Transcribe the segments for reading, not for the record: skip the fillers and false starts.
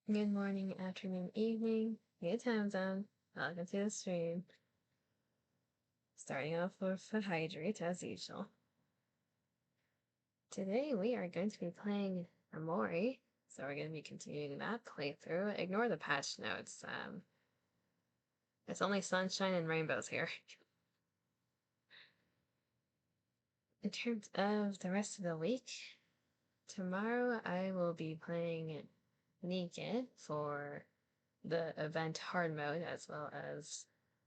Good morning, afternoon, evening, good time zone. Welcome to the stream. Starting off with a hydrate as usual. Today we are going to be playing OMORI, so we're going to be continuing that playthrough. Ignore the patch notes. It's only sunshine and rainbows here. In terms of the rest of the week, tomorrow I will be playing Naked for the event hard mode as well as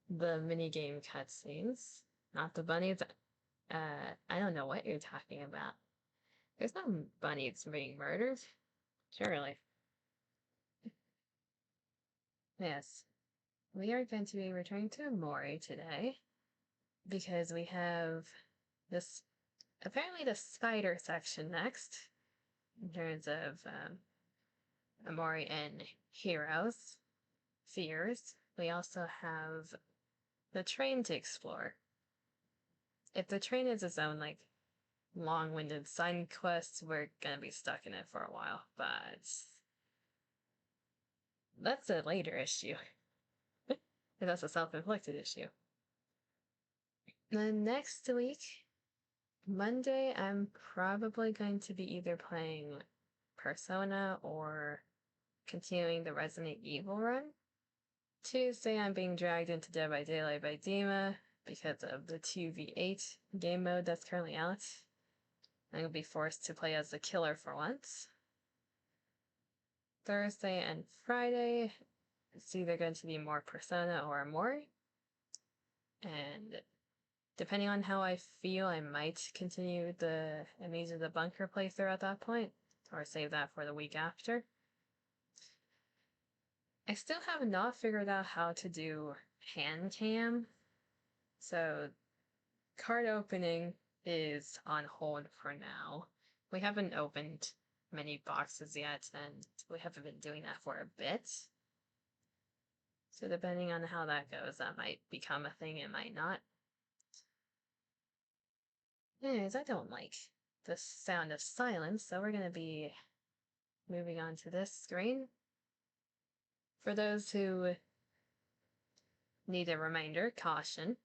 the minigame cutscenes. Not the bunnies. I don't know what you're talking about. There's no bunnies being murdered. Surely. Yes. We are going to be returning to OMORI today because we have this, apparently the spider section next in terms of OMORI and Heroes, Fears. We also have the train to explore. If the train is its own, like, long-winded side quest, we're gonna be stuck in it for a while, but that's a later issue. That's a self-inflicted issue. The next week, Monday, I'm probably going to be either playing Persona or continuing the Resident Evil run. Tuesday, I'm being dragged into Dead by Daylight by Dima because of the 2v8 game mode that's currently out. I'm going to be forced to play as the killer for once. Thursday and Friday, it's either going to be more Persona or OMORI. And depending on how I feel, I might continue the Amnesia the Bunker playthrough at that point, or save that for the week after. I still have not figured out how to do hand cam, so card opening is on hold for now. We haven't opened many boxes yet, and we haven't been doing that for a bit. So depending on how that goes, that might become a thing, it might not. Anyways, I don't like the sound of silence, so we're gonna be moving on to this screen. For those who need a reminder, caution.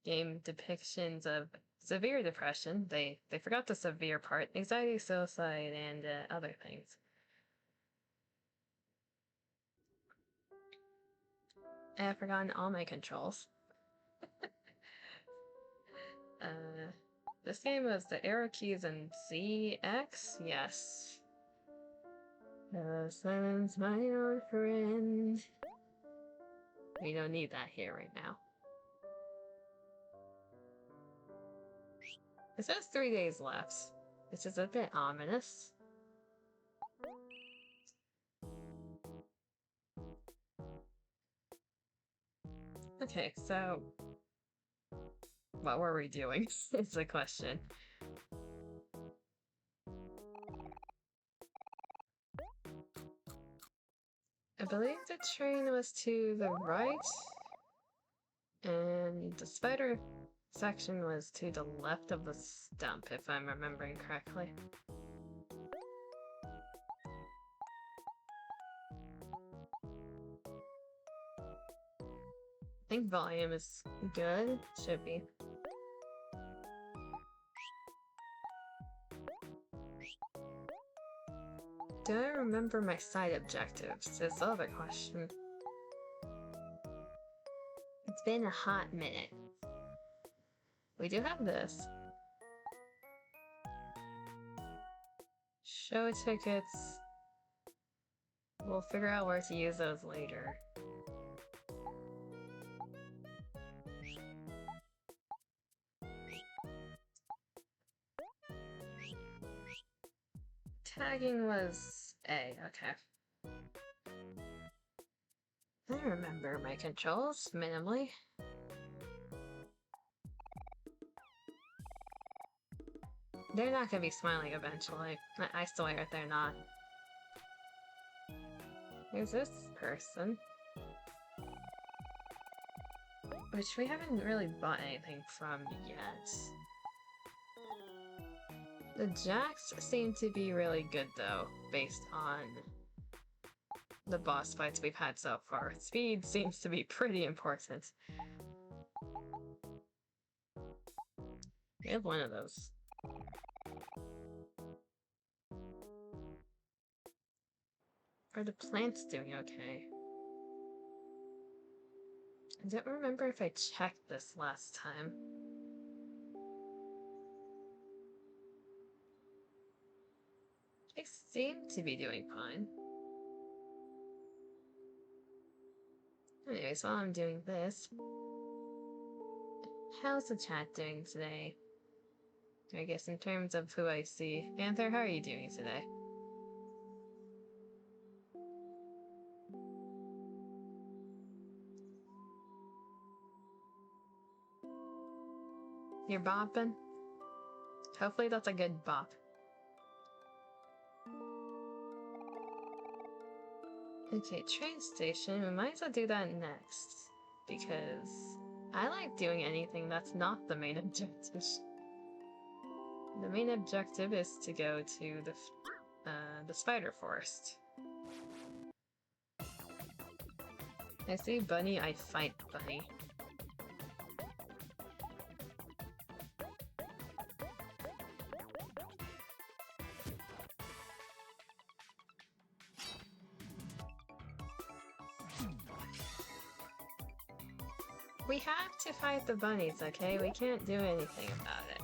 Game depictions of severe depression. They forgot the severe part. Anxiety, suicide, and other things. I have forgotten all my controls. This game was the arrow keys and CX? Yes. Silence, my old friend. We don't need that here right now. It says 3 days left, which is a bit ominous. Okay, so what were we doing? It's the question. I believe the train was to the right, and the spider section was to the left of the stump, if I'm remembering correctly. I think volume is good. Should be. Do I remember my side objectives? Is the other question. It's been a hot minute. We do have this. Show tickets. We'll figure out where to use those later. Tagging was A, okay. I remember my controls, minimally. They're not gonna be smiling eventually. I swear they're not. Who's this person? Which we haven't really bought anything from yet. The jacks seem to be really good though, based on the boss fights we've had so far. Speed seems to be pretty important. We have one of those. Are the plants doing okay? I don't remember if I checked this last time. They seem to be doing fine. Anyways, while I'm doing this, how's the chat doing today? I guess in terms of who I see. Panther, how are you doing today? You're bopping? Hopefully that's a good bop. Okay, train station. We might as well do that next. Because I like doing anything that's not the main objective. The main objective is to go to the spider forest. I see bunny, I fight bunny. We have to fight the bunnies, okay? We can't do anything about it.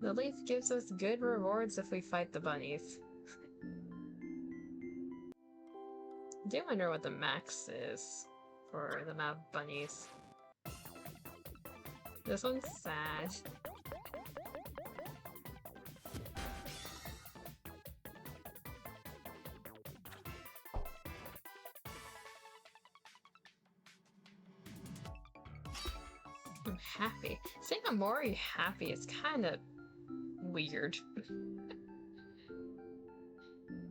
The leaf gives us good rewards if we fight the bunnies. I do wonder what the max is for the amount of bunnies. This one's sad. I'm happy. Saying OMORI happy is kind of weird.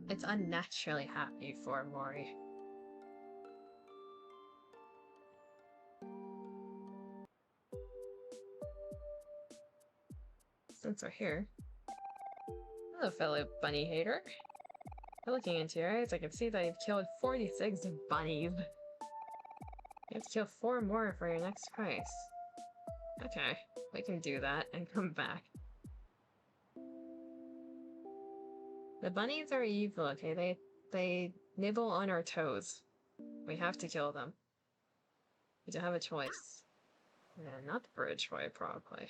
It's unnaturally happy for OMORI. Since we're here. Hello, fellow bunny hater. Looking into your eyes, I can see that you've killed 46 bunnies. You have to kill 4 more for your next price. Okay, we can do that and come back. The bunnies are evil, okay? They nibble on our toes. We have to kill them. We don't have a choice. Yeah, not the bridge way, probably.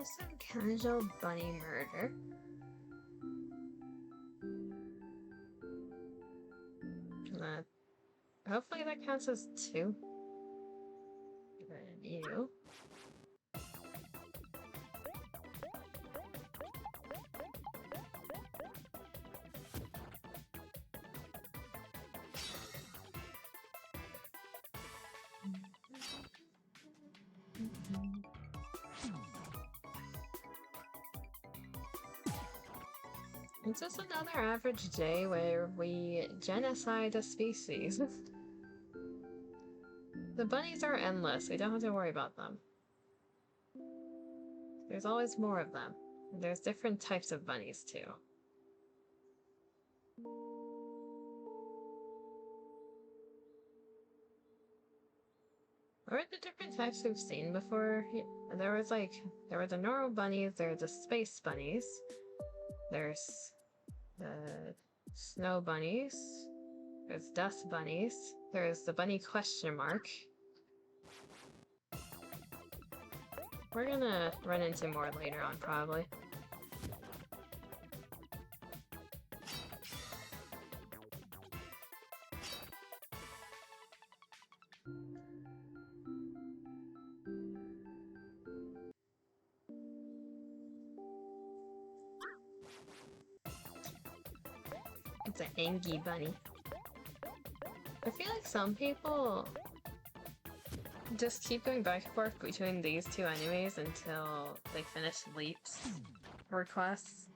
Some casual bunny murder. Hopefully that counts as 2. And you. It's just another average day where we genocide a species. The bunnies are endless, we don't have to worry about them. There's always more of them. And there's different types of bunnies too. What are the different types we've seen before? There were the normal bunnies, there were the space bunnies. There's the snow bunnies. There's dust bunnies. There's the bunny question mark. We're gonna run into more later on, probably. It's an Angie bunny. I feel like some people just keep going back and forth between these two enemies until they finish Leap's requests.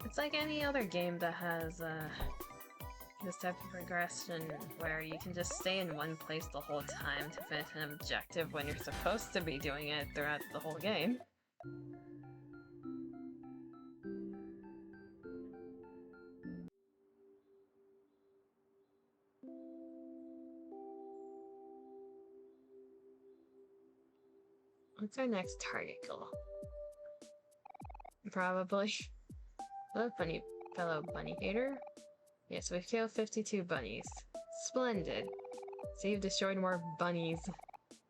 It's like any other game that has this type of progression where you can just stay in one place the whole time to finish an objective when you're supposed to be doing it throughout the whole game. What's our next target goal? Probably. Hello, fellow bunny hater. Yes, we've killed 52 bunnies. Splendid. So you've destroyed more bunnies.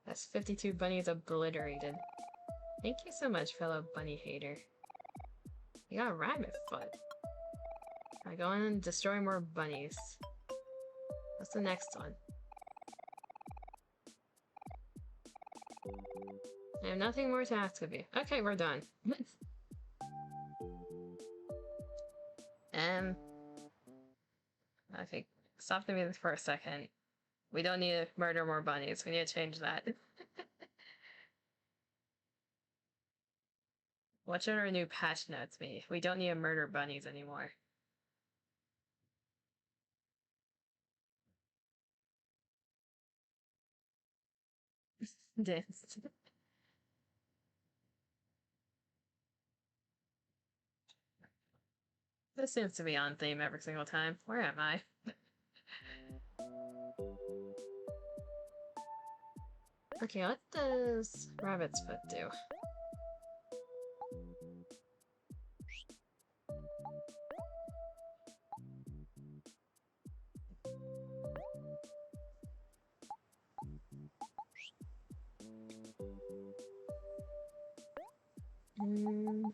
That's 52 bunnies obliterated. Thank you so much, fellow bunny hater. You got a rabbit foot. I go on and destroy more bunnies. What's the next one? I have nothing more to ask of you. Okay, we're done. I think, stop the music for a second. We don't need to murder more bunnies. We need to change that. What should our new patch notes be? We don't need to murder bunnies anymore. This. This seems to be on theme every single time. Where am I? Okay, what does Rabbit's Foot do?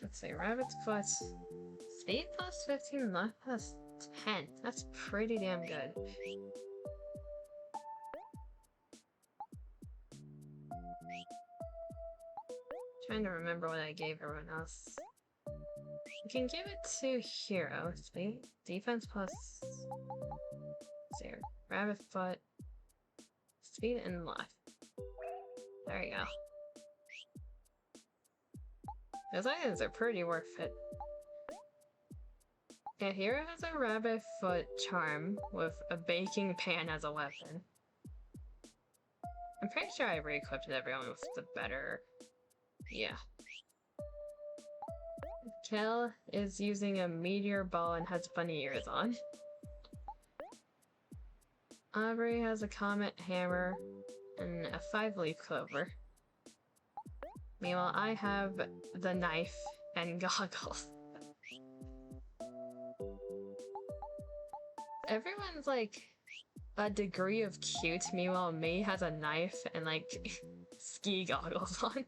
Let's see, Rabbit's Foot. Speed plus 15, luck plus 10. That's pretty damn good. Trying to remember what I gave everyone else. You can give it to Hero. Speed, defense plus 0. Rabbit Foot, speed and luck. There you go. Those items are pretty worth it. Yeah, Hero has a rabbit foot charm with a baking pan as a weapon. I'm pretty sure I re-equipped everyone with the better... Yeah. Kel is using a meteor ball and has bunny ears on. Aubrey has a comet hammer and a 5-leaf clover. Meanwhile, I have the knife and goggles. Everyone's like a degree of cute, meanwhile May has a knife and like ski goggles on.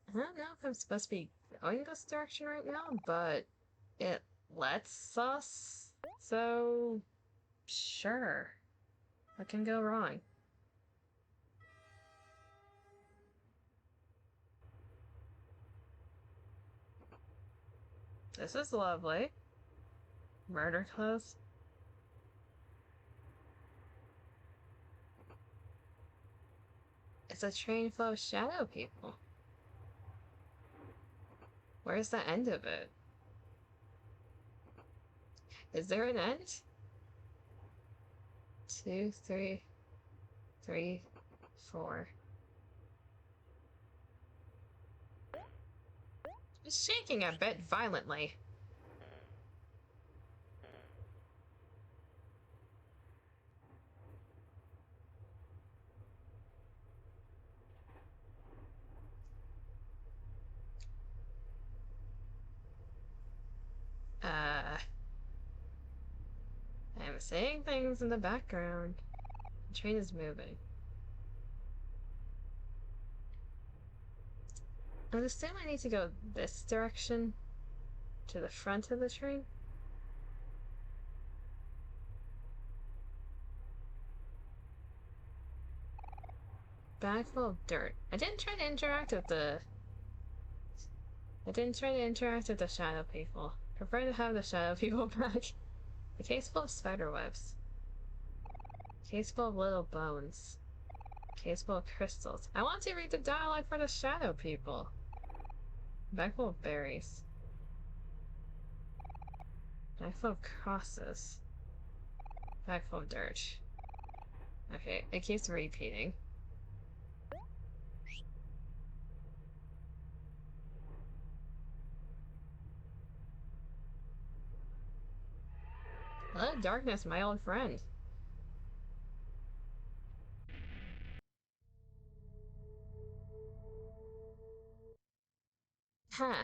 I don't know if I'm supposed to be going this direction right now, but it lets us, so sure. What can go wrong? This is lovely. Murder clothes. It's a train full of shadow people. Where's the end of it? Is there an end? 2, 3, 3, 4. It's shaking a bit violently. I'm seeing things in the background. The train is moving. I assume I need to go this direction to the front of the train. Bag full of dirt. I didn't try to interact with the shadow people. Prefer to have the shadow people back. A case full of spider webs. A case full of little bones. A case full of crystals. I want to read the dialogue for the shadow people. Bag full of berries. Bag full of crosses. Bag full of dirt. Okay, it keeps repeating. Hello, darkness, my old friend. Huh.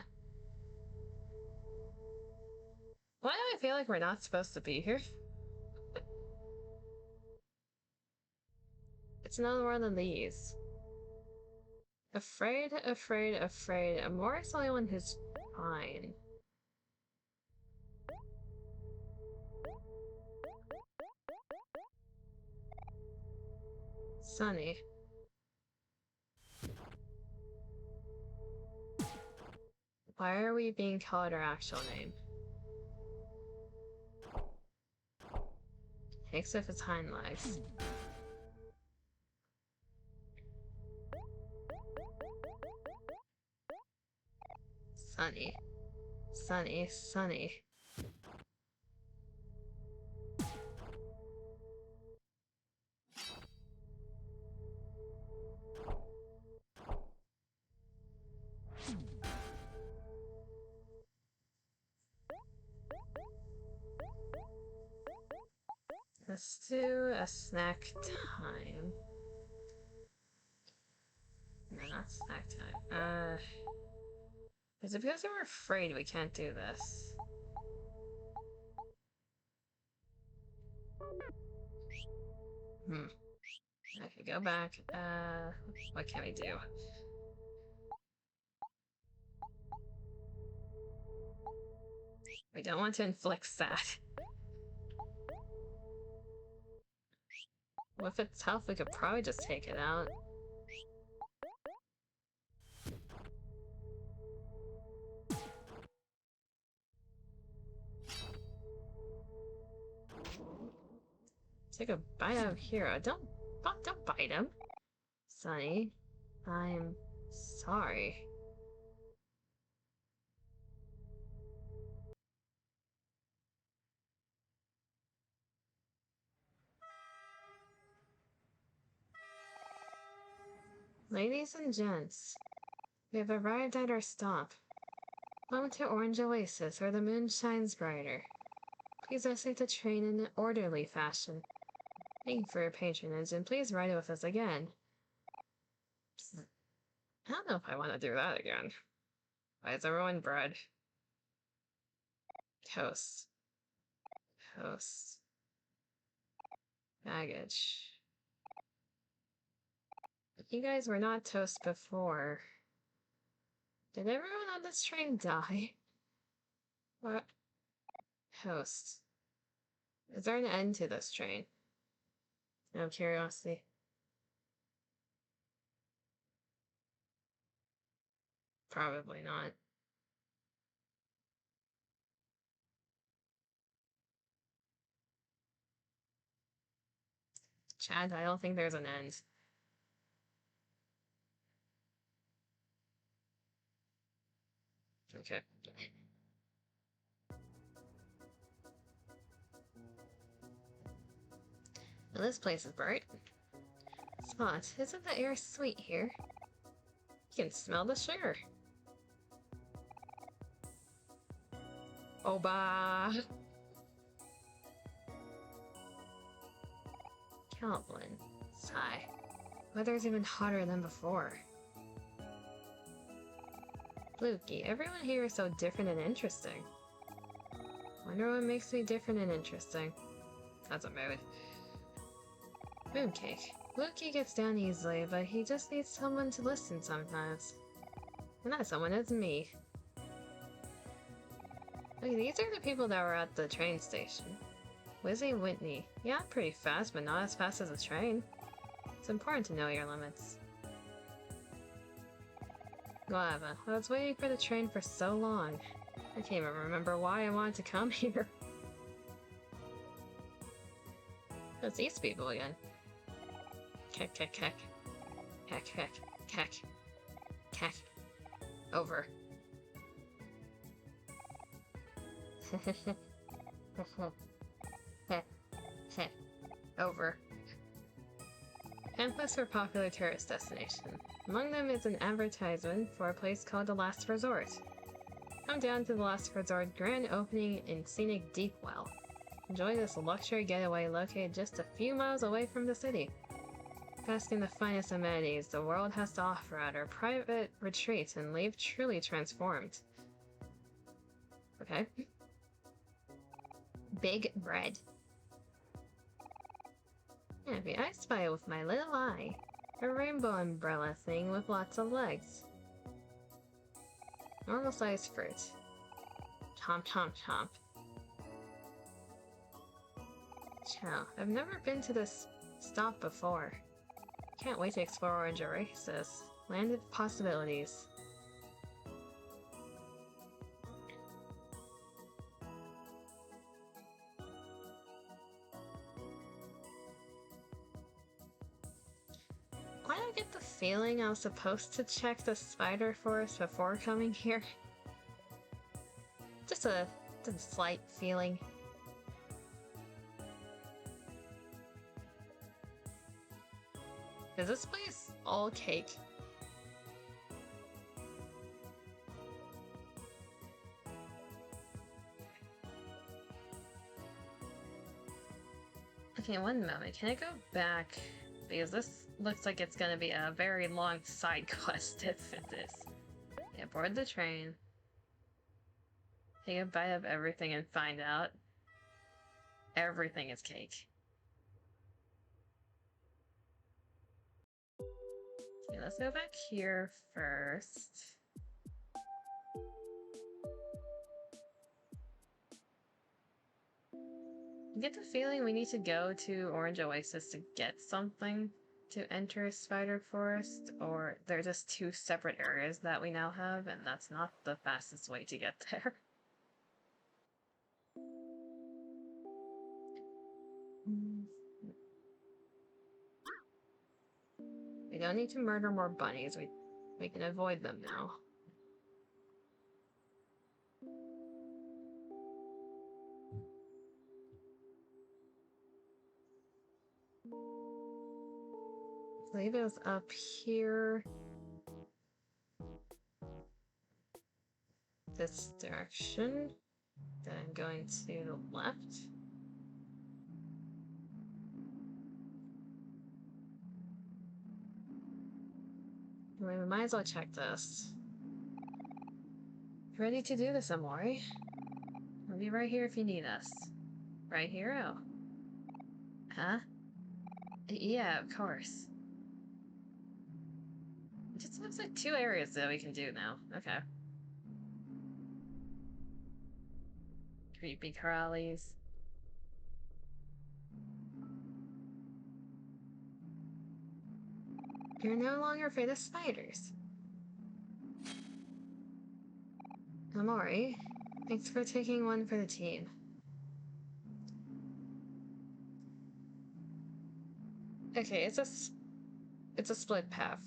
Why do I feel like we're not supposed to be here? It's another one of these. Afraid, afraid, afraid. Omori's the only one who's fine. Sunny. Why are we being called our actual name? Takes with its hind legs. Sunny. Sunny, Sunny. Let's do a snack time. No, not snack time. Is it because we're afraid we can't do this? Okay, go back. What can we do? We don't want to inflict that. With its health, we could probably just take it out. Take a bite out of Hero. Don't bite him. Sunny, I'm sorry. Ladies and gents, we have arrived at our stop. Welcome to Orange Oasis, where the moon shines brighter. Please exit the train in an orderly fashion. Thank you for your patronage, and please ride with us again. I don't know if I want to do that again. Why is everyone bread? Toast. Toast. Baggage. You guys were not toast before. Did everyone on this train die? What? Toast. Is there an end to this train? Out of curiosity. Probably not. Chad, I don't think there's an end. Okay. Well, this place is bright. Spot, isn't the air sweet here? You can smell the sugar. Oba! Calvin. Sigh. Weather's even hotter than before. Fluky, everyone here is so different and interesting. Wonder what makes me different and interesting. That's a mood. Mooncake. Fluky gets down easily, but he just needs someone to listen sometimes. And that someone is me. Okay, these are the people that were at the train station. Lizzie and Whitney. Yeah, pretty fast, but not as fast as a train. It's important to know your limits. Whatever. I was waiting for the train for so long. I can't even remember why I wanted to come here. It's these people again. Keck, keck, keck. Keck, keck, keck. Keck. Over. Over. Pamphlets for popular tourist destination. Among them is an advertisement for a place called The Last Resort. Come down to The Last Resort grand opening in scenic Deepwell. Enjoy this luxury getaway located just a few miles away from the city. Basking the finest amenities the world has to offer at our private retreat and leave truly transformed. Okay. Big bread. Yeah, I spy with my little eye. A rainbow umbrella thing with lots of legs. Normal sized fruit. Chomp chomp chomp. Chow, I've never been to this stop before. Can't wait to explore Orange Oasis. Land of possibilities. Why do I get the feeling I was supposed to check the spider forest before coming here? Just a slight feeling. Is this place all cake? Okay, one moment. Can I go back? Because this looks like it's gonna be a very long side quest if it is. Yeah, board the train. Take a bite of everything and find out everything is cake. Okay, let's go back here first. I get the feeling we need to go to Orange Oasis to get something to enter Spider Forest, or they're just two separate areas that we now have, and that's not the fastest way to get there. We don't need to murder more bunnies. We can avoid them now. I believe it was up here. This direction. Then I'm going to the left. We might as well check this. Ready to do this, OMORI? We'll be right here if you need us. Right here? Oh. Huh? Yeah, of course. It just looks like two areas that we can do now. Okay. Creepy crawlies. You're no longer afraid of spiders. OMORI, thanks for taking one for the team. Okay, it's a split path.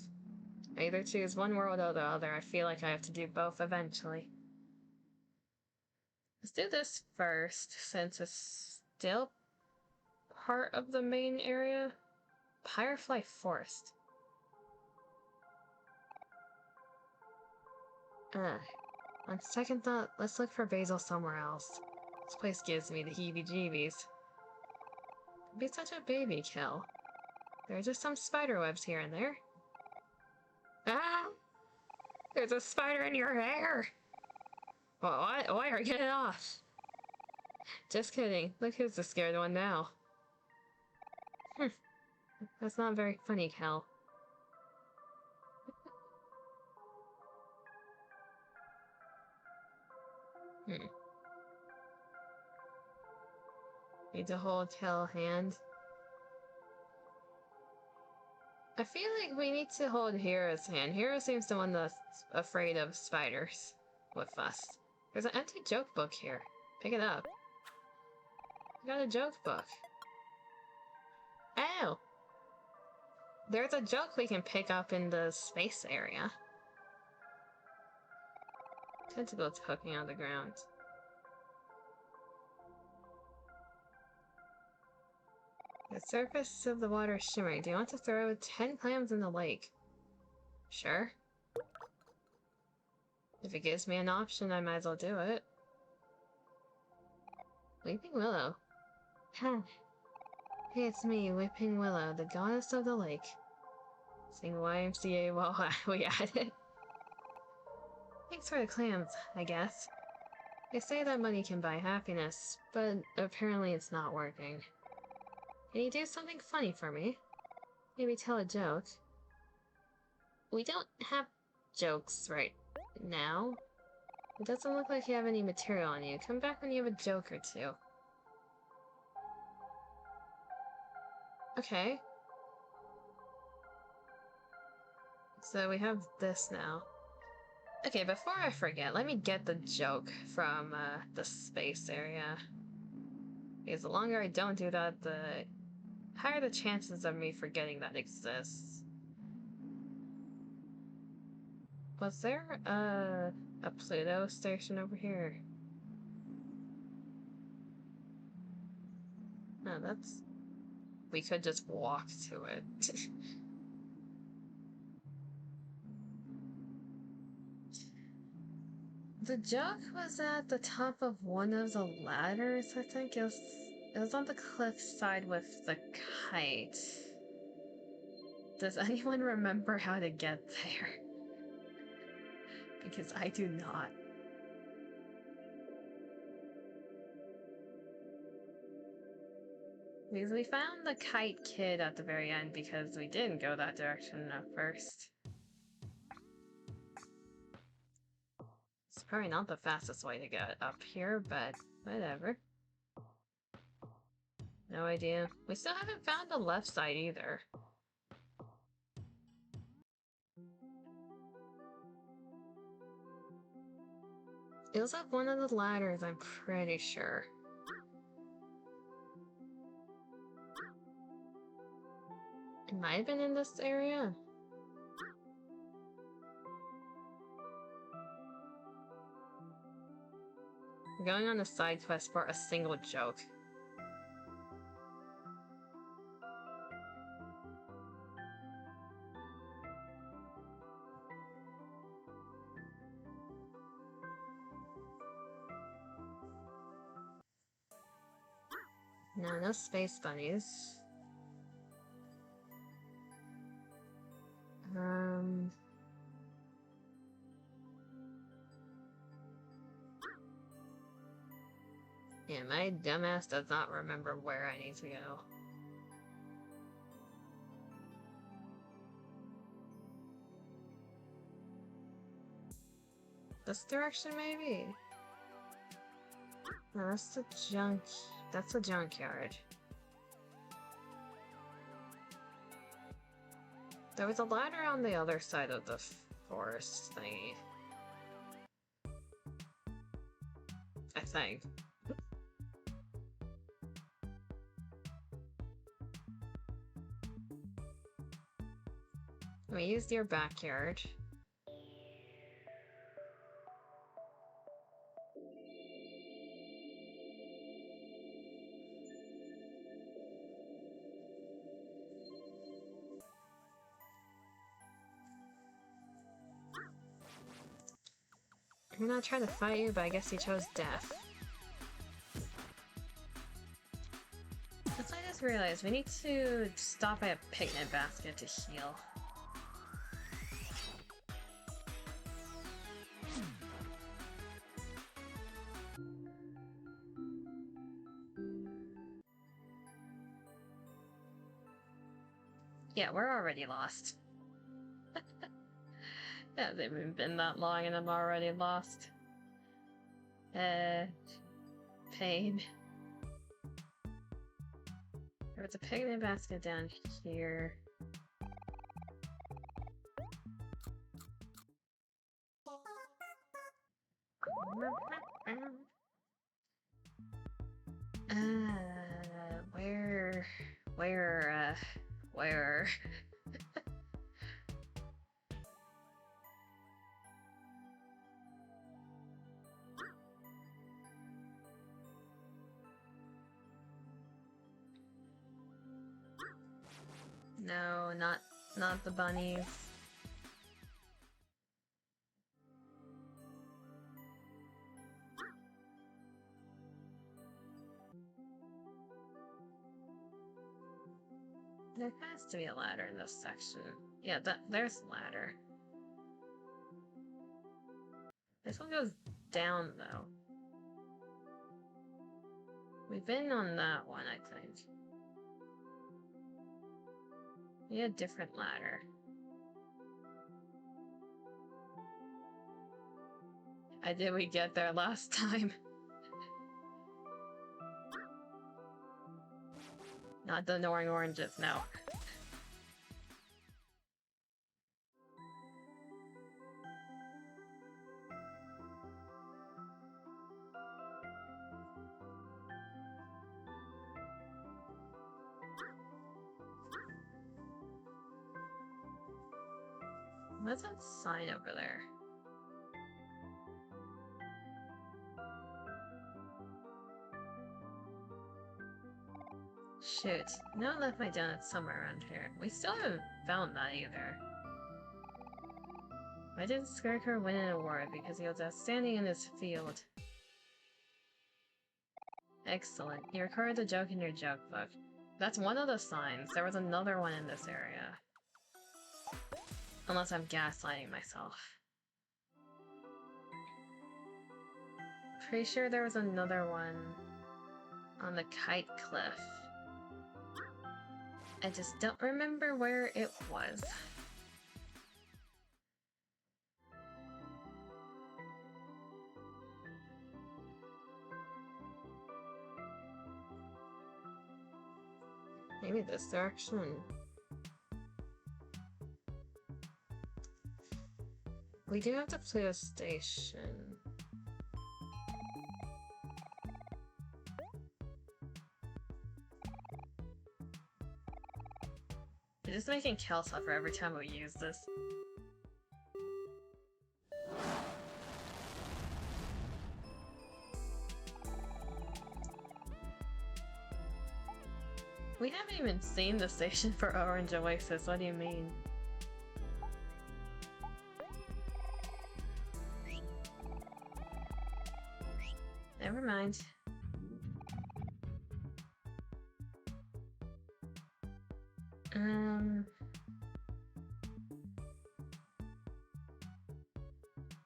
I either choose one world or the other. I feel like I have to do both eventually. Let's do this first, since it's still part of the main area. Firefly Forest. On second thought, let's look for Basil somewhere else. This place gives me the heebie-jeebies. It'd be such a baby kill. There are just some spider webs here and there. Ah! There's a spider in your hair! Why are you getting off? Just kidding. Look who's the scared one now. That's not very funny, Cal. Need to hold Cal hand. I feel like we need to hold Hero's hand. Hero seems the one that's afraid of spiders with us. There's an empty joke book here. Pick it up. I got a joke book. Oh! There's a joke we can pick up in the space area. Tentacles poking on the ground. The surface of the water is shimmering. Do you want to throw 10 clams in the lake? Sure. If it gives me an option, I might as well do it. Weeping Willow. Hey, it's me, Weeping Willow, the goddess of the lake. Sing YMCA while we at it. Thanks for the clams, I guess. They say that money can buy happiness, but apparently it's not working. Can you do something funny for me? Maybe tell a joke? We don't have jokes right now. It doesn't look like you have any material on you. Come back when you have a joke or two. Okay. So we have this now. Okay, before I forget, let me get the joke from the space area. Because the longer I don't do that, the higher the chances of me forgetting that exists. Was there a Pluto station over here? No, that's... We could just walk to it. The joke was at the top of one of the ladders, I think. It was on the cliff side with the kite. Does anyone remember how to get there? Because I do not. Because we found the kite kid at the very end because we didn't go that direction at first. It's probably not the fastest way to get up here, but whatever. No idea. We still haven't found the left side either. It was up one of the ladders, I'm pretty sure. It might have been in this area. We're going on a side quest for a single joke. No space bunnies. Yeah, my dumbass does not remember where I need to go. This direction, maybe? No, that's the junkyard. There was a ladder on the other side of the forest thingy. I think. We used your backyard. I'm not trying to fight you, but I guess you chose death. That's what I just realized. We need to stop by a picnic basket to heal. Yeah, we're already lost. It hasn't even been that long and I'm already lost. Pain. There was a picnic basket down here. Where? No, not the bunnies. There has to be a ladder in this section. Yeah, there's a ladder. This one goes down, though. We've been on that one, I think. We had a different ladder. Did we get there last time? Not the ignoring oranges, no. What's that sign over there? Shoot, no one left my donuts somewhere around here. We still haven't found that either. Why did Scarecrow win an award? Because he was outstanding in his field. Excellent. You recorded the joke in your joke book. That's one of the signs. There was another one in this area. Unless I'm gaslighting myself. Pretty sure there was another one on the Kite Cliff. I just don't remember where it was. Maybe this direction. We do have to Pluto Station. You're just making Kel suffer every time we use this. We haven't even seen the station for Orange Oasis, what do you mean? Never mind.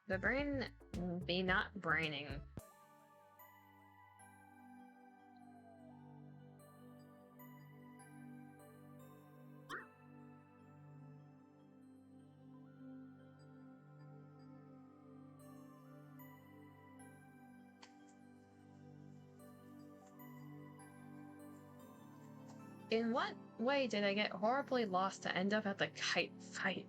The brain be not braining. In what way did I get horribly lost to end up at the kite fight?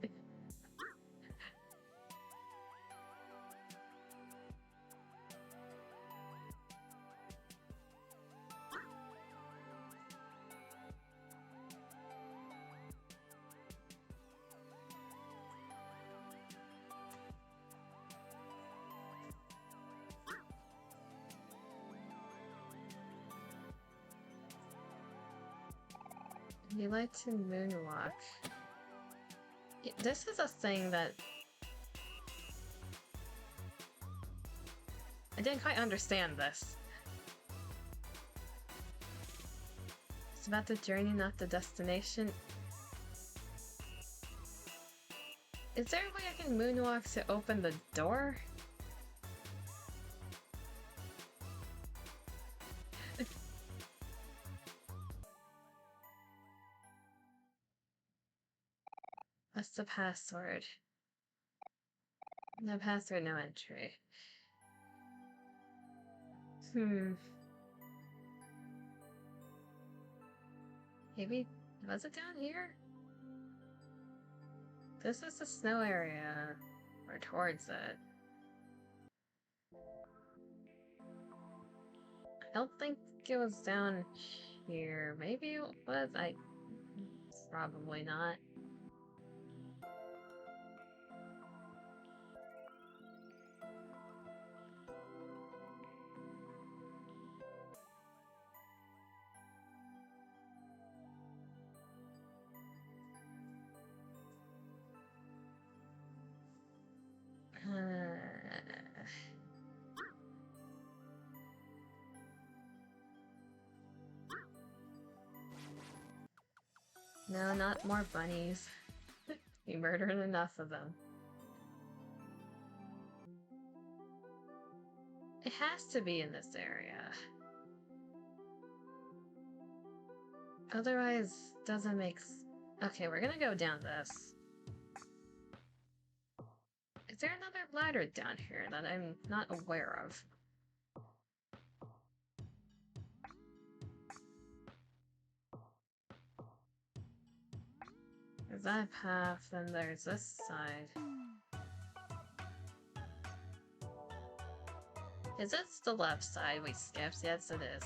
You like to moonwalk. This is a thing that I didn't quite understand this. It's about the journey, not the destination. Is there a way I can moonwalk to open the door? What's the password? No password, no entry. Maybe, was it down here? This is the snow area. Or towards it. don't think it was down here. Maybe it was? Probably not. No, not more bunnies. We murdered enough of them. It has to be in this area. Otherwise, doesn't make okay, we're gonna go down this. Is there another ladder down here that I'm not aware of? There's that path, and there's this side. Is this the left side we skipped? Yes, it is.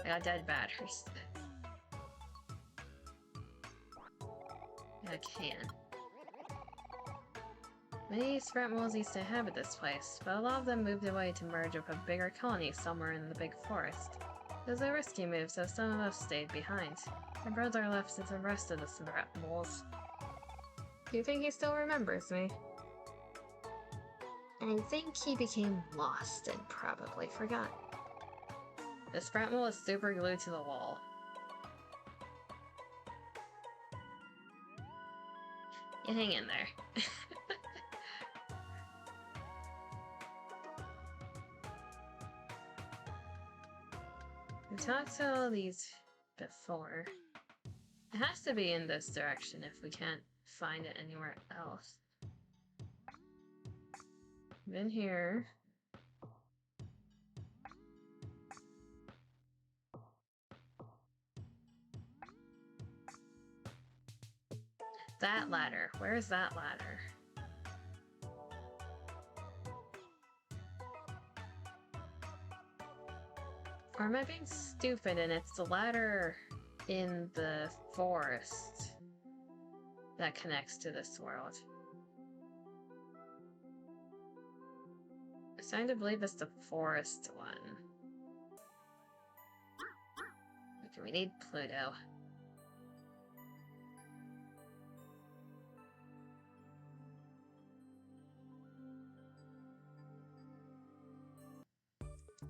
I got dead batteries. I can. Many sprint moles used to inhabit this place, but a lot of them moved away to merge with a bigger colony somewhere in the big forest. It was a risky move, so some of us stayed behind. My brother left with the rest of the sprint moles. Do you think he still remembers me? I think he became lost and probably forgot. The sprint mole is super glued to the wall. You hang in there. We talked to all these before. It has to be in this direction if we can't find it anywhere else. Been here. That ladder. Where's that ladder? Or am I being stupid and it's the ladder in the forest that connects to this world? I'm starting to believe it's the forest one. Okay, we need Pluto.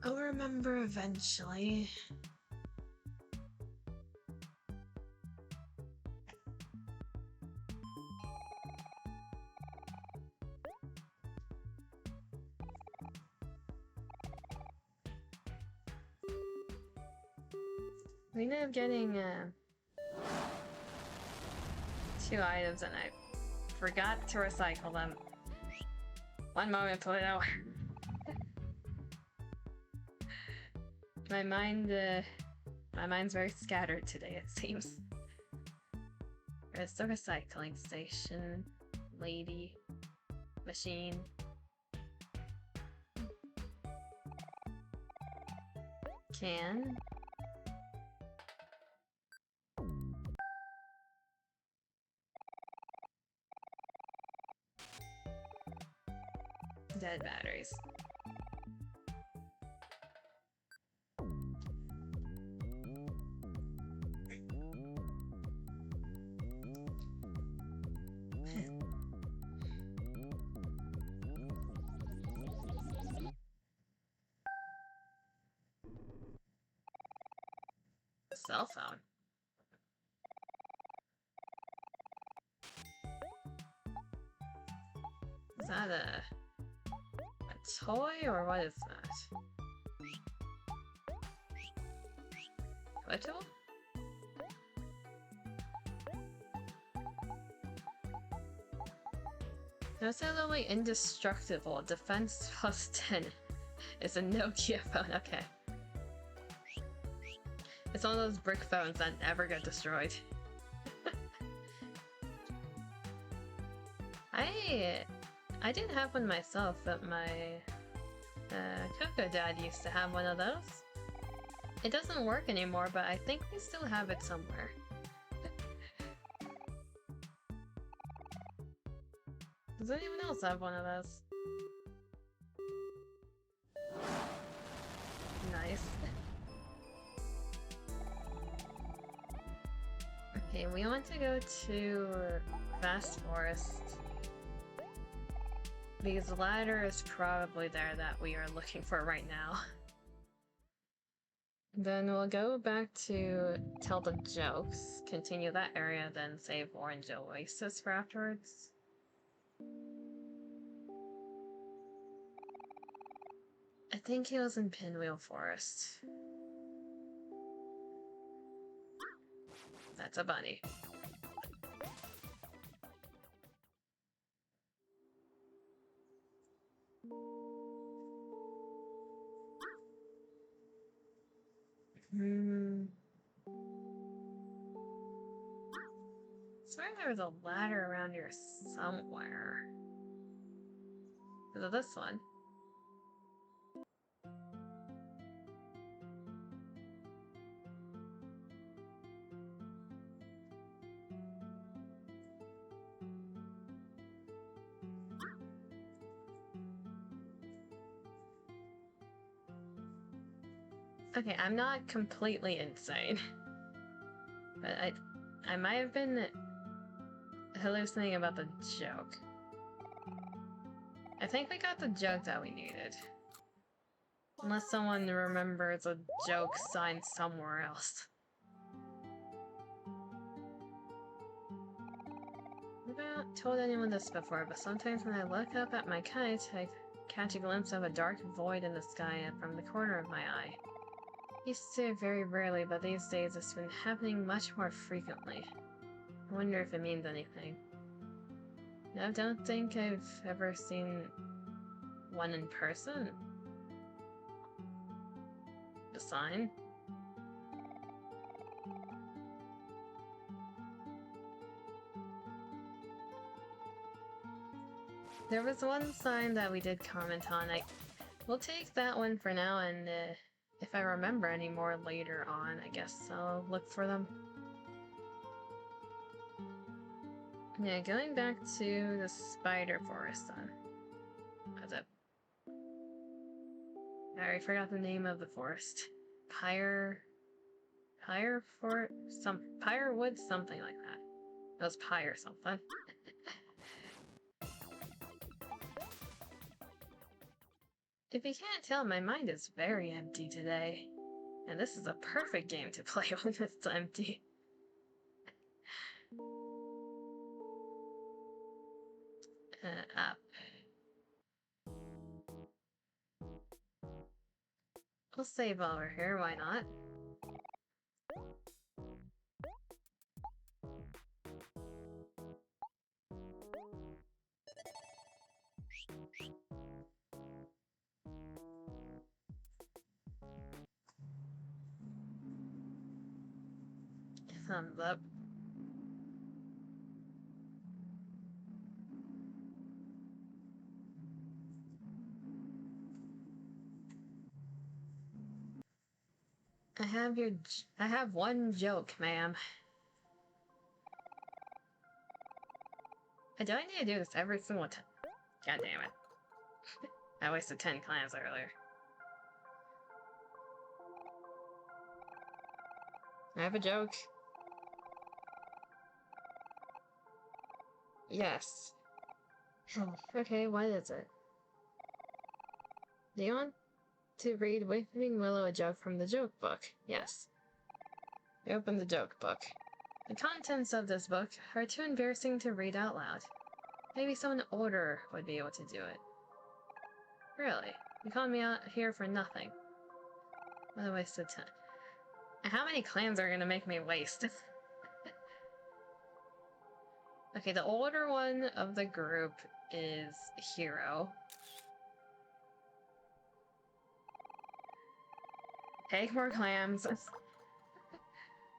I'll remember eventually. We ended up getting 2 items and I forgot to recycle them. One moment, Pluto. My mind's very scattered today, it seems. There's the recycling station, lady, machine. Can. Dead batteries. Cell phone. Is that a toy or what is that? Photo? No, it's literally indestructible. Defense plus 10. It's a Nokia phone, okay. It's one of those brick phones that never get destroyed. I didn't have one myself, but my Coco dad used to have one of those. It doesn't work anymore, but I think we still have it somewhere. Does anyone else have one of those? Nice. Okay, we want to go to Vast Forest. Because the ladder is probably there that we are looking for right now. Then we'll go back to tell the jokes, continue that area, then save Orange Oasis for afterwards. I think he was in Pinwheel Forest. That's a bunny. I swear there was a ladder around here somewhere. Is it this one? Okay, I'm not completely insane. But I might have been hallucinating about the joke. I think we got the joke that we needed. Unless someone remembers a joke sign somewhere else. I've not told anyone this before, but sometimes when I look up at my kite, I catch a glimpse of a dark void in the sky from the corner of my eye. Used to very rarely, but these days it's been happening much more frequently. I wonder if it means anything. I don't think I've ever seen one in person. The sign? There was one sign that we did comment on. We'll take that one for now, and if I remember any more later on, I guess I'll look for them. Yeah, going back to the Spider Forest then. I already forgot the name of the forest. Pyrewood, something like that. It was Pyre something. If you can't tell, my mind is very empty today. And this is a perfect game to play when it's empty. Up. We'll save while we're here, why not? Thumbs up. I have one joke, ma'am. Do I need to do this every single time? God damn it. I wasted 10 clams earlier. I have a joke. Yes. Okay, what is it? Do you want to read Weeping Willow a joke from the joke book? Yes. I open the joke book. The contents of this book are too embarrassing to read out loud. Maybe someone older would be able to do it. Really? You called me out here for nothing. What a waste of time. How many clams are gonna make me waste? Okay, the older one of the group is Hero. Take more clams.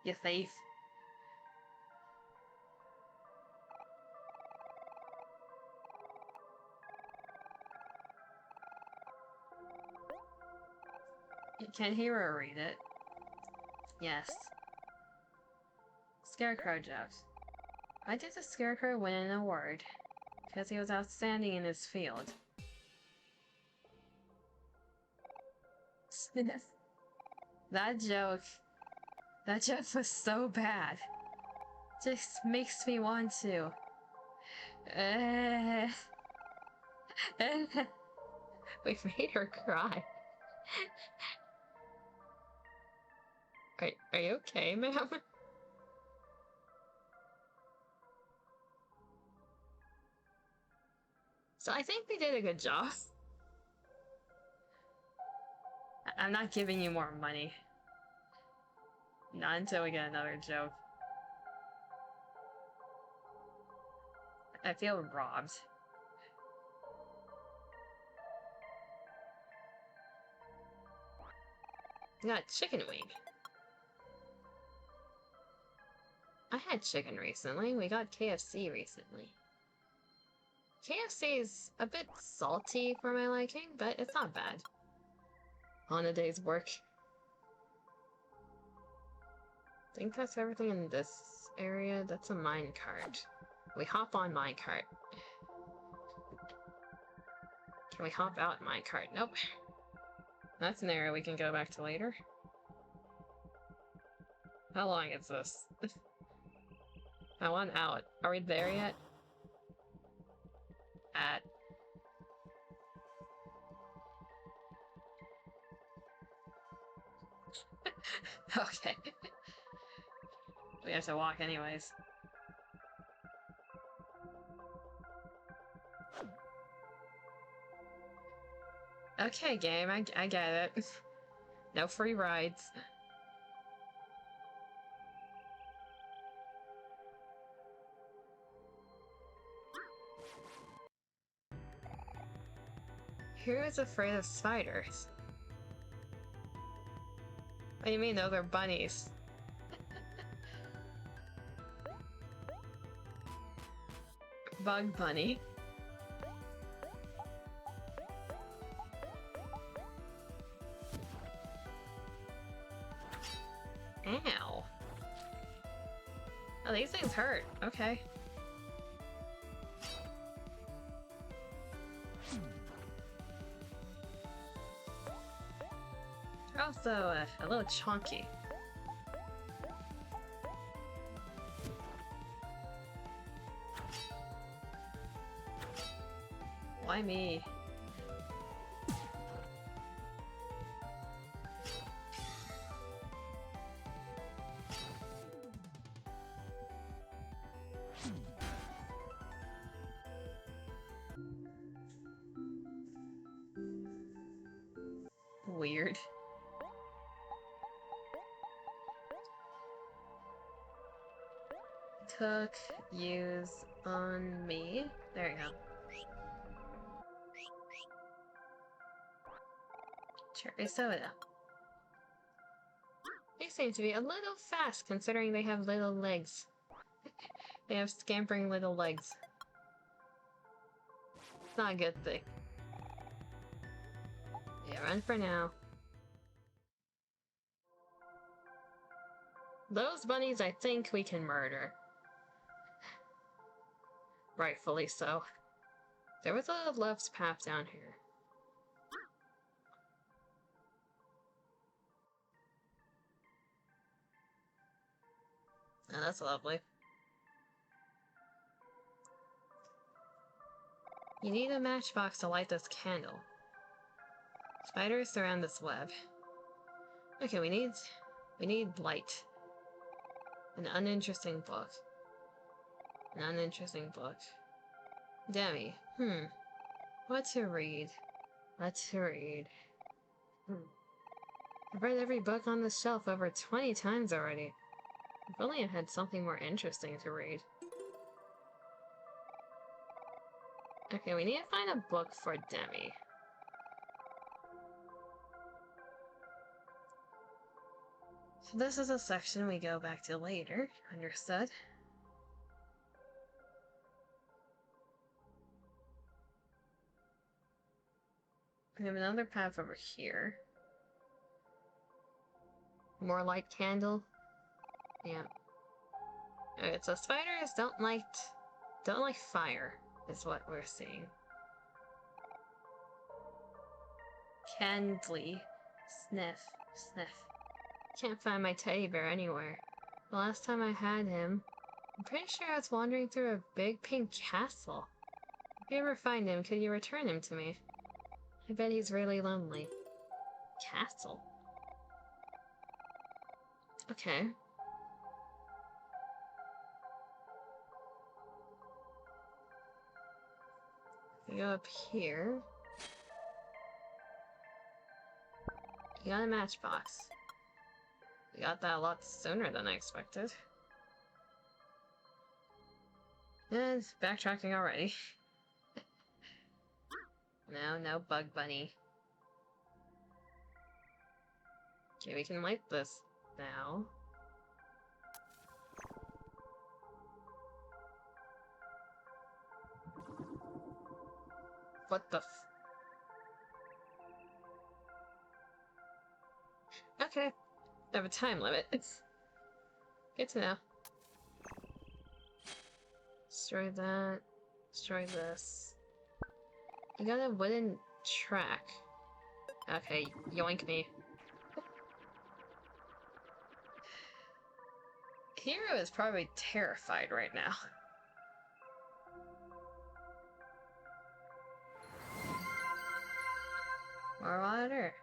You thief. Can Hero read it? Yes. Scarecrow jokes. Why did the Scarecrow win an award? Because he was outstanding in his field. That joke was so bad. Just makes me want to. We made her cry. Are you okay, ma'am? So I think we did a good job. I'm not giving you more money. Not until we get another joke. I feel robbed. I got chicken wing. I had chicken recently. We got KFC recently. KFC is a bit salty for my liking, but it's not bad. On a day's work. I think that's everything in this area. That's a minecart. We hop on minecart. Can we hop out minecart? Nope. That's an area we can go back to later. How long is this? I want out. Are we there yet? Okay. We have to walk anyways. Okay, game, I get it. No free rides. Who is afraid of spiders? What do you mean those are bunnies? Bug bunny. Ow. Oh, these things hurt. Okay. They're also a little chunky. Why me? Weird. Cook, use on me. There you go. Cherry soda. They seem to be a little fast considering they have little legs. They have scampering little legs. It's not a good thing. Yeah, run for now. Those bunnies I think we can murder. Rightfully so. There was a love's path down here. Oh, that's lovely. You need a matchbox to light this candle. Spiders surround this web. Okay, we need light. An uninteresting book. An uninteresting book. Demi. What to read? What to read? I've read every book on this shelf over 20 times already. If only I had something more interesting to read. Okay, we need to find a book for Demi. So this is a section we go back to later. Understood? We have another path over here. More light candle. Yeah. Okay, so spiders don't like fire, is what we're seeing. Candly. Sniff. Sniff. Can't find my teddy bear anywhere. The last time I had him, I'm pretty sure I was wandering through a big pink castle. If you ever find him, could you return him to me? I bet he's really lonely. Castle? Okay. We go up here. You got a matchbox. We got that a lot sooner than I expected. And backtracking already. No bug bunny. Okay, we can light this now. What the Okay. I have a time limit. It's good to know. Destroy that. Destroy this. You got a wooden track. Okay, yoink me. Hero is probably terrified right now. More water.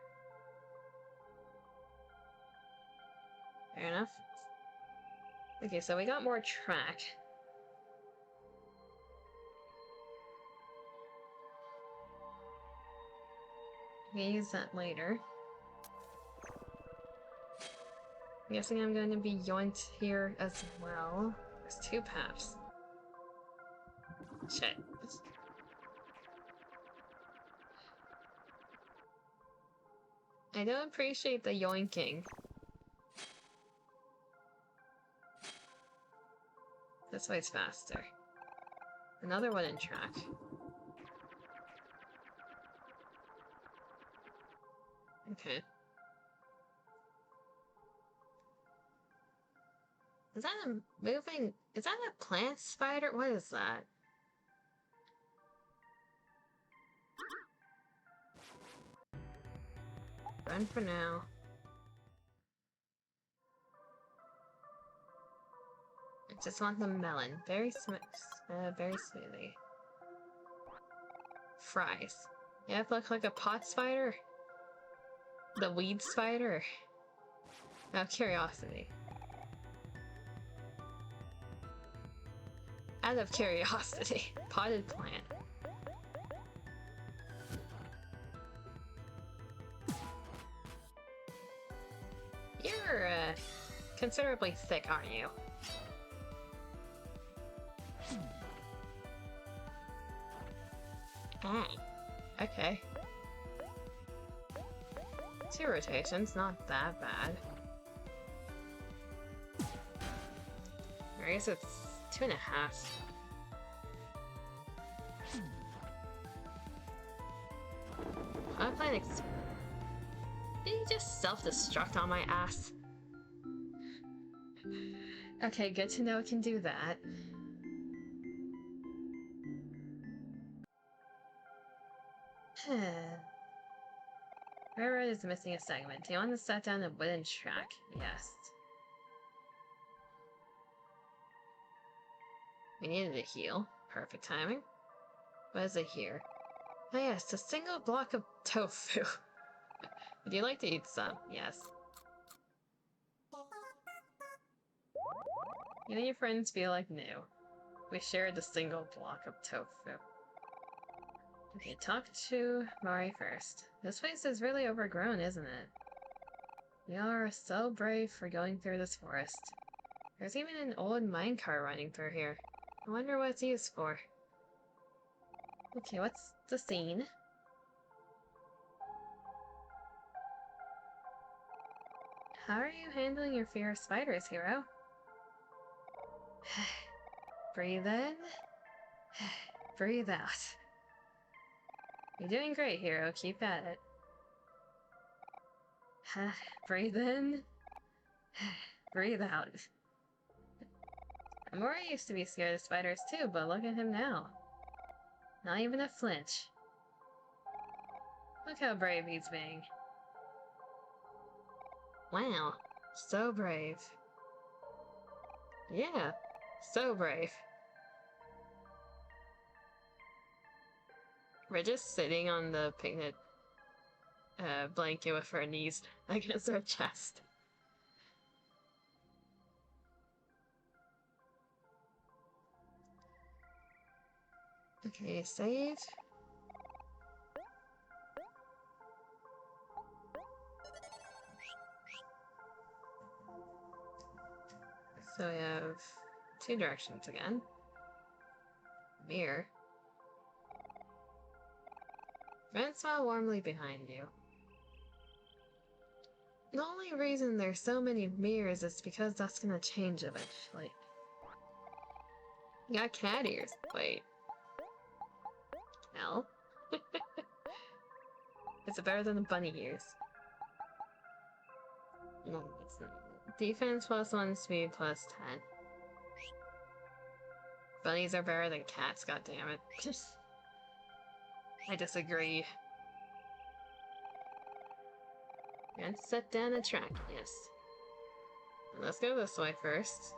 Fair enough. Okay, so we got more track. We can use that later. I'm guessing I'm going to be yoinked here as well. There's two paths. Shit. I don't appreciate the yoinking. This way's faster. Another wooden track. Okay. Is that a moving... Is that a plant spider? What is that? Run for now. I just want the melon. Very smoothie. Fries. Yeah, it look like a pot spider? The weed spider? Out of curiosity. Out of curiosity. Potted plant. You're, considerably thick, aren't you? Ah, okay. 2 rotations, not that bad. I guess it's 2.5. I'm planning. Did you just self-destruct on my ass? Okay, good to know it can do that. Railroad is missing a segment. Do you want to set down a wooden track? Yes. We needed to heal. Perfect timing. What is it here? Oh yes, a single block of tofu. Would you like to eat some? Yes. You and your friends feel like new. We shared the single block of tofu. Okay, talk to Mari first. This place is really overgrown, isn't it? You are so brave for going through this forest. There's even an old minecart running through here. I wonder what it's used for. Okay, what's the scene? How are you handling your fear of spiders, hero? Breathe in. Breathe out. You're doing great, hero. Keep at it. Breathe in. Breathe out. Omori used to be scared of spiders too, but look at him now. Not even a flinch. Look how brave he's being. Wow, so brave. Yeah, so brave. We're just sitting on the picnic blanket with our knees against our chest. Okay, save. So we have two directions again. Mirror. Friends smile warmly behind you. The only reason there's so many mirrors is because that's gonna change eventually. You got cat ears. Wait. Hell? Is it better than the bunny ears? No, it's not. Defense +1, speed +10. Bunnies are better than cats, goddammit. I disagree. And set down a track, yes. Let's go this way first.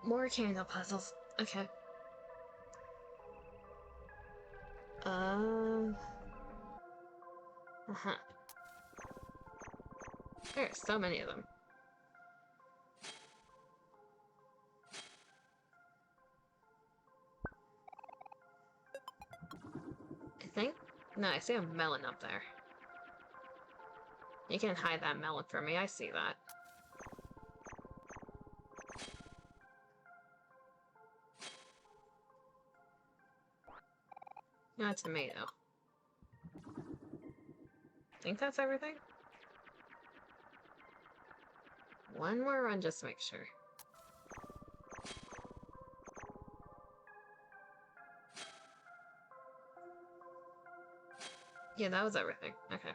More candle puzzles. Okay. Uh-huh. There are so many of them. I think? No, I see a melon up there. You can't hide that melon from me, I see that. No, a tomato. Think that's everything? One more run just to make sure. Yeah, that was everything. Okay.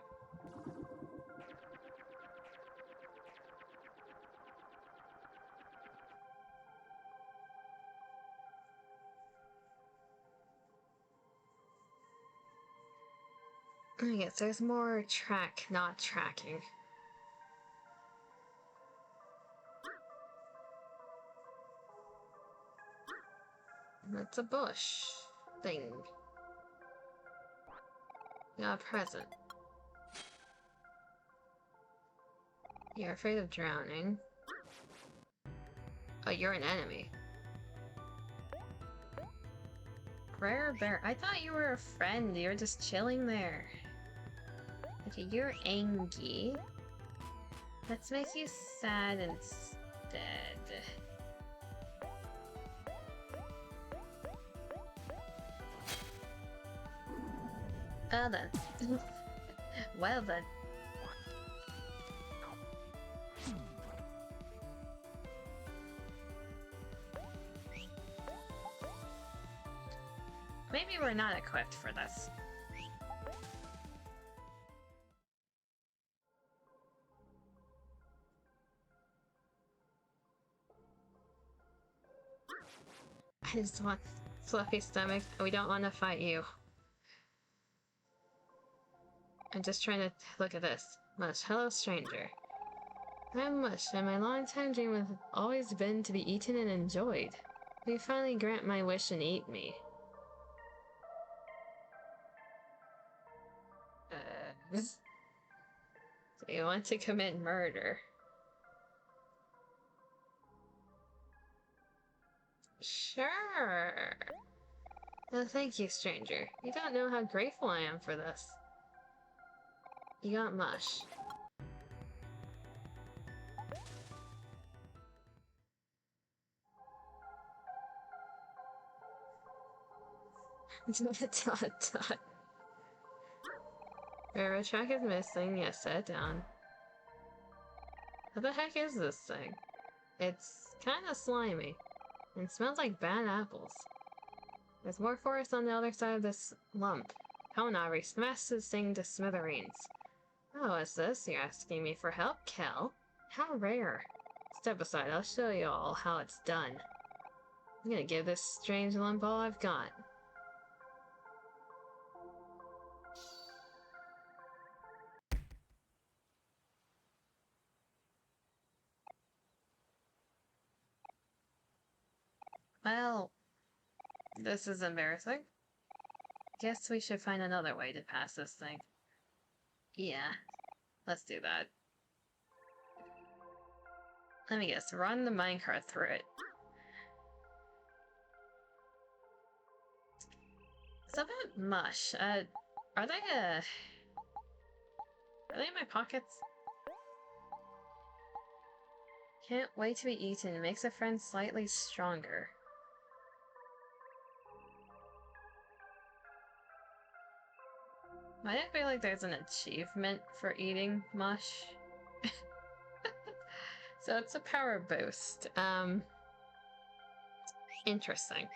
I guess there's more track, not tracking. That's a bush thing. Got a present. You're afraid of drowning. Oh, you're an enemy. Rare bear. I thought you were a friend. You were just chilling there. Okay, you're angry. Let's make you sad instead. Well done. Well done. Maybe we're not equipped for this. I just want fluffy stomach, and we don't want to fight you. I'm just trying to look at this. Mush, hello stranger. I'm Mush, and my long-time dream has always been to be eaten and enjoyed. Will you finally grant my wish and eat me? So you want to commit murder? Sure. No, thank you, stranger. You don't know how grateful I am for this. You got mush. Dot. Railroad track is missing. Yes, set it down. What the heck is this thing? It's kind of slimy. And smells like bad apples. There's more forest on the other side of this lump. Come on, Aubrey, smash this thing to smithereens. Oh, what's this? You're asking me for help, Kel? How rare. Step aside, I'll show you all how it's done. I'm gonna give this strange lump all I've got. Well, this is embarrassing. Guess we should find another way to pass this thing. Yeah, let's do that. Let me guess, run the minecart through it. It's a bit mush. Are they in my pockets? Can't wait to be eaten. It makes a friend slightly stronger. I feel like there's an achievement for eating mush. So it's a power boost. Interesting.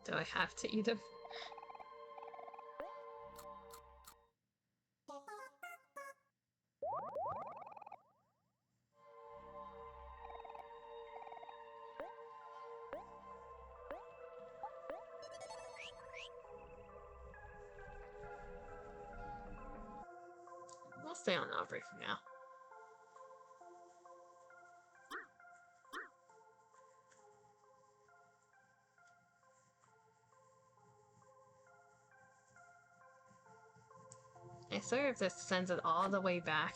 Do I have to eat them? We'll stay on Aubrey for now. I swear if this sends it all the way back.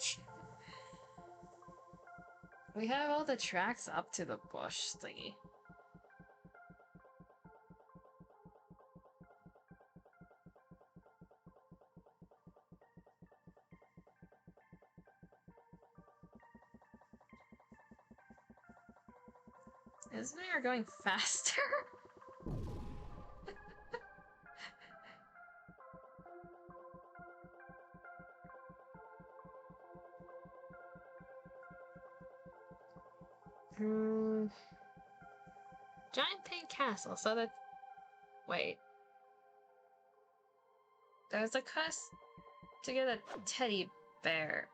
We have all the tracks up to the bush thingy. Isn't we are going faster? Giant pink castle, so that... Wait. There's a quest to get a teddy bear.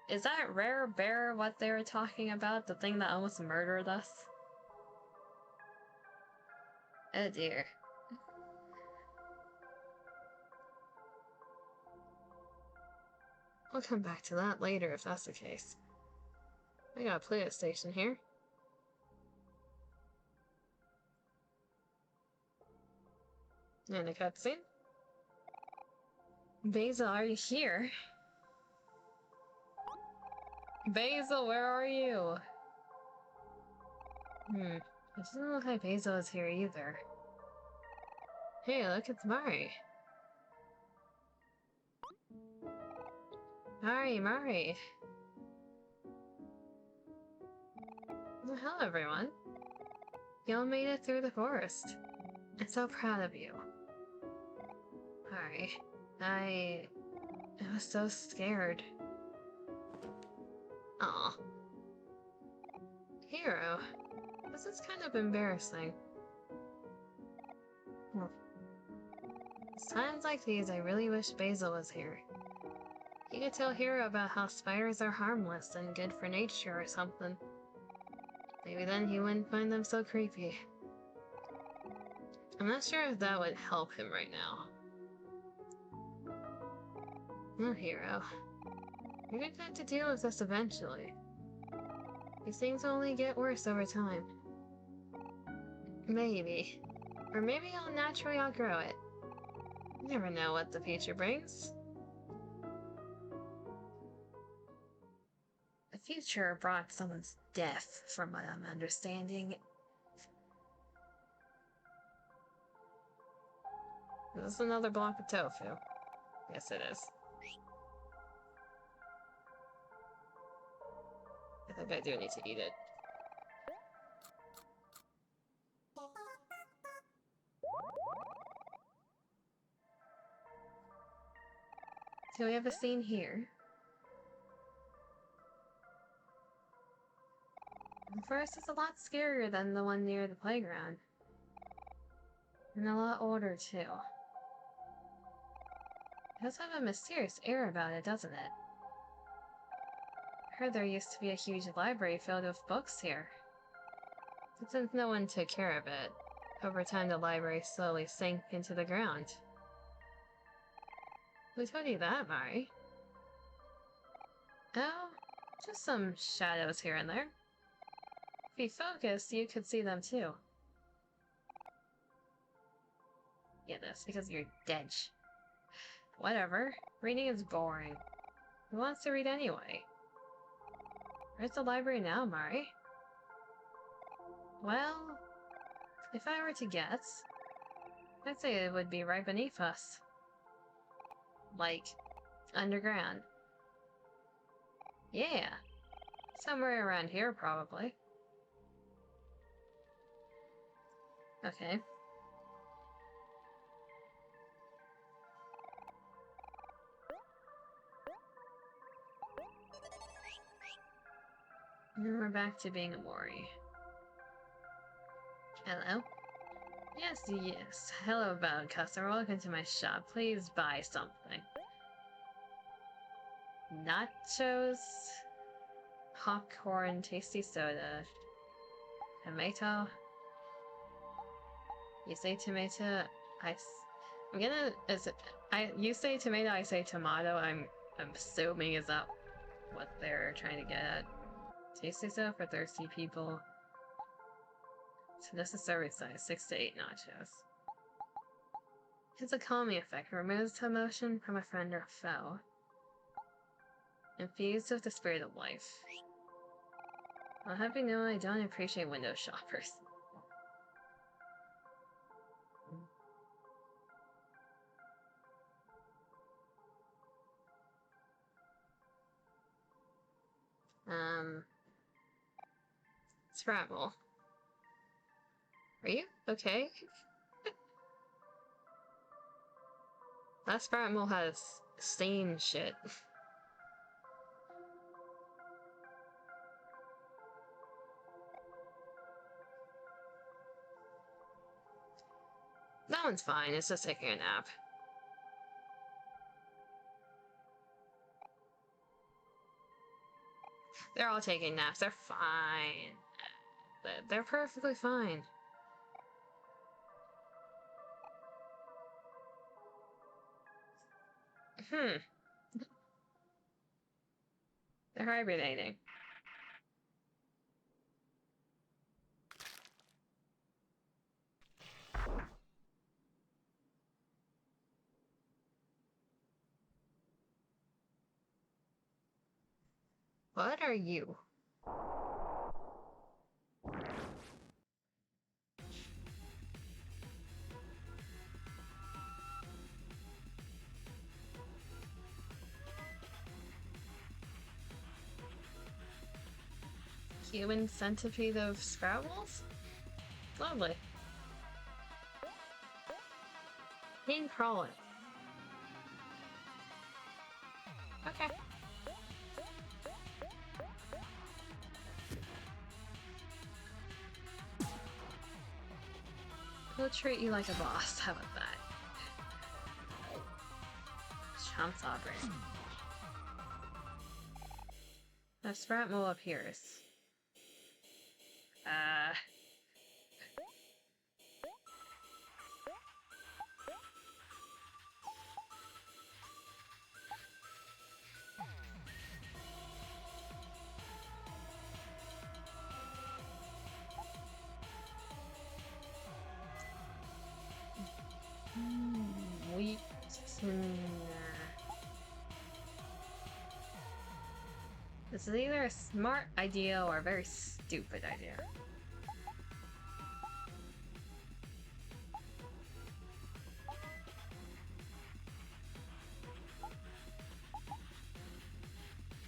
Is that rare bear what they were talking about? The thing that almost murdered us? Oh dear. We'll come back to that later if that's the case. I got a Play-Doh station here. And a cutscene. Basil, are you here? Basil, where are you? It doesn't look like Basil is here either. Hey, look, it's Mari. Mari. Well, hello, everyone. Y'all made it through the forest. I'm so proud of you. Mari, I was so scared. Aw. Hero, this is kind of embarrassing. It's times like these I really wish Basil was here. He could tell Hero about how spiders are harmless and good for nature or something. Maybe then he wouldn't find them so creepy. I'm not sure if that would help him right now. Oh, Hero. You're going to have to deal with this eventually. These things only get worse over time. Maybe. Or maybe I'll naturally outgrow it. You never know what the future brings. The future brought someone's death, from what I'm understanding. Is this another block of tofu? Yes, it is. I think I do need to eat it. So we have a scene here. The forest is a lot scarier than the one near the playground. And a lot older, too. does have a mysterious air about it, doesn't it? I heard there used to be a huge library filled with books here. But since no one took care of it, over time the library slowly sank into the ground. Who told you that, Mari? Oh, just some shadows here and there. If you focused, you could see them too. Yeah, that's because you're dead. Whatever. Reading is boring. Who wants to read anyway? Where's the library now, Mari? Well, if I were to guess, I'd say it would be right beneath us. Like, underground. Yeah. Somewhere around here, probably. Okay. And we're back to being OMORI. Hello? Yes, yes. Hello, bound customer. Welcome to my shop. Please buy something. Nachos, popcorn, tasty soda, tomato. You say tomato, I'm gonna, you say tomato, I say tomato. I'm assuming is that what they're trying to get at. Tasty stuff for thirsty people. So this is serving size, 6 to 8 nachos. It's a calming effect, removes emotion from a friend or foe. Infused with the spirit of life. I'll have you know I don't appreciate window shoppers. Scrabble. Are you okay? That Scrabble has stain shit. That one's fine, it's just taking a nap. They're all taking naps, they're fine. They're perfectly fine. They're hibernating. What are you? Human centipede of Scrabbles? Lovely. Name crawling. Okay. We'll treat you like a boss. How about that? Chomp sovereign. The Scrabble appears. This is either a smart idea or a very stupid idea.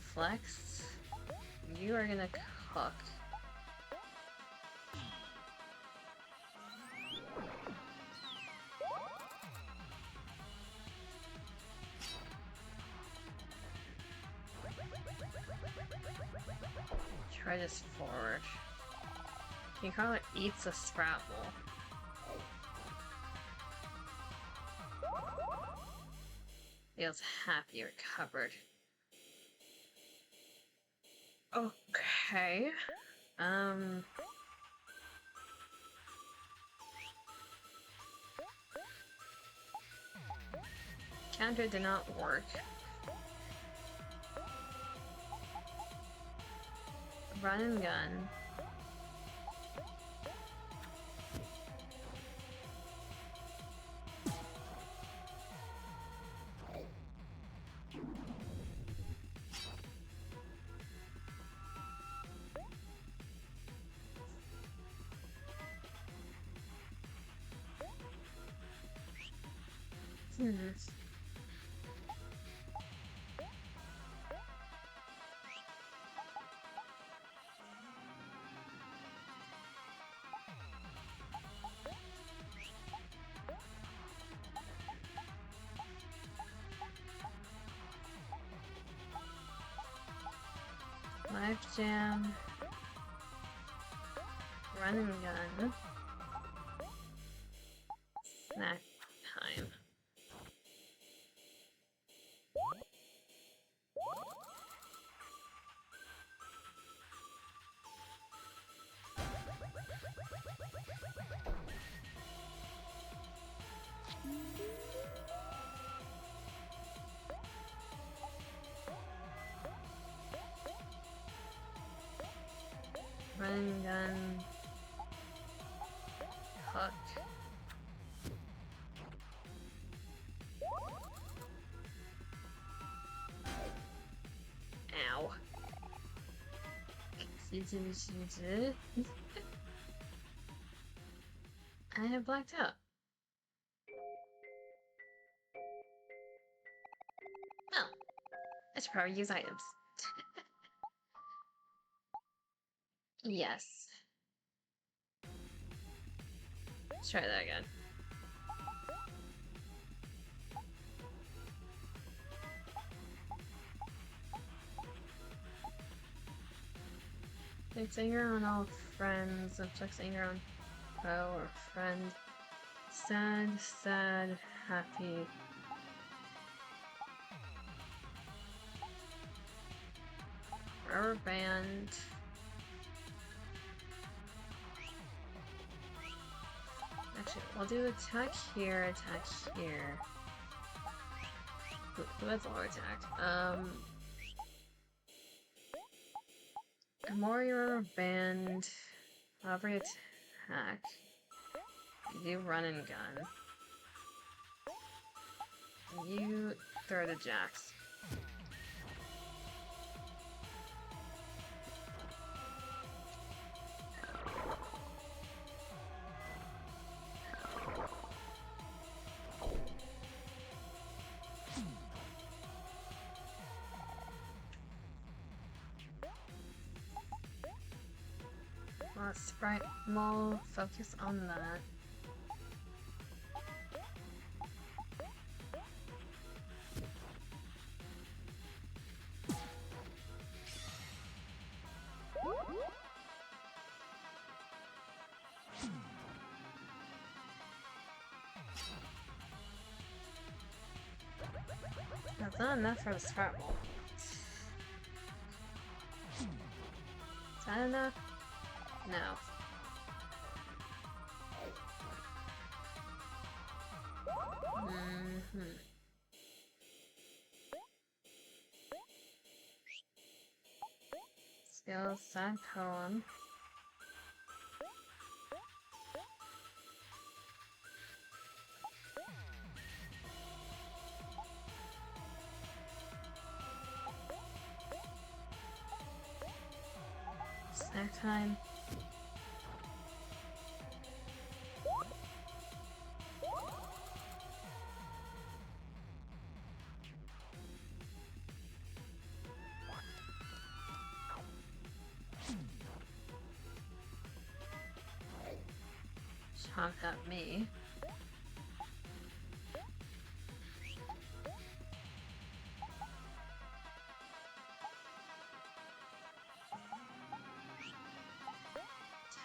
Flex, you are gonna cook. Try this forward. Can you call it eats a Scrabble? Feels happy recovered. Okay. Counter did not work. Run and gun. Life jam. Run and gun. Snack time. Run and gun. Hook. Ow. I have blacked out. Oh, I should probably use items. Yes. Let's try that again. Inflicts anger on all friends. Inflicts anger on foe or friend. Sad, sad, happy. Rubber band. Actually, we'll do attack here, attack here. That's low attack. OMORI rubber band. Every attack. You do run and gun. You throw the jacks. Sprite mall, focus on that. That's not enough for the Sprite mall. Is that enough? No. Skills, side poem. Snack time. Chomp at me.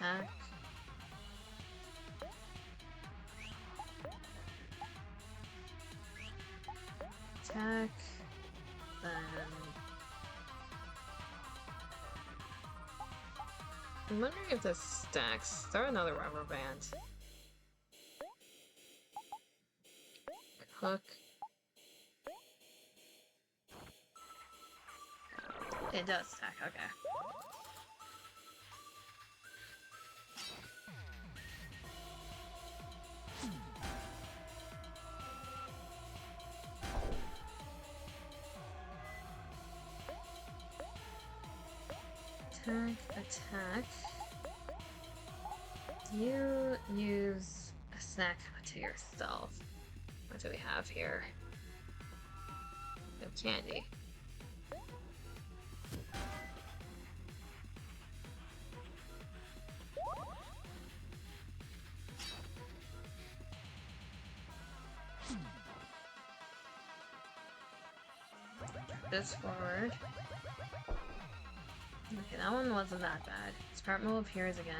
Attack. Attack. I'm wondering if this stacks. Throw another rubber band. Hook. It does stack, okay. Attack, attack. You use a snack to yourself. What do we have here? We have candy. This forward. Okay, that one wasn't that bad. Sparkle appears again.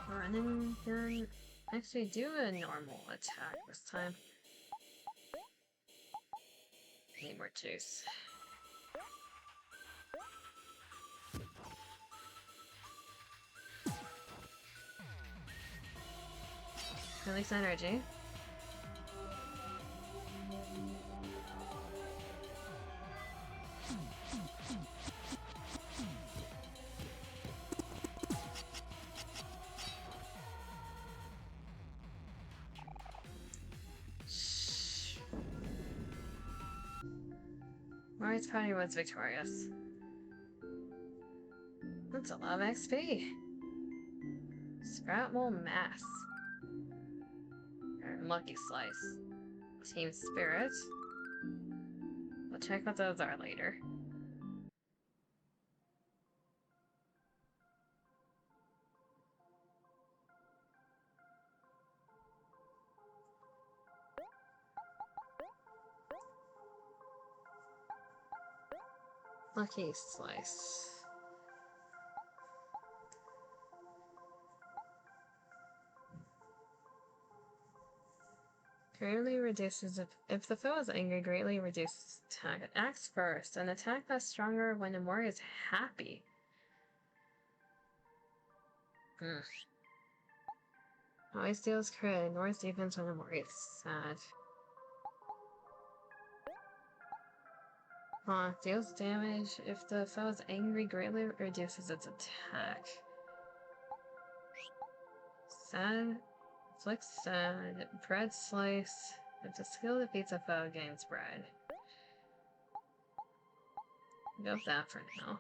Running gun. Actually, do a normal attack this time. Need more juice. Release energy. Mori's party was victorious. That's a lot of XP. Scrapple Mass. Or Lucky Slice. Team Spirit. We'll check what those are later. Lucky Slice. Greatly reduces if the foe is angry, greatly reduces attack. It acts first. An attack that's stronger when OMORI is happy. Always deals crit. Ignores defense when OMORI is sad. Deals damage if the foe is angry, greatly reduces its attack. Sad. Flicks sad. Bread slice. If the skill defeats a foe, gains bread. Go with that for now.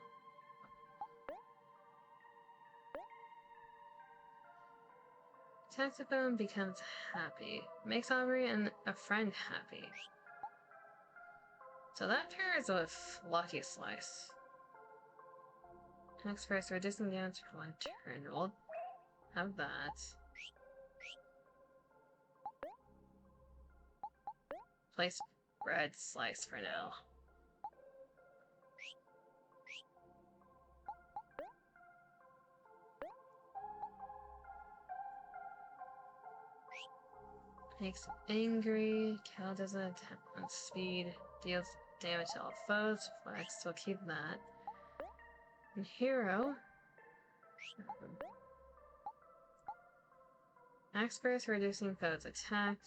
Attacks the foe and becomes happy. Makes OMORI and a friend happy. So that pairs with Lucky Slice. Attacks first, reducing damage for 1 turn. We'll have that. Place bread slice for now. Makes angry. Cal doesn't attack on speed. Deals damage to all foes. Flex, we'll keep that. And Hero. Axe burst, reducing foe's attack.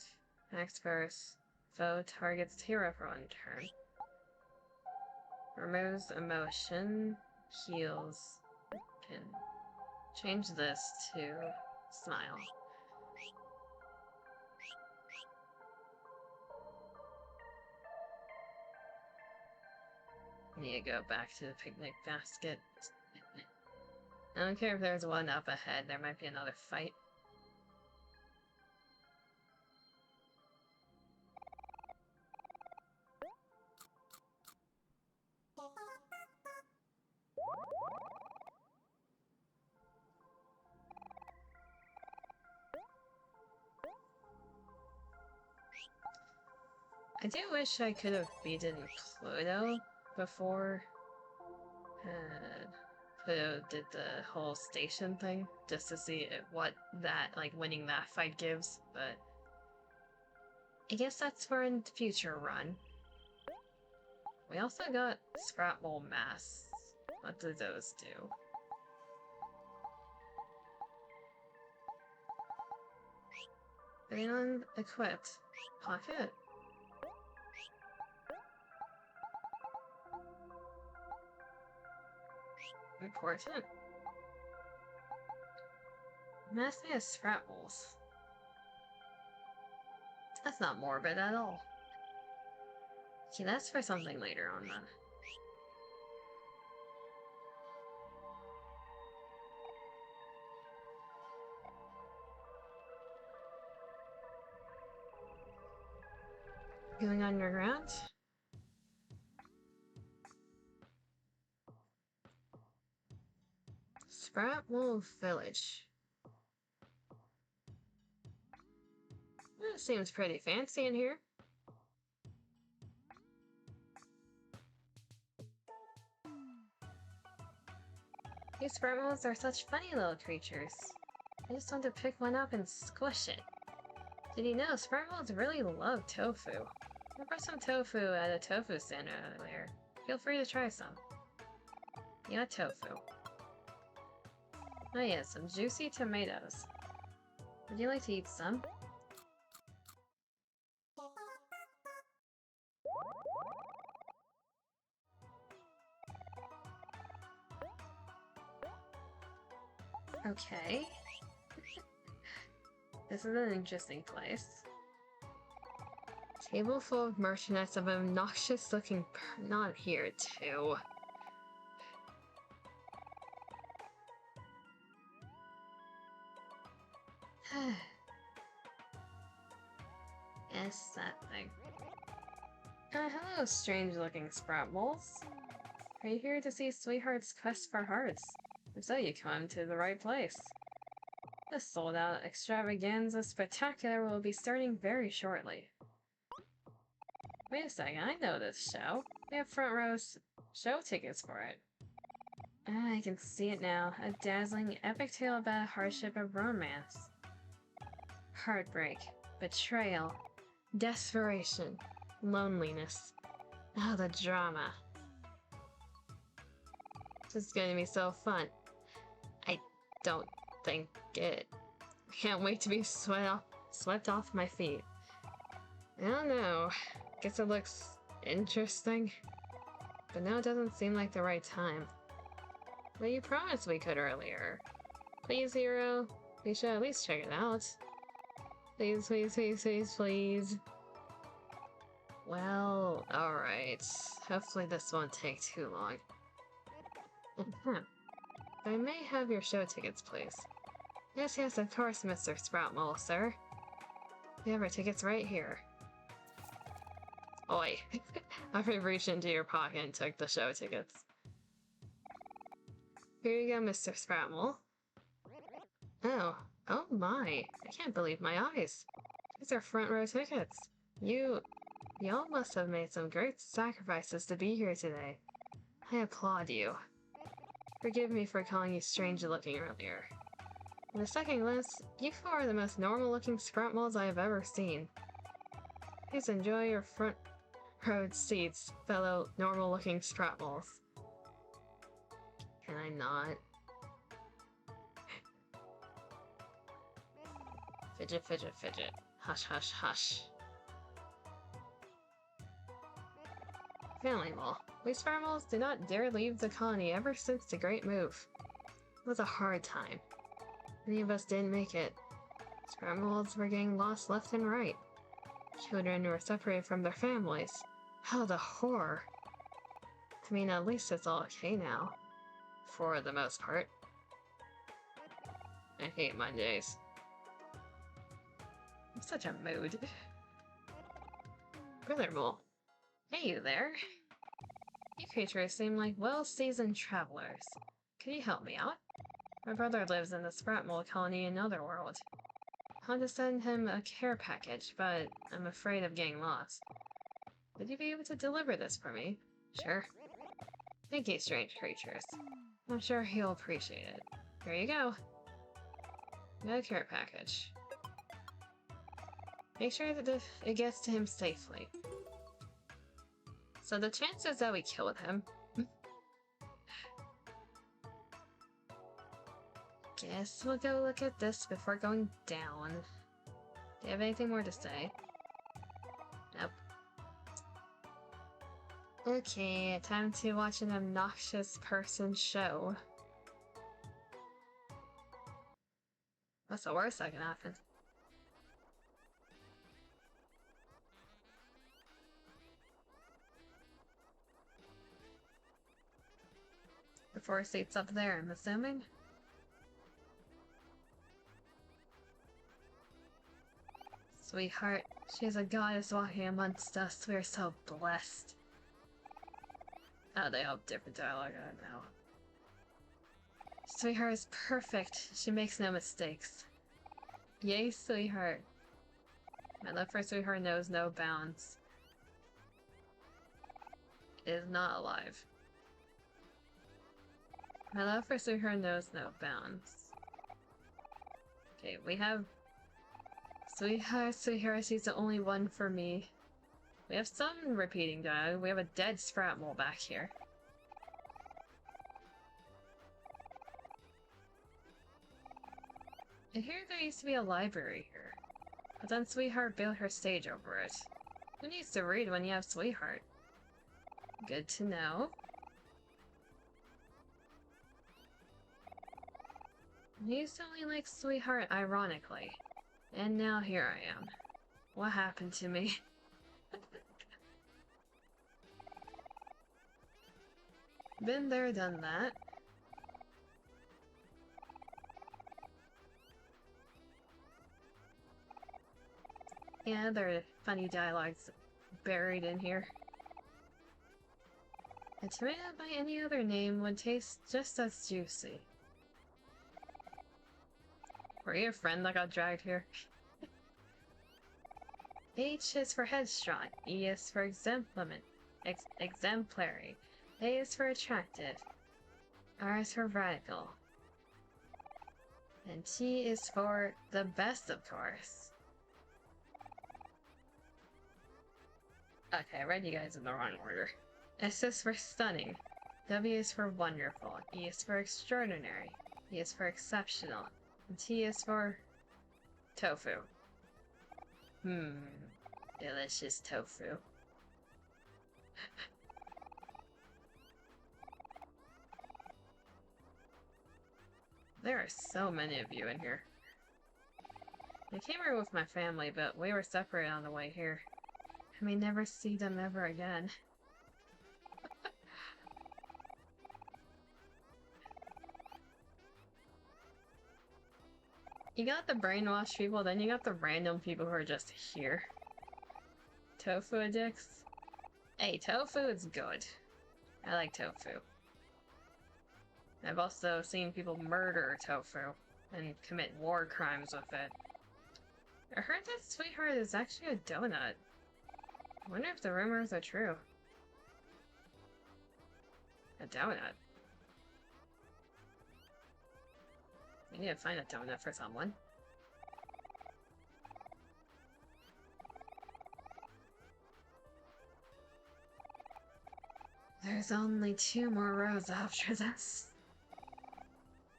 Axe burst. Foe targets Hero for 1 turn. Removes emotion. Heals. Can change this to smile. Need to go back to the picnic basket. I don't care if there's one up ahead, there might be another fight. I do wish I could have beaten Pluto before who did the whole station thing, just to see what that, like, winning that fight gives, but I guess that's for in the future run. We also got Scrapple masks. What do those do? Green equipped. Pocket. Important. Masking of Scrapples. That's not morbid at all. Okay, that's for something later on then. Going underground? Scrapple Village. It seems pretty fancy in here. These Scrapples are such funny little creatures. I just want to pick one up and squish it. Did you know Scrapples really love tofu? I brought some tofu at a tofu stand earlier. Feel free to try some. Yeah, tofu. Oh yeah, some juicy tomatoes. Would you like to eat some? Okay. This is an interesting place. Table full of merchandise of an obnoxious looking not here too. Yes, that thing. Hello, strange looking Scrapbles. Are you here to see Sweetheart's Quest for Hearts? If so, you come to the right place. The sold out extravaganza spectacular will be starting very shortly. Wait a second, I know this show. We have front row show tickets for it. I can see it now. A dazzling epic tale about hardship of romance. Heartbreak, betrayal, desperation, loneliness. Oh, the drama. This is gonna be so fun. I don't think it. I can't wait to be swept off my feet. I don't know. Guess it looks interesting. But now it doesn't seem like the right time. But you promised we could earlier. Please, Hero. We should at least check it out. Please, please, please, please, please. Well, alright. Hopefully this won't take too long. I may have your show tickets, please. Yes, yes, of course, Mr. Sproutmole, sir. We have our tickets right here. Oi. I reached into your pocket and took the show tickets. Here you go, Mr. Sproutmole. Oh my. I can't believe my eyes. These are front row tickets. Y'all must have made some great sacrifices to be here today. I applaud you. Forgive me for calling you strange looking earlier. In the second glance, you four are the most normal looking Sproutmoles I have ever seen. Please enjoy your front row seats, fellow normal looking Sproutmoles. Can I not? Fidget, fidget, fidget. Hush, hush, hush. Family Mole. We Sproutmoles did not dare leave the colony ever since the Great Move. It was a hard time. Many of us didn't make it. Sproutmoles were getting lost left and right. Children were separated from their families. How the horror. I mean, at least it's all okay now. For the most part. I hate Mondays. I'm such a mood. Brother Mole. Hey, you there. You creatures seem like well-seasoned travelers. Could you help me out? My brother lives in the Sproutmole colony in Otherworld. I want to send him a care package, but I'm afraid of getting lost. Would you be able to deliver this for me? Sure. Thank you, strange creatures. I'm sure he'll appreciate it. Here you go. No care package. Make sure that it gets to him safely. So the chances that we killed him... Guess we'll go look at this before going down. Do you have anything more to say? Nope. Okay, time to watch an obnoxious person show. What's the worst that can happen? The 4 seats up there, I'm assuming? Sweetheart, she's a goddess walking amongst us. We are so blessed. Oh, they all have different dialogue, I don't know. Sweetheart is perfect. She makes no mistakes. Yay, sweetheart. My love for sweetheart knows no bounds. It is not alive. My love for sweetheart knows no bounds. Okay, we have... Sweetheart, she's the only one for me. We have some repeating dialogue. We have a dead sprat mole back here. I hear there used to be a library here, but then Sweetheart built her stage over it. Who needs to read when you have Sweetheart? Good to know. I used to only like Sweetheart ironically, and now here I am. What happened to me? Been there, done that. Yeah, there are funny dialogues buried in here. A tomato by any other name would taste just as juicy. Were you a friend that got dragged here? H is for headstrong, E is for exemplary, A is for attractive, R is for radical, and T is for the best, of course. Okay, I read you guys in the wrong order. S is for stunning, W is for wonderful, E is for extraordinary, E is for exceptional, and T is for tofu. Delicious tofu. There are so many of you in here. I came here with my family, but we were separated on the way here. I may never see them ever again. You got the brainwashed people, then you got the random people who are just here. Tofu addicts? Hey, tofu is good. I like tofu. I've also seen people murder tofu and commit war crimes with it. I heard that Sweetheart is actually a donut. I wonder if the rumors are true. A donut? We need to find a donut for someone. There's only 2 more rows after this.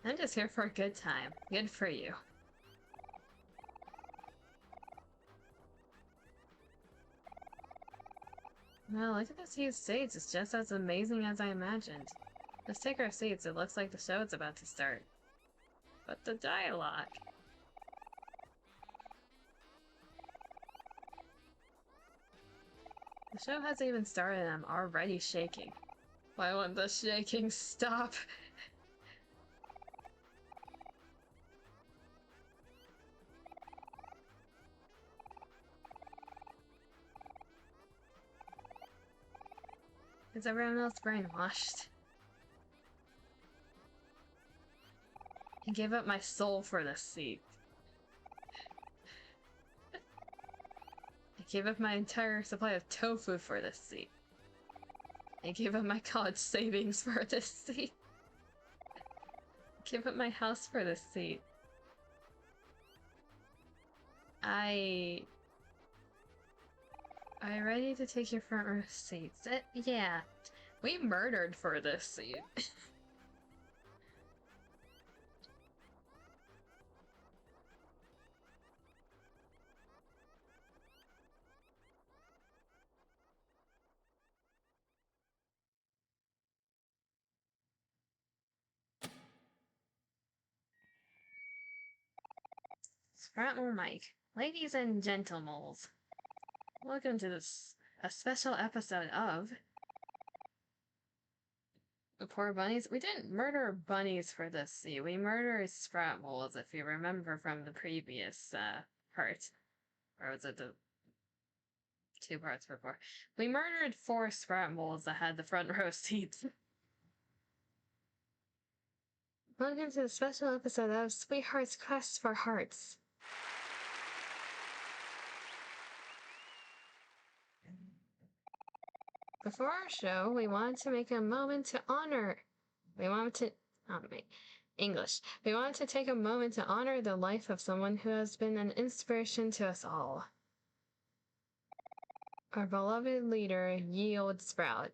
I'm just here for a good time. Good for you. Well, look at this huge stage. It's just as amazing as I imagined. Let's take our seats. It looks like the show is about to start. But the dialogue... The show hasn't even started and I'm already shaking. Why won't the shaking stop? Is everyone else brainwashed? I gave up my soul for this seat. I gave up my entire supply of tofu for this seat. I gave up my college savings for this seat. Give up my house for this seat. Are you ready to take your front row seats? Yeah. We murdered for this seat. Scratmole Mike. Ladies and gentlemoles. Welcome to a special episode of The Poor Bunnies. We didn't murder bunnies for this seat. We murdered Scratmoles, if you remember from the previous part. Or was it the 2 parts before? We murdered 4 Scratmoles that had the front row seats. Welcome to the special episode of Sweetheart's Quest for Hearts. Before our show, we wanted to take a moment to honor the life of someone who has been an inspiration to us all. Our beloved leader, Ye Old Sprout.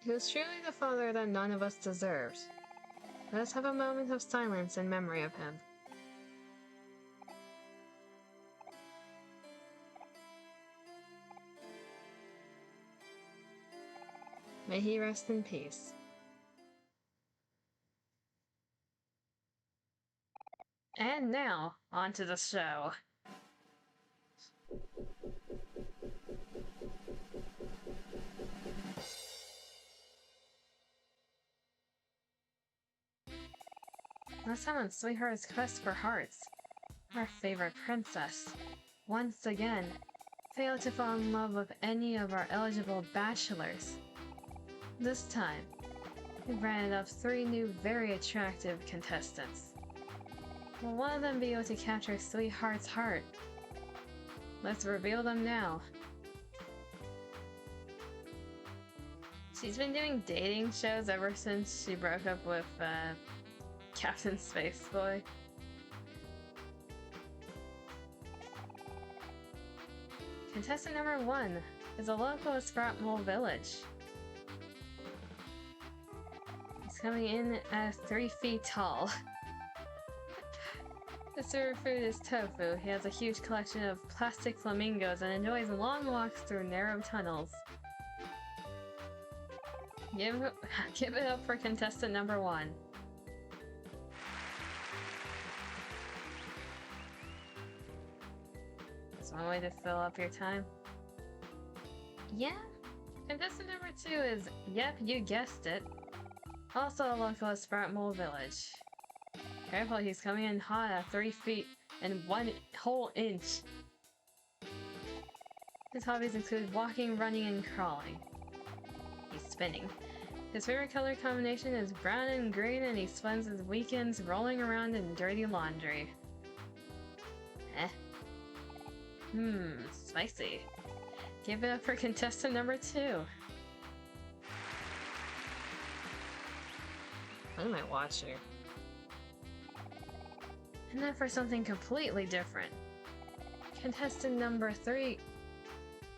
He was truly the father that none of us deserved. Let us have a moment of silence in memory of him. May he rest in peace. And now, on to the show. Let's have on Sweetheart's Quest for Hearts. Our favorite princess, once again, failed to fall in love with any of our eligible bachelors. This time, we granted up 3 new very attractive contestants. Will one of them be able to capture Sweetheart's heart? Let's reveal them now. She's been doing dating shows ever since she broke up with Captain Spaceboy. Contestant number 1 is a local Scratmole village. He's coming in at 3 feet tall. His favorite food is tofu. He has a huge collection of plastic flamingos and enjoys long walks through narrow tunnels. Give it up for contestant number 1. That's one way to fill up your time. Yeah? Contestant number 2 is, yep, you guessed it, also a local Scratmole village. Careful, he's coming in hot at 3 feet and 1 whole inch. His hobbies include walking, running, and crawling. He's spinning. His favorite color combination is brown and green, and he spends his weekends rolling around in dirty laundry. Spicy. Give it up for contestant number 2. What am I watching? And then for something completely different. Contestant number 3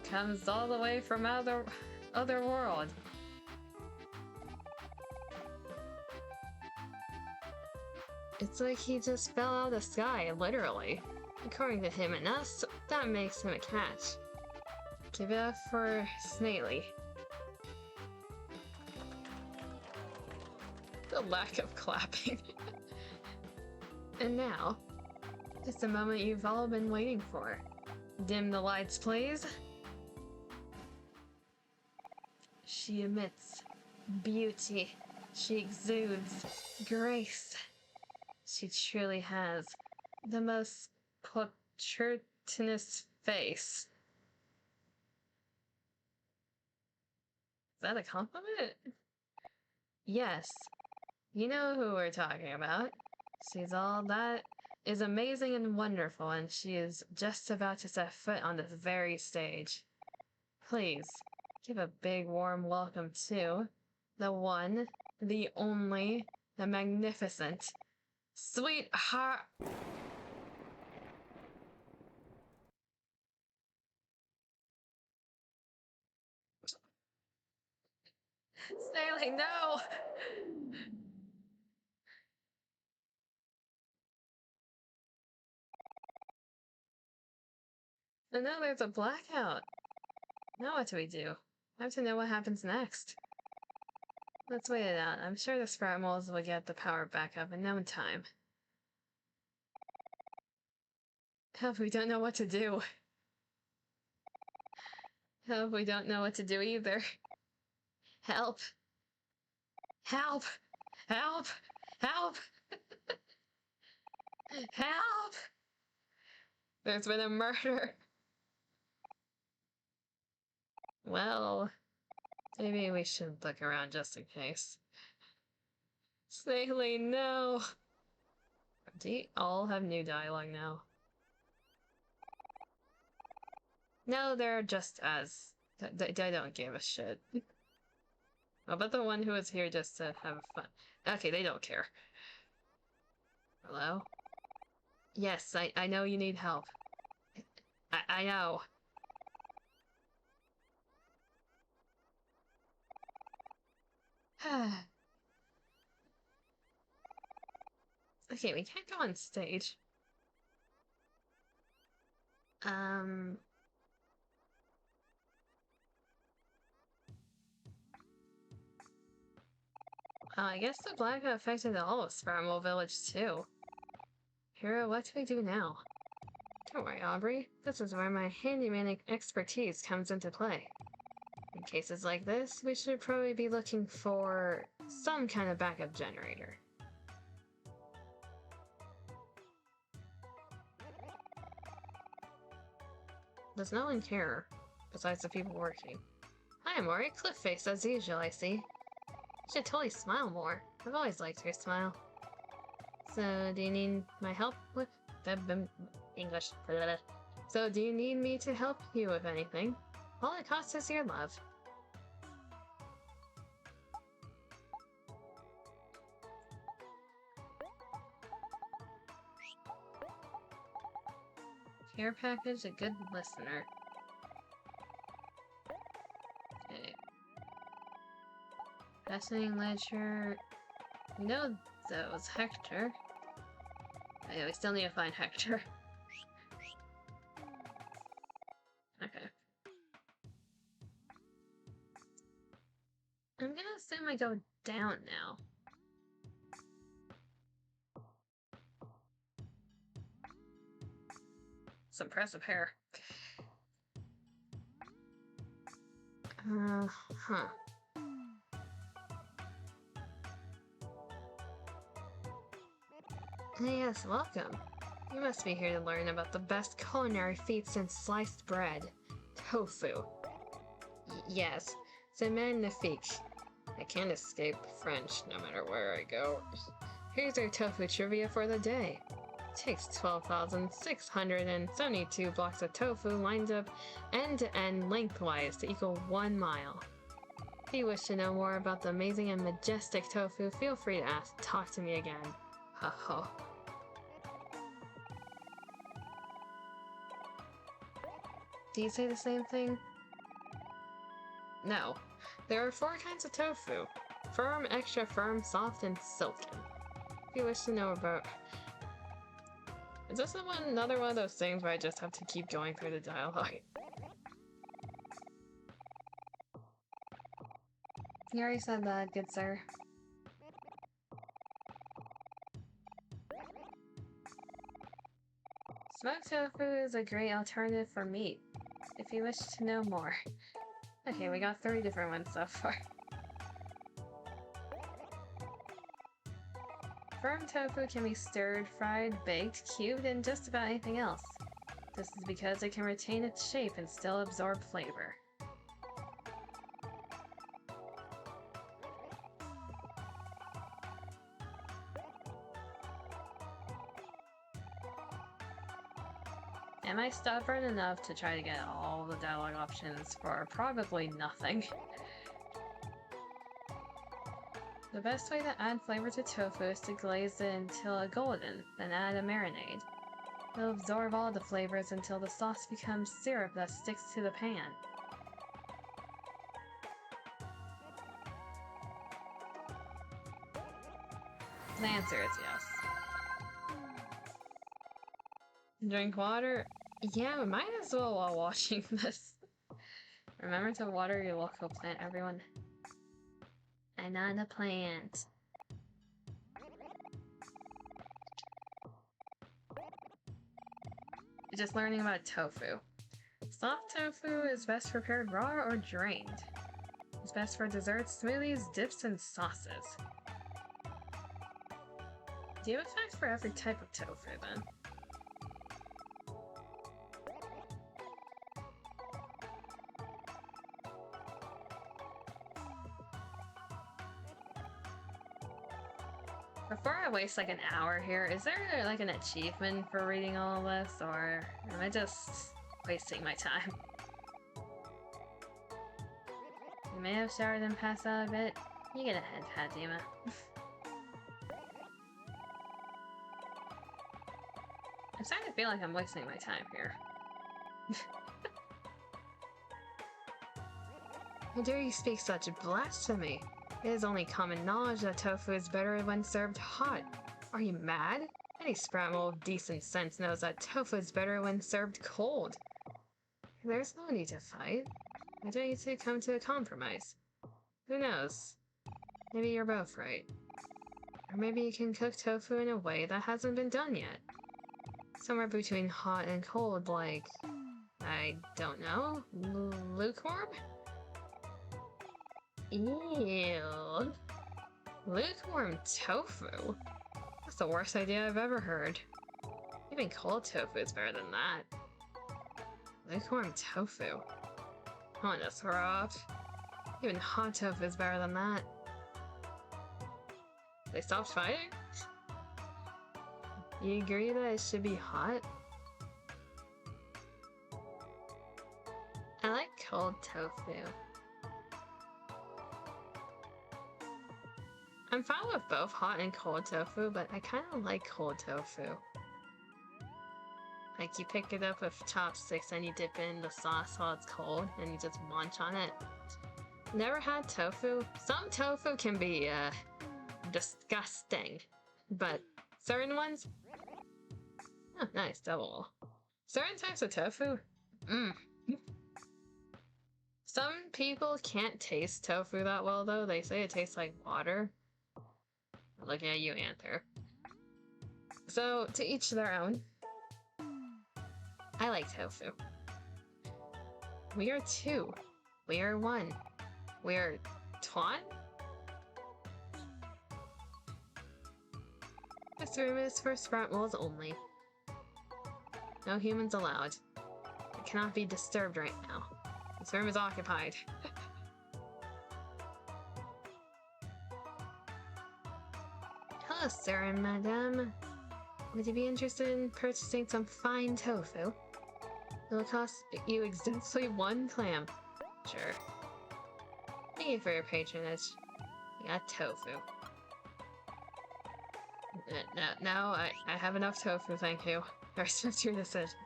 comes all the way from other world. It's like he just fell out of the sky, literally. According to him and us, that makes him a catch. Give it up for Snaily. The lack of clapping. And now, just a moment you've all been waiting for. Dim the lights, please. She emits beauty. She exudes grace. She truly has the most portraitous face. Is that a compliment? Yes. You know who we're talking about. She's all that is amazing and wonderful, and she is just about to set foot on this very stage. Please, Give a big warm welcome to the one, the only, the magnificent, sweetheart. Sailing, no! And now there's a blackout. Now what do we do? I have to know what happens next. Let's wait it out. I'm sure the sprout moles will get the power back up in no time. Help, we don't know what to do. Help, we don't know what to do either. Help. Help! Help! Help! Help! There's been a murder. Well, maybe we should look around just in case. Snaily, no! Do you all have new dialogue now? No, they're just as... They don't give a shit. How about the one who was here just to have fun? Okay, they don't care. Hello? Yes, I know you need help. I know. Okay, we can't go on stage. I guess the blackout affected all of Sparrow Village too. Hero, what do we do now? Don't worry, Aubrey. This is where my handyman expertise comes into play. In cases like this, we should probably be looking for some kind of backup generator. Does no one care, besides the people working? Hi, Omori. Cliff-face as usual, I see. You should totally smile more. I've always liked your smile. So, do you need my help with... English. So, do you need me to help you with anything? All it costs is your love. Care package, a good listener. Okay. Fascinating ledger. We know those. Hector. Oh, yeah, we still need to find Hector. Okay. I'm gonna assume I go down now. Some impressive hair. Huh. Yes, welcome. You must be here to learn about the best culinary feats in sliced bread. Tofu. Yes, c'est magnifique. I can't escape French no matter where I go. Here's our tofu trivia for the day. It takes 12,672 blocks of tofu lined up end-to-end lengthwise to equal 1 mile. If you wish to know more about the amazing and majestic tofu, feel free to talk to me again. Ha ha. Do you say the same thing? No. There are 4 kinds of tofu. Firm, extra firm, soft, and silken. If you wish to know about... Is this another one of those things where I just have to keep going through the dialogue? You already said that, good sir. Smoked tofu is a great alternative for meat, if you wish to know more. Okay, we got 3 different ones so far. Firm tofu can be stirred, fried, baked, cubed, and just about anything else. This is because it can retain its shape and still absorb flavor. Am I stubborn enough to try to get all the dialogue options for probably nothing? The best way to add flavor to tofu is to glaze it until it's golden, then add a marinade. It'll absorb all the flavors until the sauce becomes syrup that sticks to the pan. The answer is yes. Drink water? Yeah, we might as well while watching this. Remember to water your local plant, everyone. I'm not a plant. Just learning about tofu. Soft tofu is best prepared raw or drained. It's best for desserts, smoothies, dips, and sauces. Do you have a fact for every type of tofu then? Before I waste like an hour here, is there like an achievement for reading all of this, or am I just wasting my time? You may have showered and passed out a bit. You get a head pat, Dima. I'm starting to feel like I'm wasting my time here. How dare you speak such blasphemy? It is only common knowledge that tofu is better when served hot. Are you mad? Any spratmole with decent sense knows that tofu is better when served cold. There's no need to fight. Why don't you two come to a compromise? Who knows? Maybe you're both right. Or maybe you can cook tofu in a way that hasn't been done yet. Somewhere between hot and cold, like... I don't know? Lukewarm? Ew. Lukewarm tofu? That's the worst idea I've ever heard. Even cold tofu is better than that. Lukewarm tofu? I want to throw up. Even hot tofu is better than that. They stopped fighting? You agree that it should be hot? I like cold tofu. I'm fine with both hot and cold tofu, but I kind of like cold tofu. Like, you pick it up with chopsticks and you dip it in the sauce while it's cold, and you just munch on it. Never had tofu. Some tofu can be, disgusting. But certain ones... Oh, nice, double. Certain types of tofu? Some people can't taste tofu that well, though. They say it tastes like water. Looking at you, Anther. So, to each their own. I like tofu. We are two. We are one. We are Twan? This room is for sprout moles only. No humans allowed. It cannot be disturbed right now. This room is occupied. Hello, sir and madame. Would you be interested in purchasing some fine tofu? It will cost you exactly 1 clam. Sure. Thank you for your patronage. I got tofu. No, I have enough tofu, thank you. I respect your decision.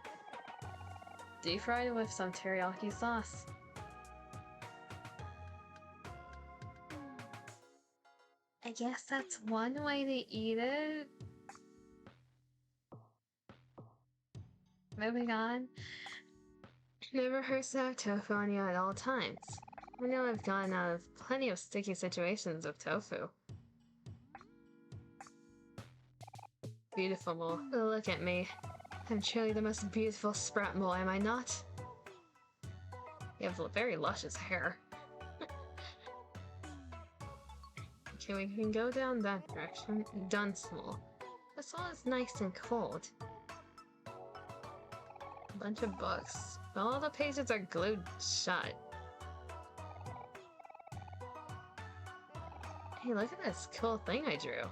Deep fried with some teriyaki sauce. I guess that's one way to eat it. Moving on. Never hurts to have tofu on you at all times. I know I've gotten out of plenty of sticky situations with tofu. Beautiful mole. Look at me. I'm truly the most beautiful sprout mole, am I not? You have very luscious hair. Okay, we can go down that direction. Done small. This wall is nice and cold. A bunch of books. All the pages are glued shut. Hey, look at this cool thing I drew.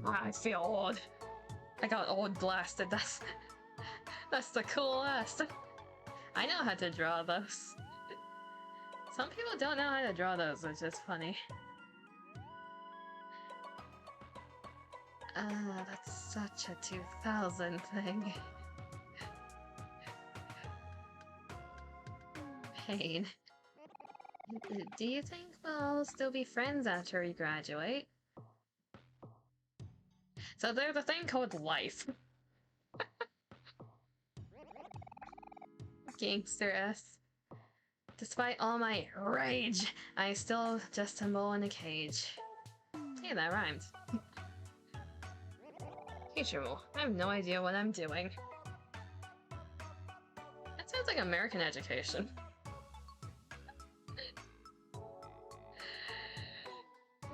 I feel old. I got old blasted. That's the coolest. I know how to draw those. Some people don't know how to draw those, which is funny. That's such a 2000 thing. Pain. Do you think we'll still be friends after we graduate? So there's a thing called life. Gangster-ass. Despite all my rage, I'm still just a mole in a cage. Hey, that rhymed. Teacher mole, I have no idea what I'm doing. That sounds like American education.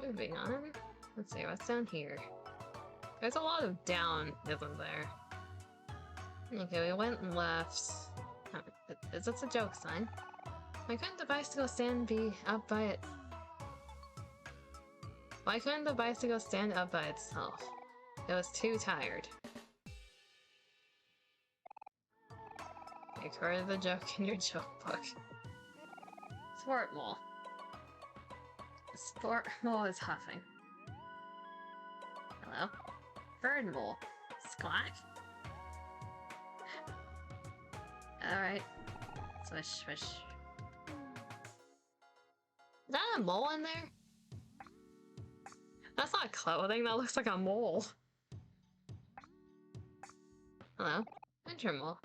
Moving on. Let's see, what's down here? There's a lot of down, isn't there? Okay, we went left. Oh, is this a joke sign? Why couldn't the bicycle stand be up by it? Why couldn't the bicycle stand up by itself? It was too tired. I recorded the joke in your joke book. Sport mole. Sport mole is huffing. Hello? Bird mole. Squawk? Alright. Swish, swish. Is that a mole in there? That's not clothing, that looks like a mole. Hello? Winter mole.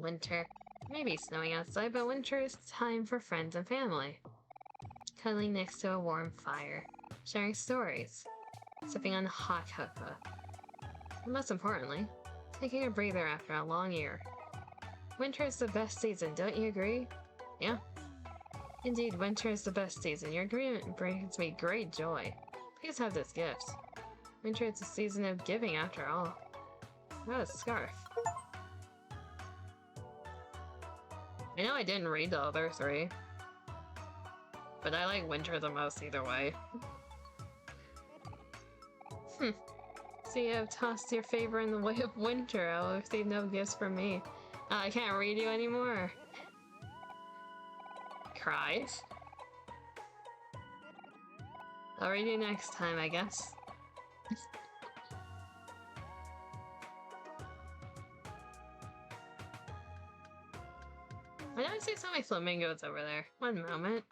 Winter. Maybe snowing outside, but winter is time for friends and family. Cuddling next to a warm fire. Sharing stories. Sipping on hot cocoa. And most importantly, taking a breather after a long year. Winter is the best season, don't you agree? Yeah. Indeed, winter is the best season. Your agreement brings me great joy. Please have this gift. Winter is a season of giving after all. What a scarf. I know I didn't read the other three, but I like winter the most either way. So you have tossed your favor in the way of winter. I will receive no gifts from me. I can't read you anymore. Cries. I'll read you next time, I guess. I know I see so many flamingos over there. One moment.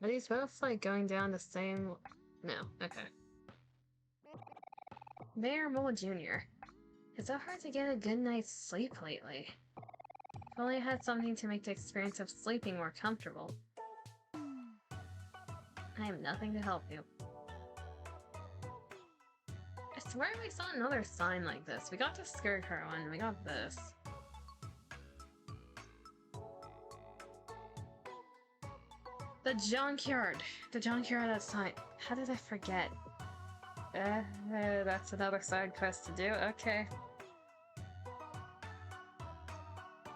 Are these both, like, going down the same... No, okay. Mayor Mole Jr. It's so hard to get a good night's sleep lately. If only I had something to make the experience of sleeping more comfortable. I have nothing to help you. I swear we saw another sign like this. We got the Scarecrow one, we got this. The junkyard! The junkyard outside. How did I forget? That's another side quest to do, okay.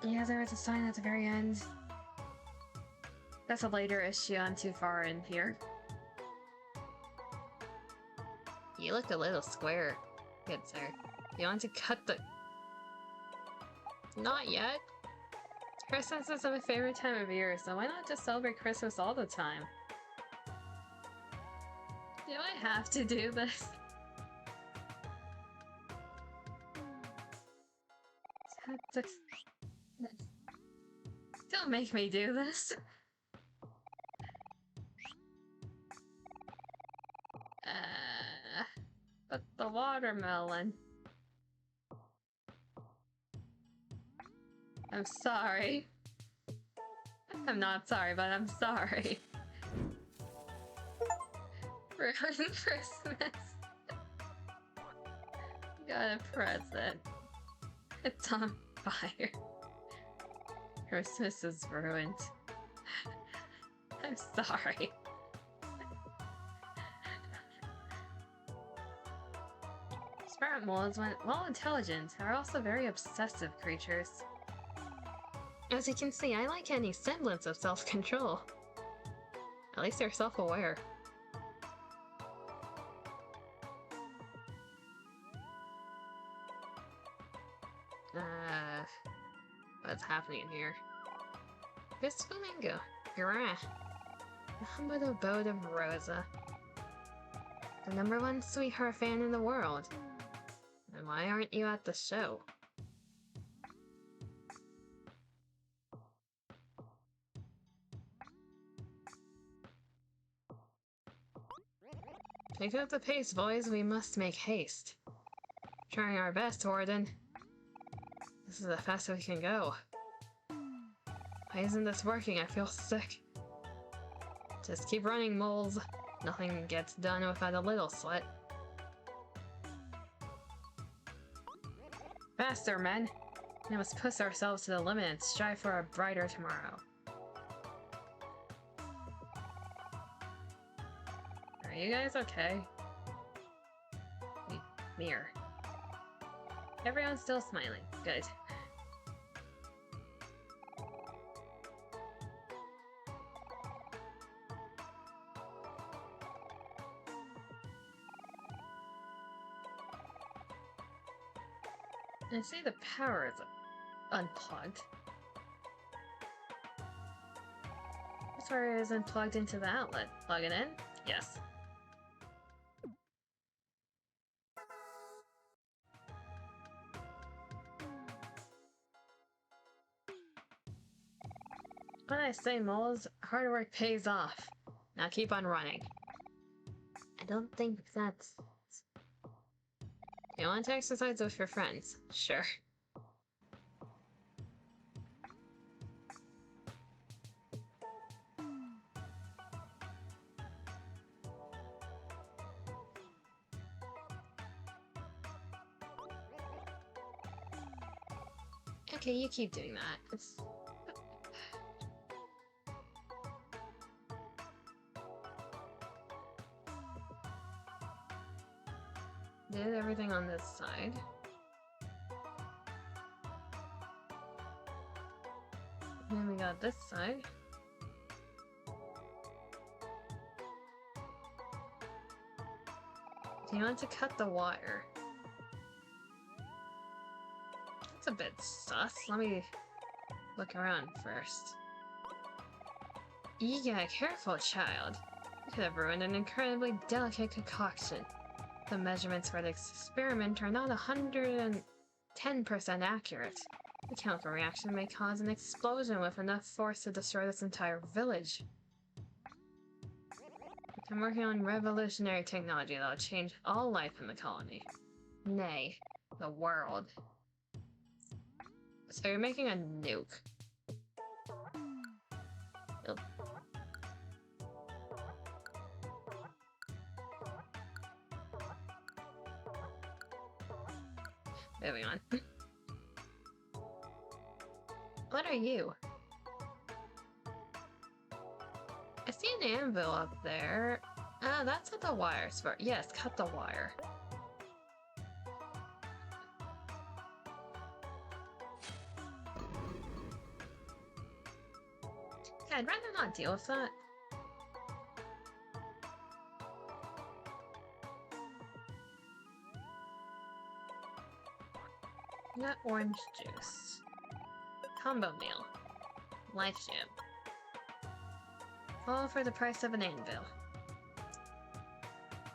Yeah, there was a sign at the very end. That's a later issue, I'm too far in here. You look a little square, good sir. You want to cut the... Not yet. Christmas is my favorite time of year, so why not just celebrate Christmas all the time? Do I have to do this? Don't make me do this. But the watermelon. I'm sorry. I'm not sorry, but I'm sorry. Ruined Christmas. Got a present. It's on fire. Christmas is ruined. I'm sorry. Sprout moles, while intelligent, are also very obsessive creatures. As you can see, I like any semblance of self-control. At least they're self-aware. What's happening here? Miss Flamingo, Grah. The humble abode of Rosa. The #1 sweetheart fan in the world. And why aren't you at the show? Pick up the pace, boys. We must make haste. Trying our best, Warden. This is the fastest we can go. Why isn't this working? I feel sick. Just keep running, moles. Nothing gets done without a little sweat. Faster, men! We must push ourselves to the limit and strive for a brighter tomorrow. Are you guys okay? Mirror. Everyone's still smiling. Good. I see the power is unplugged. This wire is unplugged into the outlet. Plug it in? Yes. What I say, moles, hard work pays off. Now keep on running. I don't think that's... You want to exercise with your friends? Sure. Okay, you keep doing that. Did everything on this side. Then we got this side. Do you want to cut the wire? That's a bit sus. Let me look around first. Yeah, careful, child. You could have ruined an incredibly delicate concoction. The measurements for the experiment are not 110% accurate. The chemical reaction may cause an explosion with enough force to destroy this entire village. I'm working on revolutionary technology that will change all life in the colony. Nay, the world. So you're making a nuke. Oh. Moving on. What are you? I see an anvil up there. Ah, that's what the wire's for. Yes, cut the wire. Yeah, I'd rather not deal with that. Got orange juice. Combo meal. Life gem. All for the price of an anvil.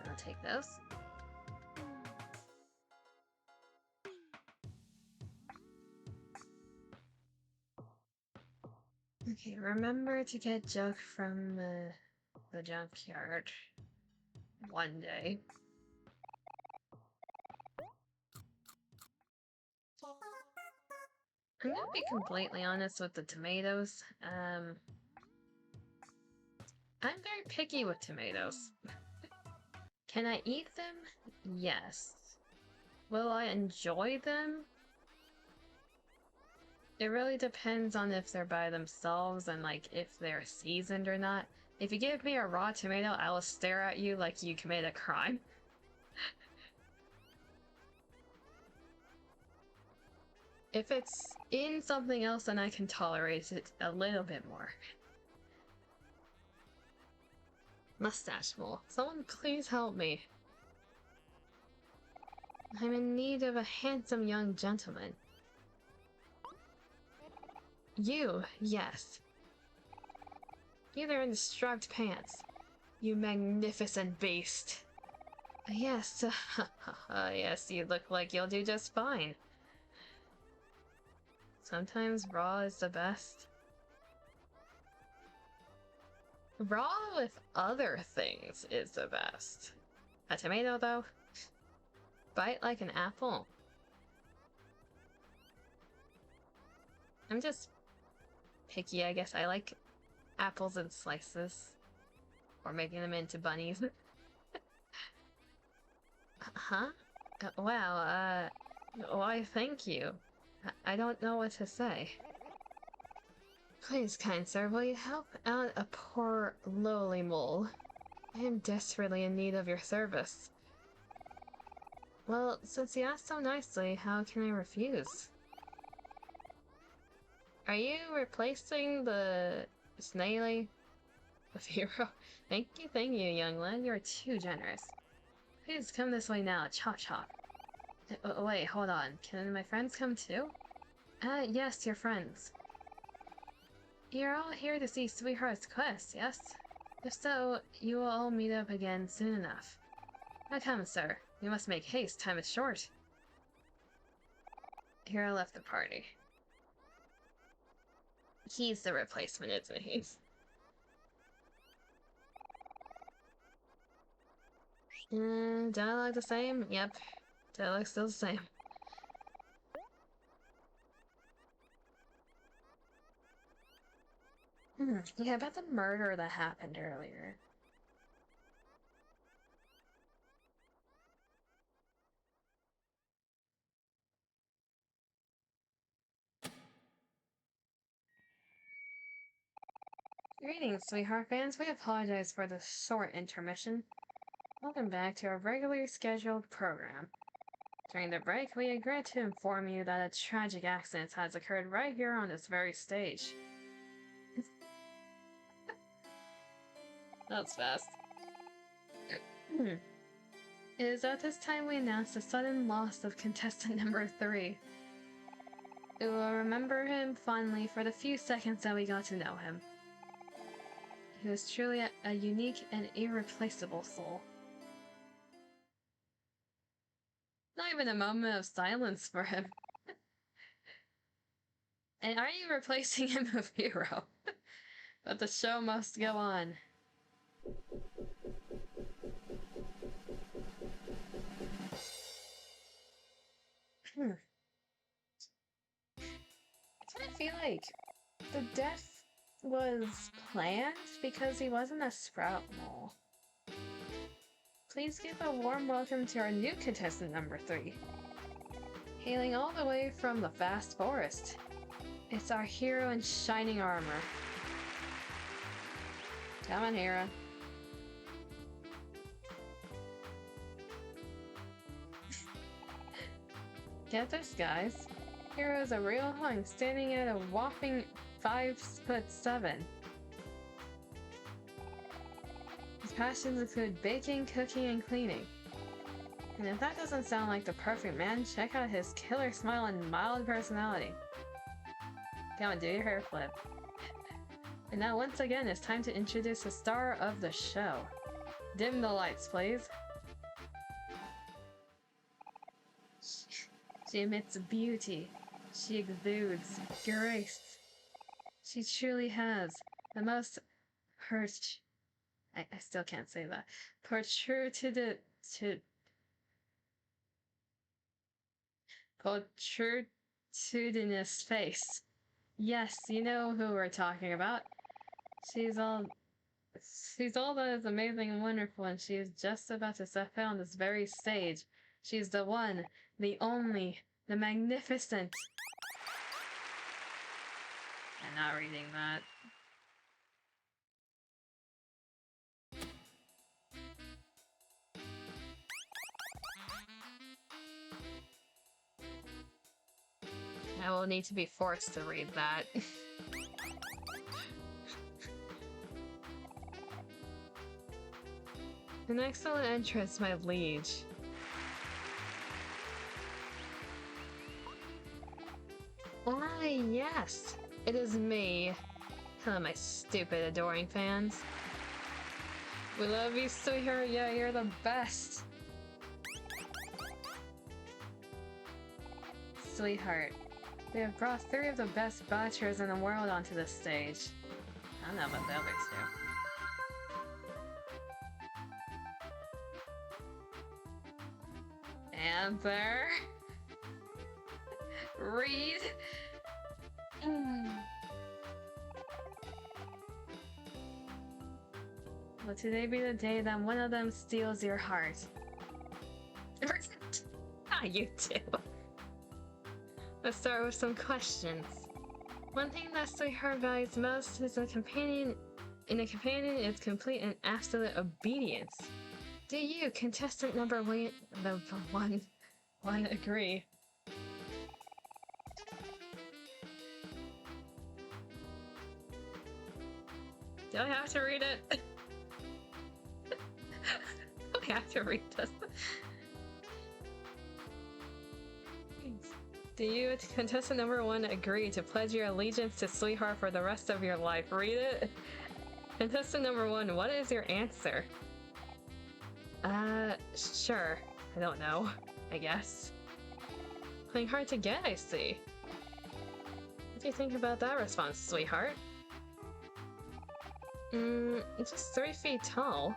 I'll take those. Okay, remember to get junk from the junkyard one day. I'm gonna be completely honest with the tomatoes. I'm very picky with tomatoes. Can I eat them? Yes. Will I enjoy them? It really depends on if they're by themselves and like if they're seasoned or not. If you give me a raw tomato, I will stare at you like you commit a crime. If it's in something else, then I can tolerate it a little bit more. Mustache mole. Someone please help me. I'm in need of a handsome young gentleman. You, yes. You there in the striped pants. You magnificent beast. Yes, yes, you look like you'll do just fine. Sometimes raw is the best. Raw with other things is the best. A tomato, though? Bite like an apple. I'm just picky, I guess. I like apples in slices. Or making them into bunnies. Huh? Wow, why thank you. I don't know what to say. Please, kind sir, will you help out a poor, lowly mole? I am desperately in need of your service. Well, since you asked so nicely, how can I refuse? Are you replacing the snaily with hero? Thank you, young lad. You're too generous. Please come this way now, chop chop. Wait, hold on. Can my friends come too? Yes, your friends. You're all here to see Sweetheart's quest, yes? If so, you will all meet up again soon enough. Now come, sir. We must make haste, time is short. Hero left the party. He's the replacement, isn't he? Dialogue the same? Yep. Dialogue still the same. Yeah, about the murder that happened earlier. Greetings, Sweetheart fans. We apologize for the short intermission. Welcome back to our regularly scheduled program. During the break, we regret to inform you that a tragic accident has occurred right here on this very stage. That's fast. It is at this time we announce the sudden loss of contestant number 3. We will remember him fondly for the few seconds that we got to know him. He was truly a unique and irreplaceable soul. Not even a moment of silence for him. And are you replacing him with Hero? But the show must go on. I feel like the death was planned because he wasn't a sprout mole. Please give a warm welcome to our new contestant number 3. Hailing all the way from the vast forest, it's our hero in shining armor. Come on, hero. Get this, guys. Hero's a real hunk standing at a whopping 5'7". His passions include baking, cooking, and cleaning. And if that doesn't sound like the perfect man, check out his killer smile and mild personality. Come on, do your hair flip. And now once again, it's time to introduce the star of the show. Dim the lights, please. She emits beauty. She exudes grace. She truly has the most I still can't say that. Protrudious face. Yes, you know who we're talking about. She's all that is amazing and wonderful, and she is just about to step out on this very stage. She's the one, the only, the magnificent. I'm not reading that. I will need to be forced to read that. An excellent entrance, my liege. Ah, yes! It is me. Hello, my stupid, adoring fans. We love you, sweetheart. Yeah, you're the best. Sweetheart. They have brought 3 of the best botchers in the world onto the stage. I don't know about the other 2. Amber. Reed. Will today be the day that one of them steals your heart? Ah, you too. Let's start with some questions. One thing that Sweetheart values most is a companion. In a companion is complete and absolute obedience. Do you, contestant number one, agree? Do I have to read it? I have to read this. Do you, contestant number 1, agree to pledge your allegiance to Sweetheart for the rest of your life? Read it. Contestant number 1, what is your answer? Sure. I don't know. I guess. Playing hard to get, I see. What do you think about that response, Sweetheart? Just 3 feet tall.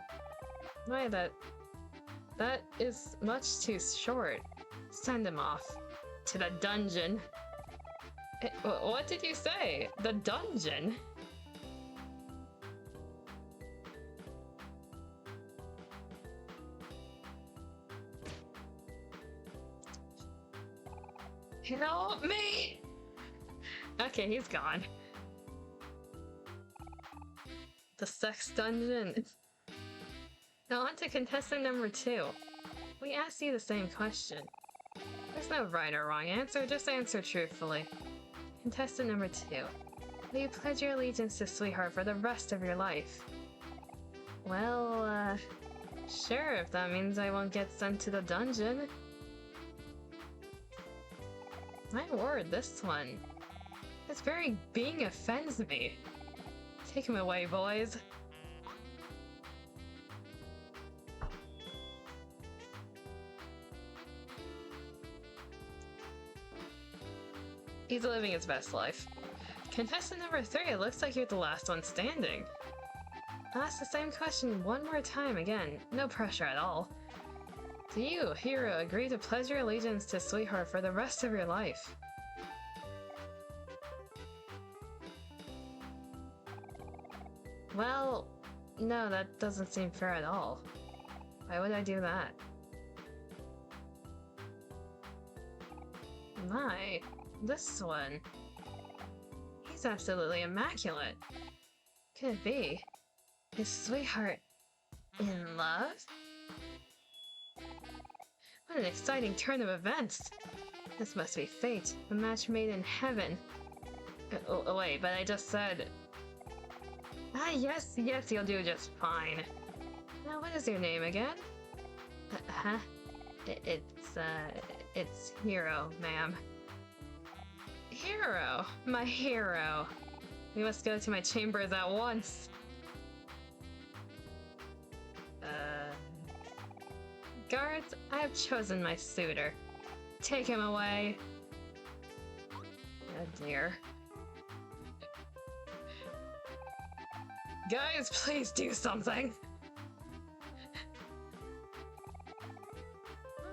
Why, that is much too short. Send him off. To the dungeon. What did you say? The dungeon? Help me! Okay, he's gone. The sex dungeon. Now on to contestant number 2. We asked you the same question. There's no right or wrong answer, just answer truthfully. Contestant number 2. Will you pledge your allegiance to Sweetheart for the rest of your life? Well, sure, if that means I won't get sent to the dungeon. My word, this one. This very being offends me. Take him away, boys. He's living his best life. Contestant number 3, it looks like you're the last one standing. I'll ask the same question one more time again. No pressure at all. Do you, Hero, agree to pledge your allegiance to Sweetheart for the rest of your life? Well, no, that doesn't seem fair at all. Why would I do that? My, this one. He's absolutely immaculate. Could it be? Is Sweetheart in love? What an exciting turn of events! This must be fate, a match made in heaven. Oh wait, but I just said... Ah, yes, you'll do just fine. Now, what is your name again? Huh? It's Hero, ma'am. Hero! My hero! We must go to my chambers at once! Guards, I have chosen my suitor. Take him away! Oh dear. Guys, please do something!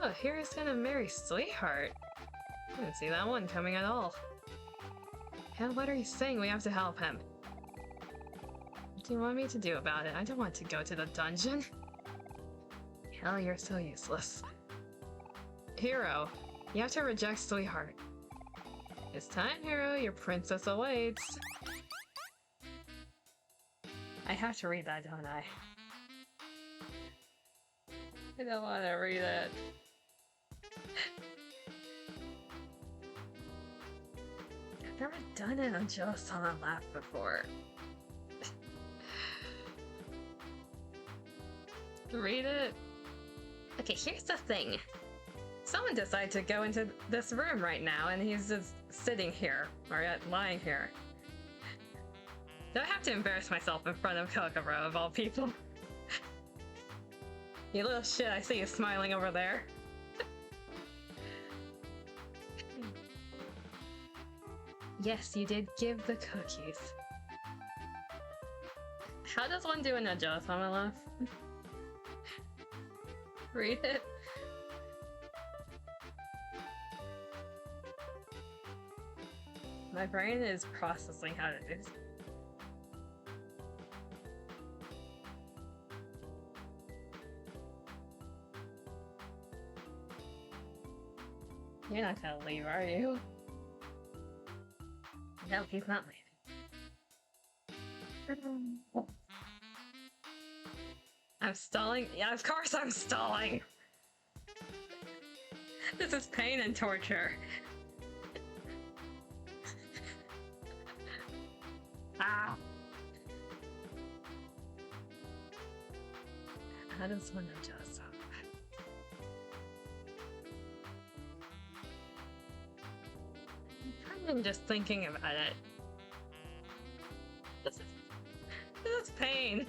Oh, Hero's gonna marry Sweetheart. I didn't see that one coming at all. Hell, what are you saying? We have to help him. What do you want me to do about it? I don't want to go to the dungeon. Hell, you're so useless. Hero, you have to reject Sweetheart. It's time, Hero. Your princess awaits. I have to read that, don't I? I don't want to read it. I've never done it on just on a lap before. Read it? Okay, here's the thing. Someone decided to go into this room right now, and he's just sitting here, or lying here. Do I have to embarrass myself in front of Kokoro, of all people? You little shit, I see you smiling over there. Yes, you did give the cookies. How does one do an Ajo-sama laugh? Read it. My brain is processing how to do this. You're not gonna leave, are you? No, he's not leaving. I'm stalling? Yeah, of course I'm stalling! This is pain and torture. Ah! How does one adjust? I'm just thinking about it. This is pain.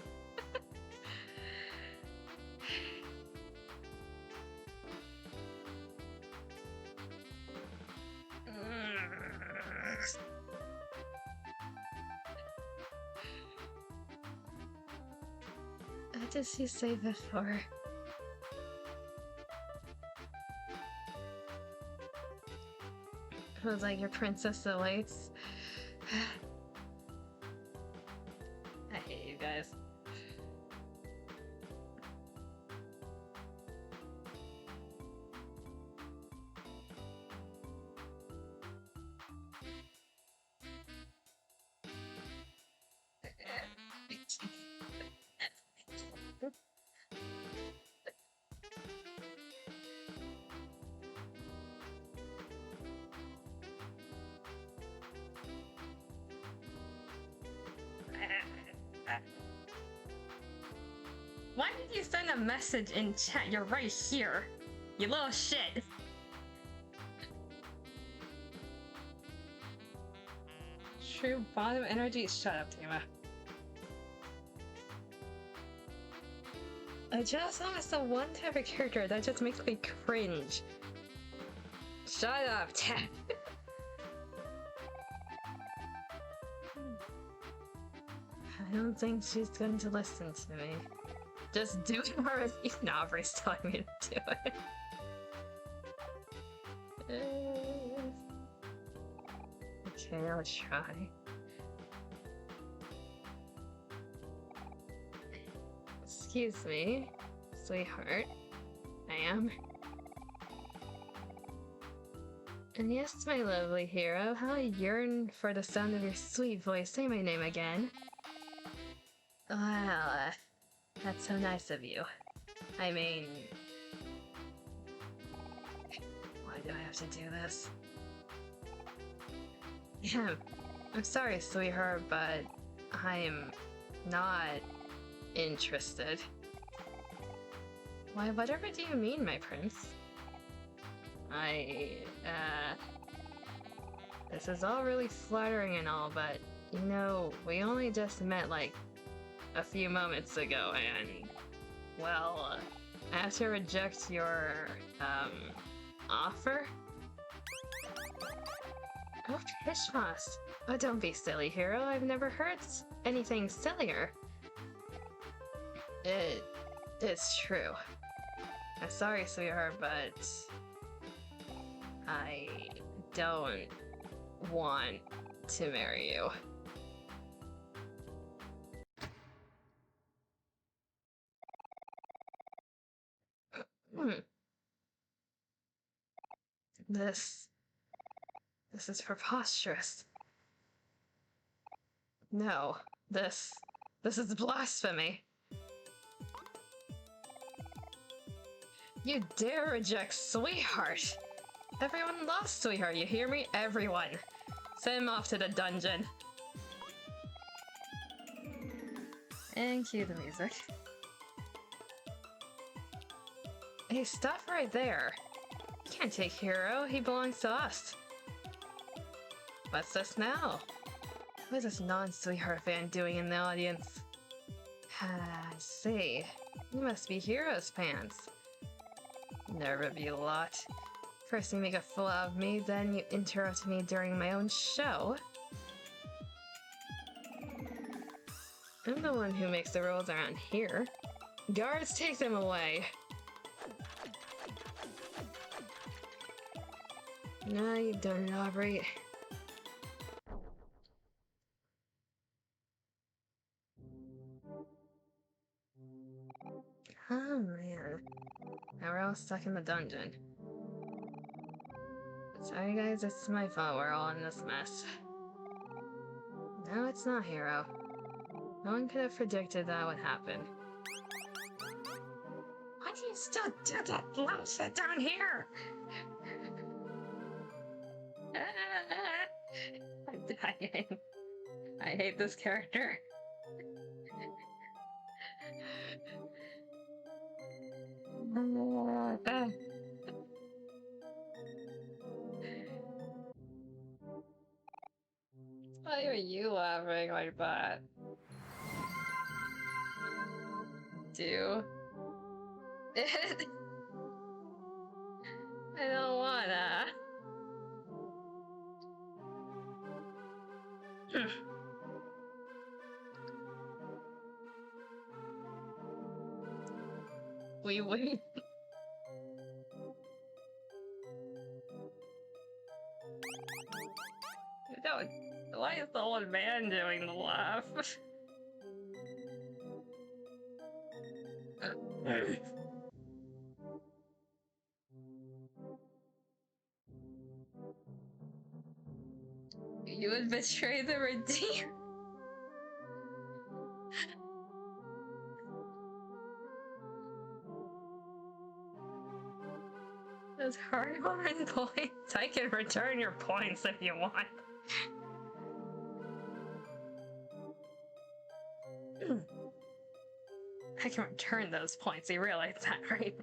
What did she say before? It was like your princess delights. I hate you guys. Why did you send a message in chat? You're right here. You little shit. True bottom energy. Shut up, Tima. Ajo-sama is the one type of character that just makes me cringe. Shut up, Ted. I don't think she's going to listen to me. Just do it already. Navri's telling me to do it. Okay, I'll try. Excuse me, sweetheart. I am. And yes, my lovely hero, how I yearn for the sound of your sweet voice. Say my name again. Well, that's so nice of you. I mean... Why do I have to do this? Yeah, I'm sorry, sweetheart, but I'm not interested. Why, whatever do you mean, my prince? This is all really flattering and all, but, you know, we only just met, like, a few moments ago, and, well, I have to reject your, offer? Oh, Pishmas! Oh, don't be silly, hero. I've never heard anything sillier. It's true. I'm sorry, sweetheart, but I don't want to marry you. This is preposterous. No, this is blasphemy. You dare reject Sweetheart! Everyone loves Sweetheart, you hear me? Everyone! Send him off to the dungeon. And cue the music. Hey, stop right there. You can't take Hero, he belongs to us. What's this now? What is this non-sweetheart fan doing in the audience? I see. You must be Heroes fans. Nerve of you lot. First you make a fool out of me, then you interrupt me during my own show. I'm the one who makes the rules around here. Guards, take them away! No, you've done it all right. Oh man. Now we're all stuck in the dungeon. Sorry guys, it's my fault we're all in this mess. No, it's not, Hero. No one could have predicted that would happen. Why do you still do that lump shit down here? I'm dying. I hate this character. Why are you laughing like that? Do it. I don't wanna. We wait. No, why is the old man doing the laugh? You would betray the Redeemer. Those hard-earned points. I can return your points if you want. I can return those points, you realize that, right?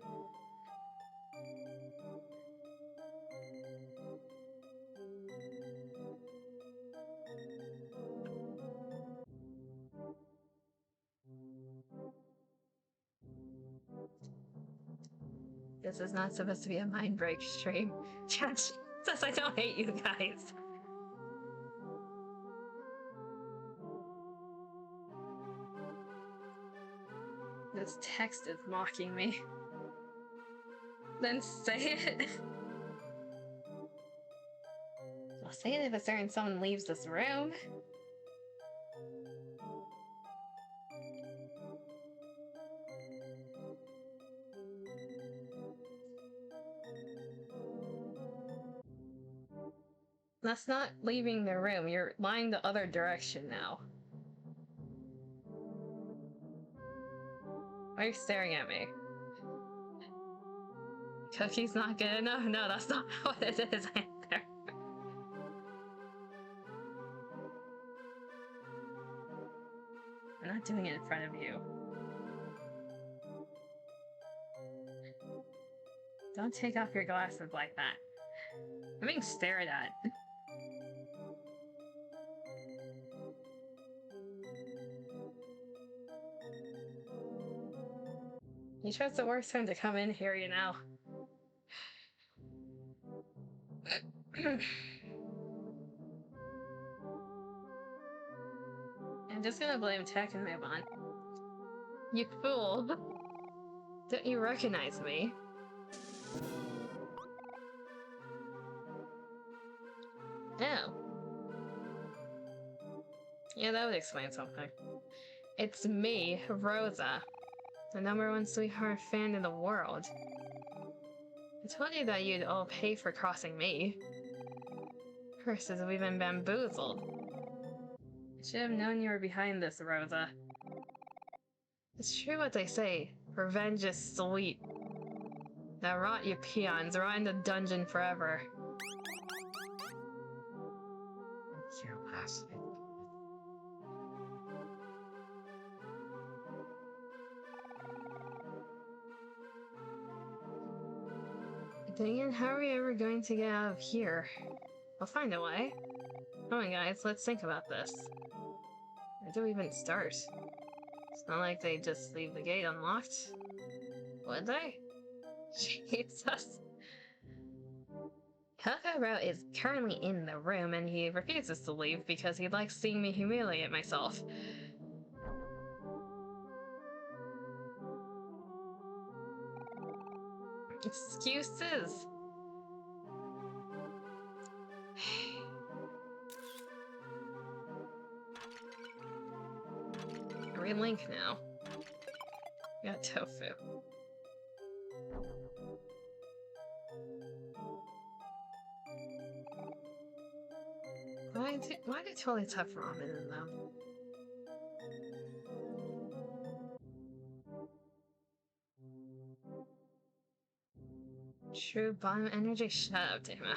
This is not supposed to be a mind break stream. Says I don't hate you guys. This text is mocking me. Then say it. I'll say it if a certain someone leaves this room. That's not leaving the room. You're lying the other direction now. Why are you staring at me? Cookie's not good enough? No, that's not what it is either. I'm not doing it in front of you. Don't take off your glasses like that. I'm being stared at. You chose the worst time to come in here, you know. I'm just gonna blame Tech and move on. You fool! Don't you recognize me? Oh. Yeah, that would explain something. It's me, Rosa. The #1 sweetheart fan in the world. I told you that you'd all pay for crossing me. Curses, we've been bamboozled. I should have known you were behind this, Rosa. It's true what they say. Revenge is sweet. Now rot, you peons. Rot in the dungeon forever. Dang it, how are we ever going to get out of here? I'll find a way. Come on guys, let's think about this. Where do we even start? It's not like they just leave the gate unlocked. Would they? Jesus. Kokoro is currently in the room and he refuses to leave because he likes seeing me humiliate myself. Excuses! Relink now. Got tofu. Why do totally tough ramen in them? True bottom energy? Shut up, Dima.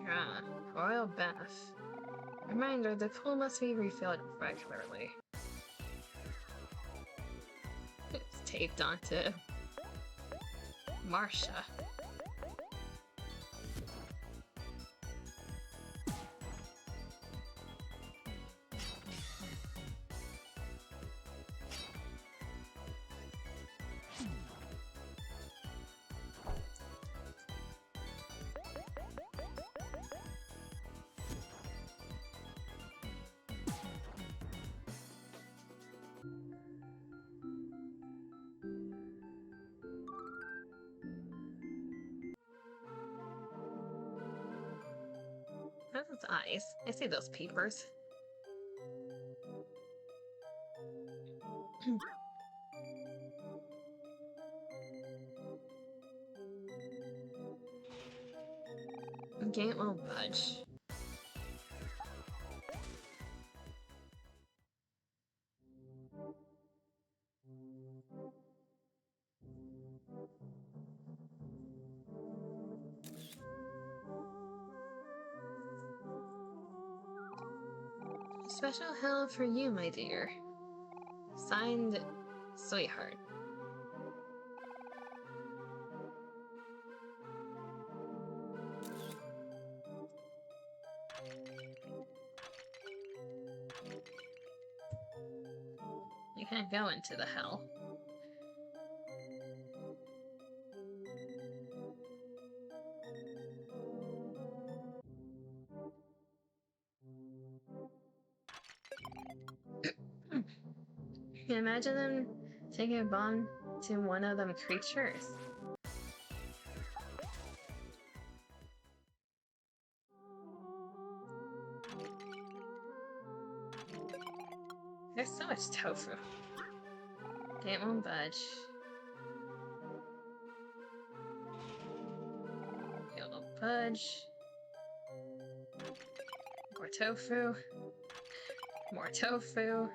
Yeah, royal bath. Reminder, the pool must be refilled regularly. It's taped onto Marcia. That's its eyes. I see those peepers. Gate won't budge. Special hell for you, my dear. Signed, Sweetheart. You can't go into the hell. Imagine them taking a bomb to one of them creatures. There's so much tofu. It won't budge. It won't budge. More tofu. More tofu.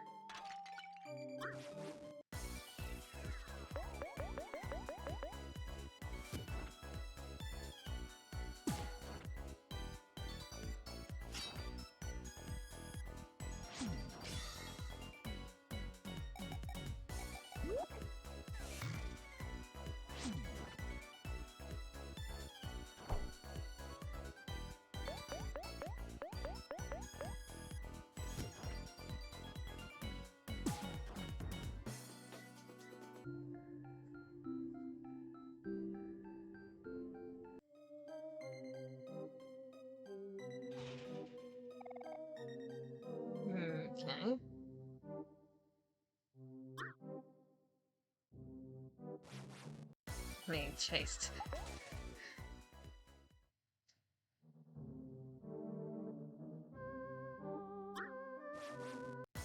Okay. Being chased.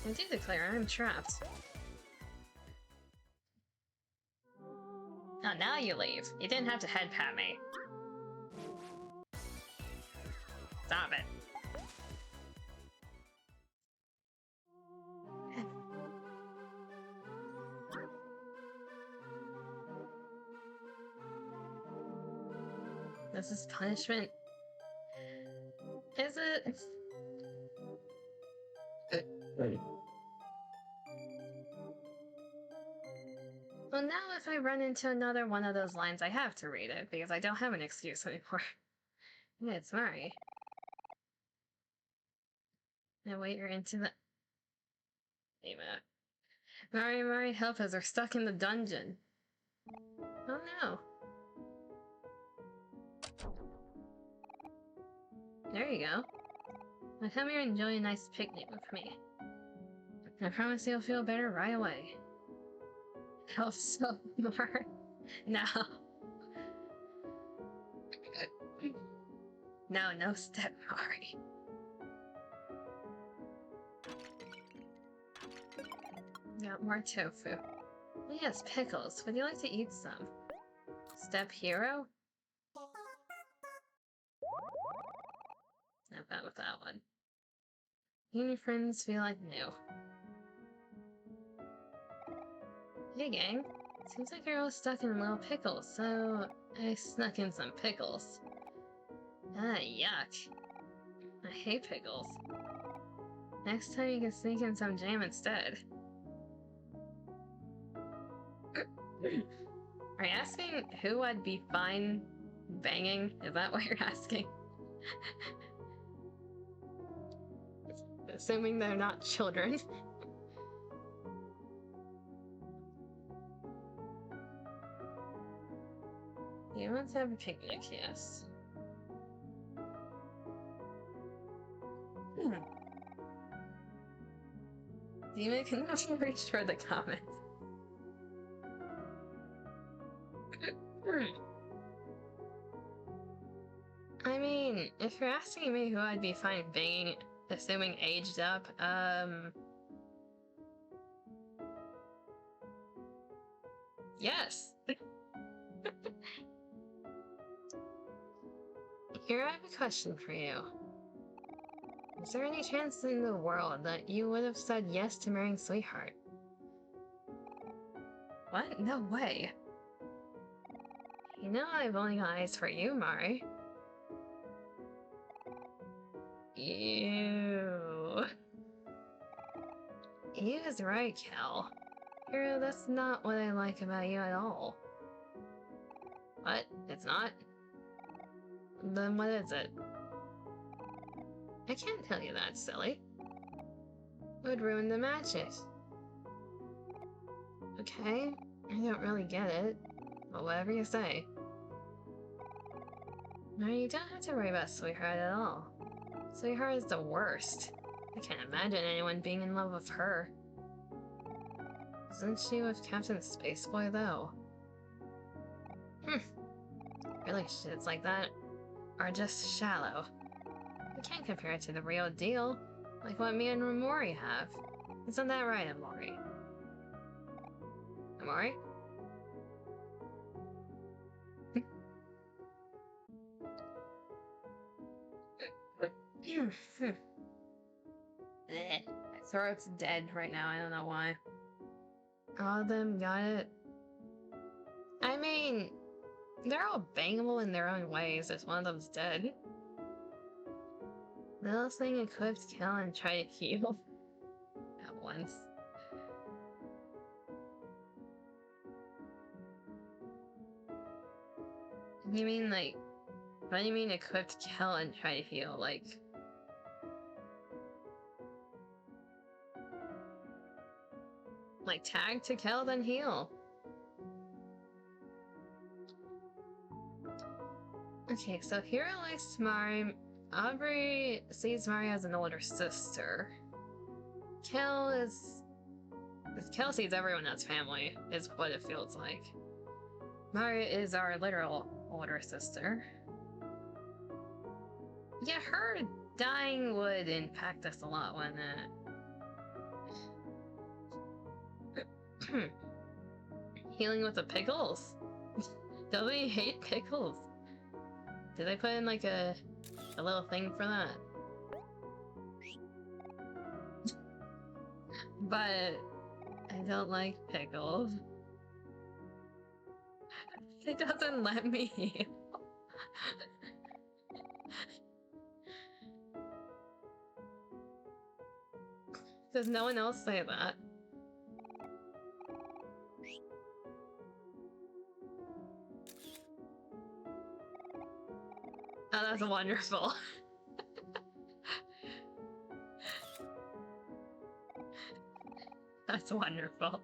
I do declare I'm trapped. Oh, now you leave. You didn't have to head pat me. Stop it. This is punishment. Is it? I run into another one of those lines, I have to read it, because I don't have an excuse anymore. Yeah, it's Mari. Now wait, you're into the... Wait a minute. Mari, help us, we're stuck in the dungeon. Oh no. There you go. Now come here and enjoy a nice picnic with me. I promise you'll feel better right away. Help so more. No. No step, Mari. Got more tofu. Oh yes, pickles. Would you like to eat some? Step hero? Not bad with that one. You and your friends feel like new. Hey gang. Seems like you're all stuck in little pickles, so I snuck in some pickles. Ah, yuck. I hate pickles. Next time you can sneak in some jam instead. Are you asking who I'd be fine banging? Is that what you're asking? Assuming they're not children. You want to have a picnic, yes. Demon can never reach for the comment. I mean, if you're asking me who I'd be fine banging, assuming aged up, yes. Here, I have a question for you. Is there any chance in the world that you would have said yes to marrying Sweetheart? What? No way. You know I've only got eyes for you, Mari. Ew. He is right, Kel. Hero, that's not what I like about you at all. What? It's not? Then what is it? I can't tell you that, silly. It would ruin the magic. Okay, I don't really get it, but whatever you say. No, you don't have to worry about Sweetheart at all. Sweetheart is the worst. I can't imagine anyone being in love with her. Isn't she with Captain Spaceboy, though? Relationships like that are just shallow. You can't compare it to the real deal, like what me and OMORI have. Isn't that right, OMORI? OMORI? My throat's dead right now, I don't know why. All of them got it. I mean, they're all bangable in their own ways if one of them's dead. Little thing equipped kill and try to heal at once. You mean like, what do you mean equipped kill and try to heal? Like tag to kill then heal. Okay, so Hero likes Mari. Aubrey sees Mari as an older sister. Kel sees everyone as family, is what it feels like. Mari is our literal older sister. Yeah, her dying would impact us a lot, wouldn't it? Healing with the pickles? Doesn't he hate pickles? Did they put in like a little thing for that? But I don't like pickles. It doesn't let me heal. Does no one else say that? Oh, that's wonderful. That's wonderful.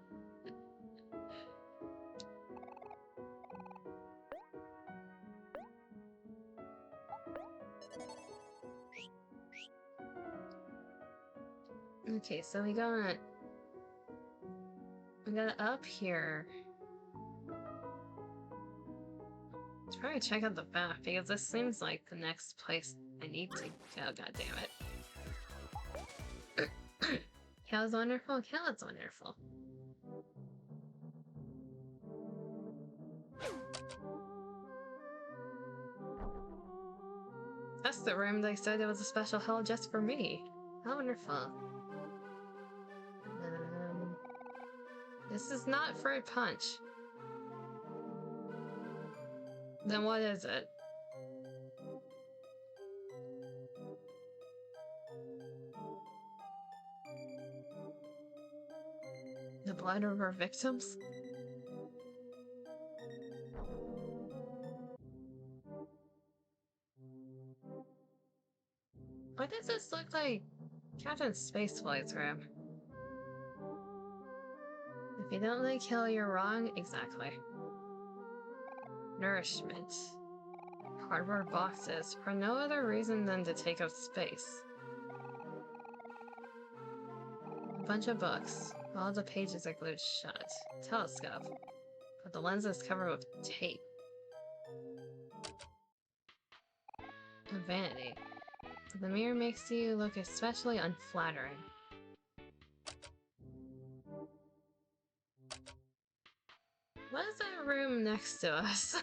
Okay, so we got up here. Let's probably check out the map because this seems like the next place I need to go. God damn it! Cal's wonderful. Cal's wonderful. That's the room they said it was a special hall just for me. How wonderful. This is not fruit punch. Then what is it? The blood of our victims? Why does this look like Captain Spaceflight's room? If you don't like Kill, you're wrong. Exactly. Nourishment. Cardboard boxes, for no other reason than to take up space. A bunch of books. All the pages are glued shut. Telescope. But the lens is covered with tape. A vanity. But the mirror makes you look especially unflattering. What is that room next to us?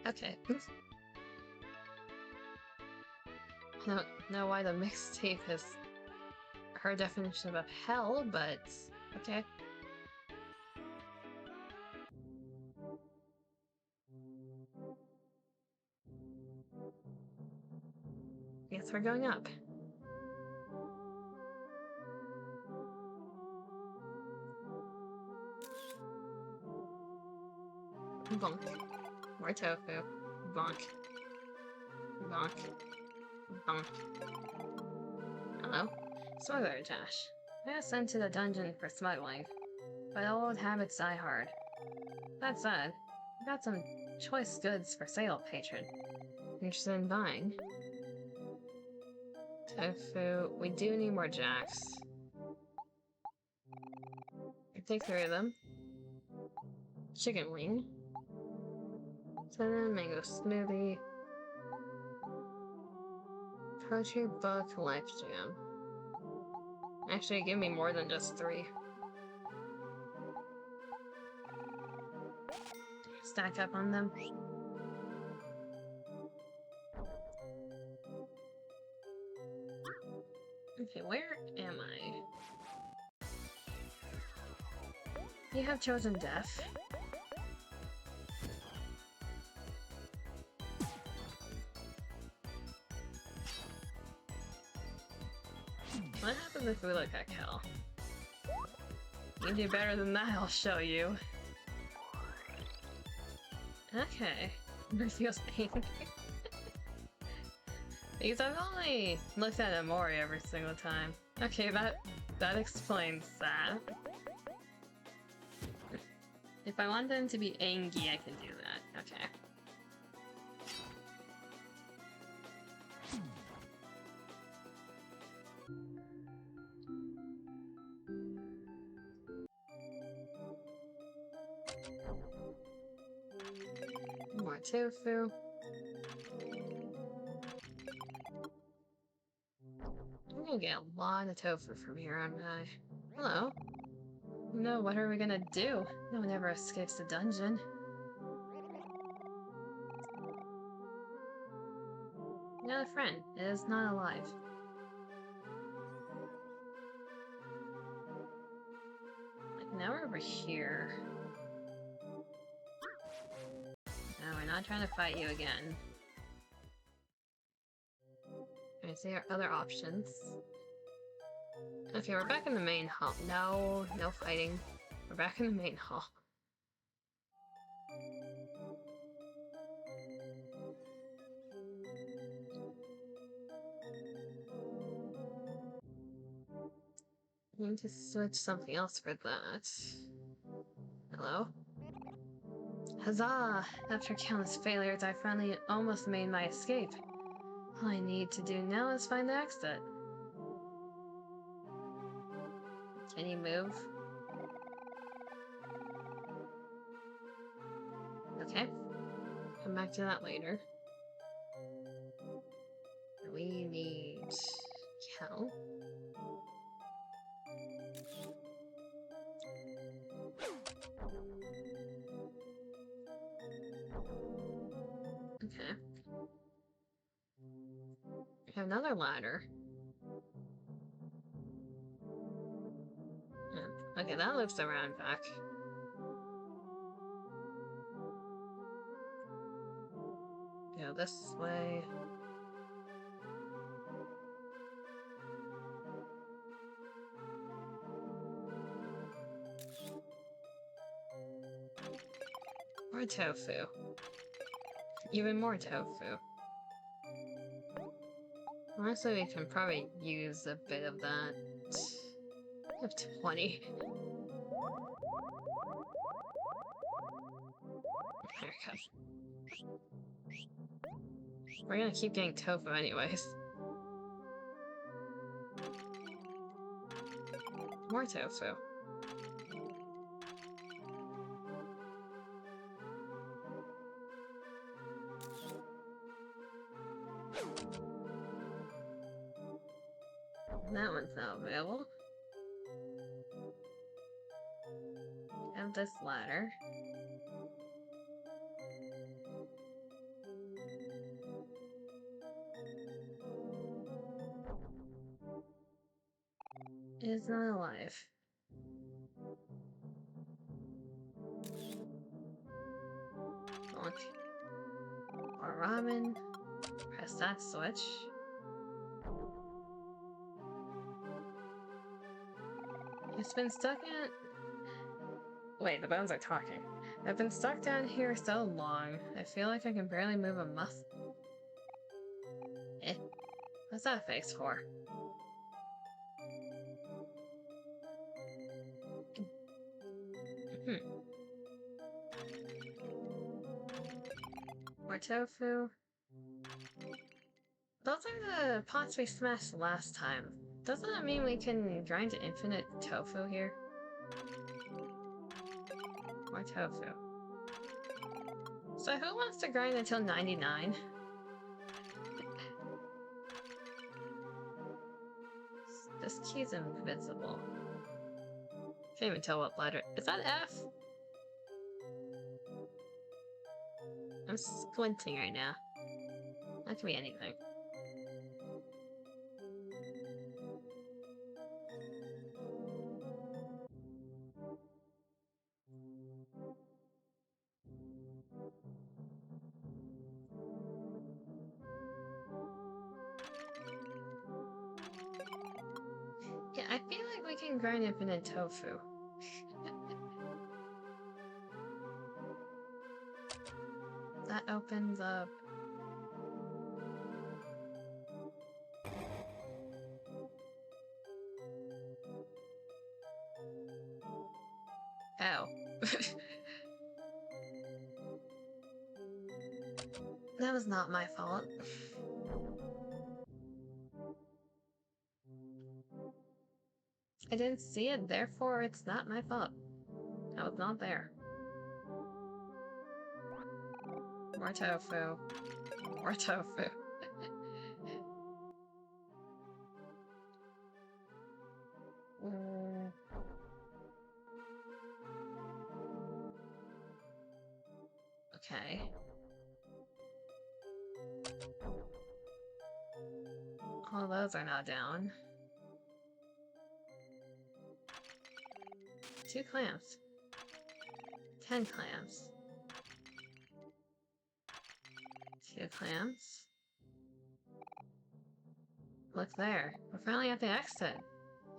Okay. I don't know why the mixtape is her definition of hell, but okay. Guess we're going up. Bonk. More tofu. Bonk. Bonk. Bonk. Hello. Smuggler Josh. I was sent to the dungeon for smuggling, but old habits die hard. That said, I got some choice goods for sale, patron. Interested in buying? Tofu. We do need more jacks. I take 3 of them. Chicken wing. Cinnamon mango smoothie. Poetry book, life jam. Actually, give me more than just 3. Stack up on them. Okay, where am I? You have chosen death. What happens if we look at Kel? You do better than that, I'll show you. Okay. Feels angry. Because I've only looked at OMORI every single time. Okay, that explains that. If I want them to be angry, I can do that. Okay. More tofu. I'm gonna get a lot of tofu from here on high. Hello. No, what are we gonna do? No one ever escapes the dungeon. Not a friend. It is not alive. Like, now we're over here. No, we're not trying to fight you again. I see our other options. Okay, we're back in the main hall. No, no fighting. We're back in the main hall. I need to switch something else for that. Hello? Huzzah! After countless failures, I finally almost made my escape. All I need to do now is find the exit. Can you move? Okay. Come back to that later. We need Cal. Okay. We have another ladder. Okay, that loops around back. Go this way. More tofu. Even more tofu. Honestly, we can probably use a bit of that. I have 20. There it goes. We're gonna keep getting tofu anyways. More tofu. That one's not available. Have this ladder. It is not alive. Launch. Or ramen. Press that switch. It's been stuck in... Wait, the bones are talking. I've been stuck down here so long, I feel like I can barely move a muscle. Eh? What's that face for? More tofu. Those are the pots we smashed last time. Doesn't that mean we can grind to infinite tofu here? More tofu. So who wants to grind until 99? This key's invisible. Can't even tell what letter. Is that F? I'm squinting right now. That could be anything. Yeah, I feel like we can grind infinite tofu. That opens up... Oh. That was not my fault. I didn't see it, therefore it's not my fault. I was not there. More tofu. More tofu. Okay. All those are now down. 2 clams. 10 clams. 2 clams. Look there. We're finally at the exit.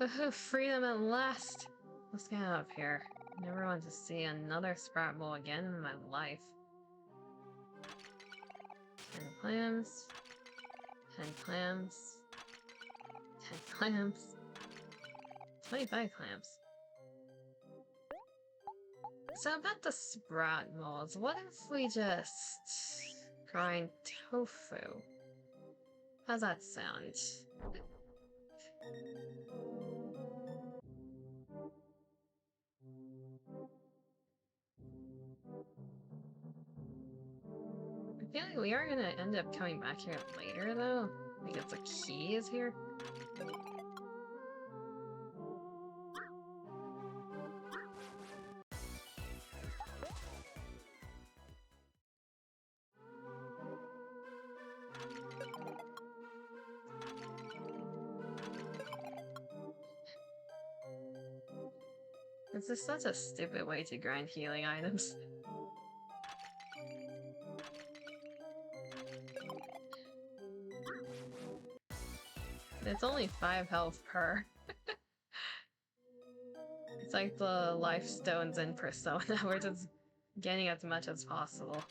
Woohoo, freedom at last! Let's get out of here. I never want to see another Sprout Bowl again in my life. 10 clams. 10 clams. 10 clams. 25 clams. So about the Sprout Bowls, what if we just grind tofu? How's that sound? I feel like we are gonna end up coming back here later, though, because the key is here. This is such a stupid way to grind healing items. It's only 5 health per. It's like the life stones in Persona, we're just getting as much as possible.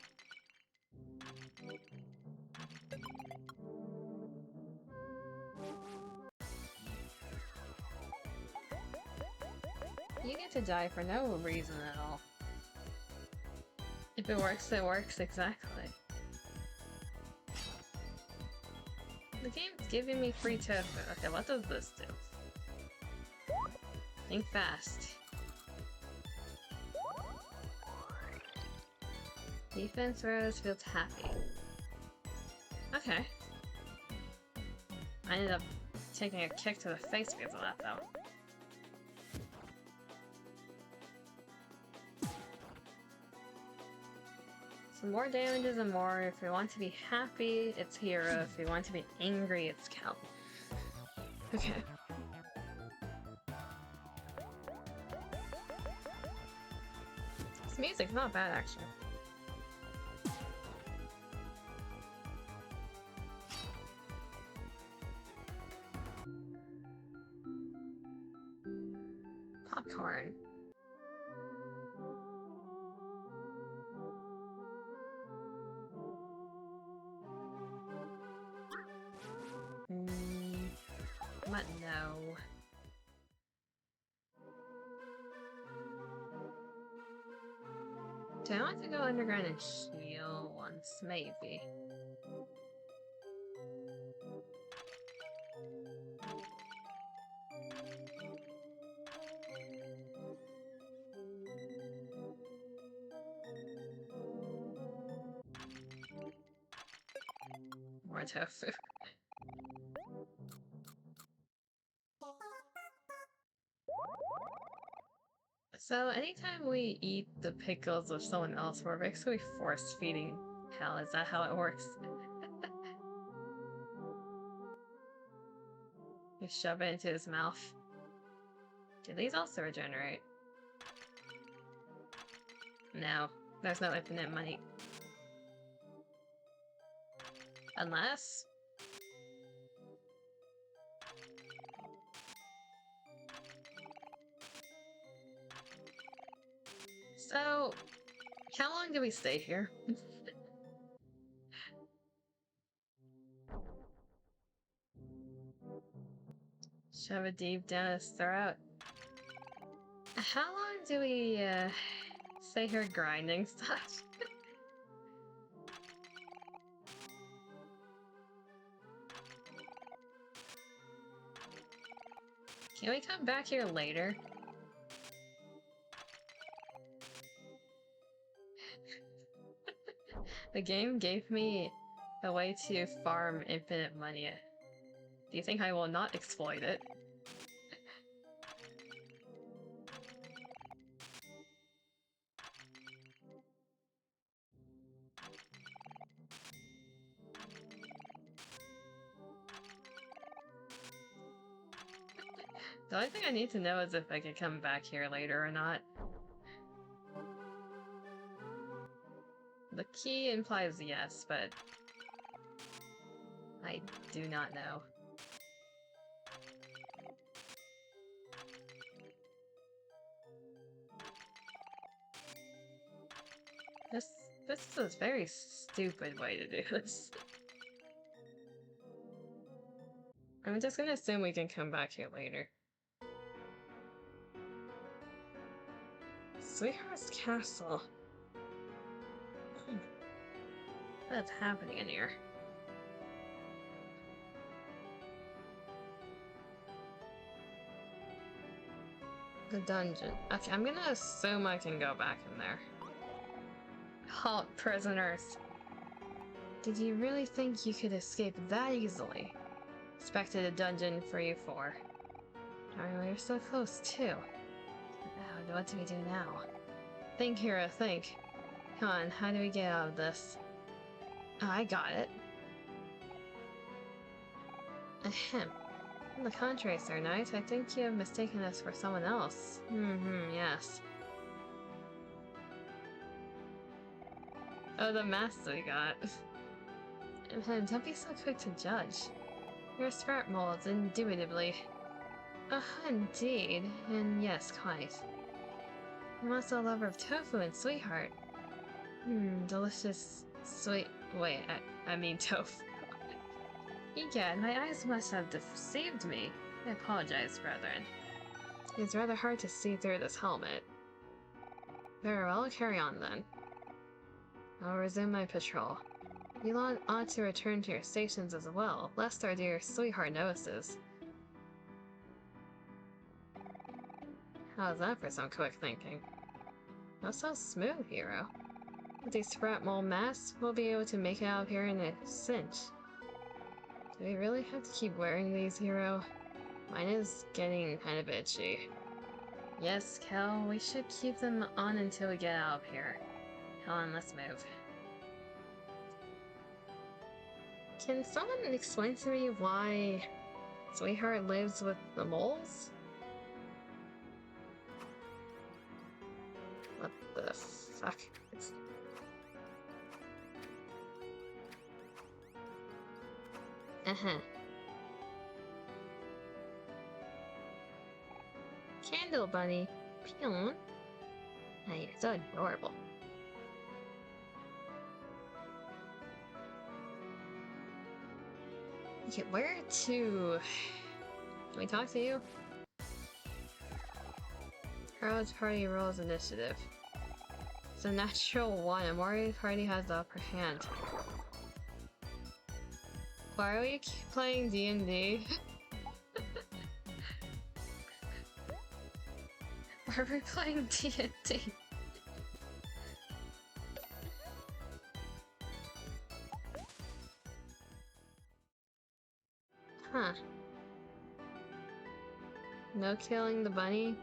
You get to die for no reason at all. If it works, exactly. The game's giving me free tofu. Okay, what does this do? Think fast. Defense rose feels happy. Okay. I ended up taking a kick to the face because of that, though. So more damage is OMORI. If we want to be happy, it's hero. If we want to be angry, it's Cal. Okay. This music's not bad, actually. Popcorn. But no. Do I want to go underground and heal once? Maybe. More tofu. So anytime we eat the pickles of someone else, we're basically force feeding Hell. Is that how it works? You shove it into his mouth. Do these also regenerate? No, there's no infinite money. Unless... So, how long do we stay here? Shove it deep down his throat. How long do we, stay here grinding stuff? Can we come back here later? The game gave me a way to farm infinite money. Do you think I will not exploit it? The only thing I need to know is if I can come back here later or not. The key implies yes, but I do not know. This is a very stupid way to do this. I'm just gonna assume we can come back here later. Sweetheart's Castle. What's happening in here? The dungeon. Okay, I'm gonna assume I can go back in there. Halt, prisoners! Did you really think you could escape that easily? Expected a dungeon for you four. Darn, well, you're so close, too. Oh, what do we do now? Think, hero, think. Come on, how do we get out of this? Oh, I got it. Ahem. On the contrary, Sir Knight, I think you have mistaken us for someone else. Yes. Oh, the mask we got. Don't be so quick to judge. You're smart molds, indubitably. Indeed. And yes, quite. I'm also a lover of tofu and sweetheart. Delicious sweet... Wait, I mean tofu. Egad, my eyes must have deceived me. I apologize, brethren. It's rather hard to see through this helmet. Very well, carry on then. I'll resume my patrol. You ought to return to your stations as well, lest our dear sweetheart notices. How's that for some quick thinking? Not so smooth, hero. With these sprat mole masks, we'll be able to make it out of here in a cinch. Do we really have to keep wearing these, hero? Mine is getting kind of itchy. Yes, Kel, we should keep them on until we get out of here. Come on, let's move. Can someone explain to me why Sweetheart lives with the moles? What the fuck? Candle Bunny. Peon. Hey, it's so adorable. Okay, where to... Can we talk to you? Crowd's party rolls initiative. It's a natural one. OMORI party has the upper hand. Why are we playing D&D? Why are we playing D&D? Huh. No killing the bunny?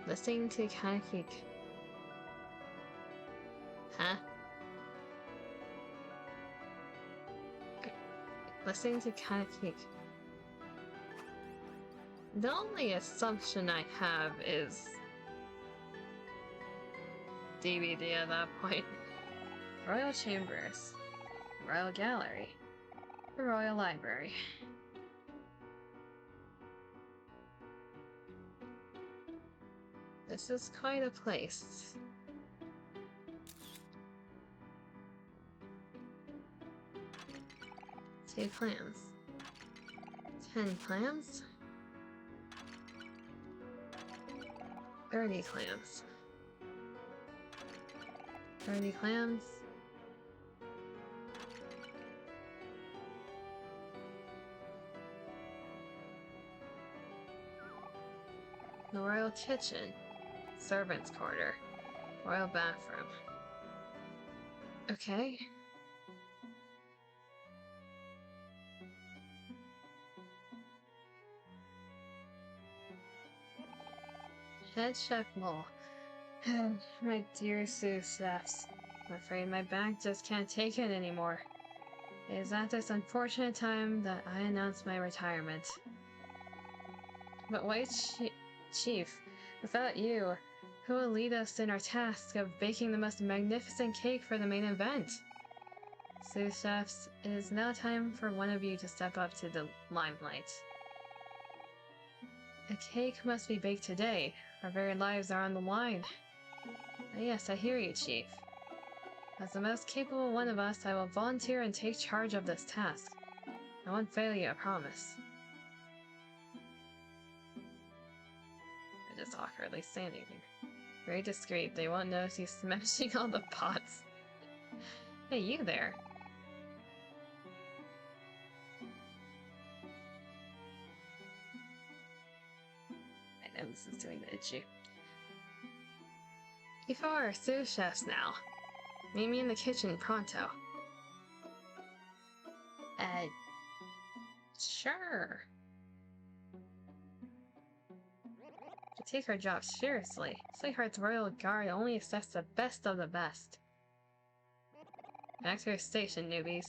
Listening to Kaneki. Huh? Listening to Kaneki. The only assumption I have is DVD at that point. Royal Chambers. Royal Gallery. The Royal Library. This is quite a place. Two clams. 10 clams. 30 clams. 30 clams. The Royal Kitchen. Servant's quarter. Royal bathroom. Okay. Head chef Mole. My dear sous chefs. I'm afraid my back just can't take it anymore. It is at this unfortunate time that I announce my retirement. But wait, Chief, without you, who will lead us in our task of baking the most magnificent cake for the main event? Sous chefs, it is now time for one of you to step up to the limelight. A cake must be baked today. Our very lives are on the line. Yes, I hear you, Chief. As the most capable one of us, I will volunteer and take charge of this task. I won't fail you, I promise. They're just awkwardly standing there. Very discreet, they won't notice he's smashing all the pots. Hey, you there. I know this is doing the itchy. You four are sous chefs now. Meet me in the kitchen pronto. Sure. To take our job seriously, Sweetheart's Royal Guard only accepts the best of the best. Back to your station, newbies.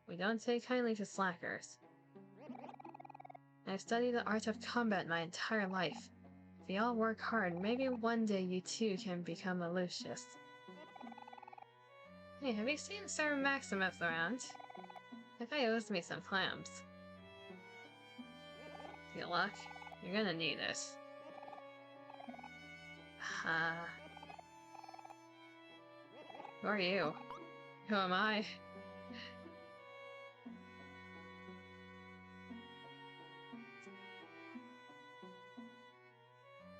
We don't take kindly to slackers. I've studied the art of combat my entire life. If you all work hard, maybe one day you too can become a Lucius. Hey, have you seen Sir Maximus around? I thought he owes me some clams. Good luck. You're gonna need it. Who are you? Who am I?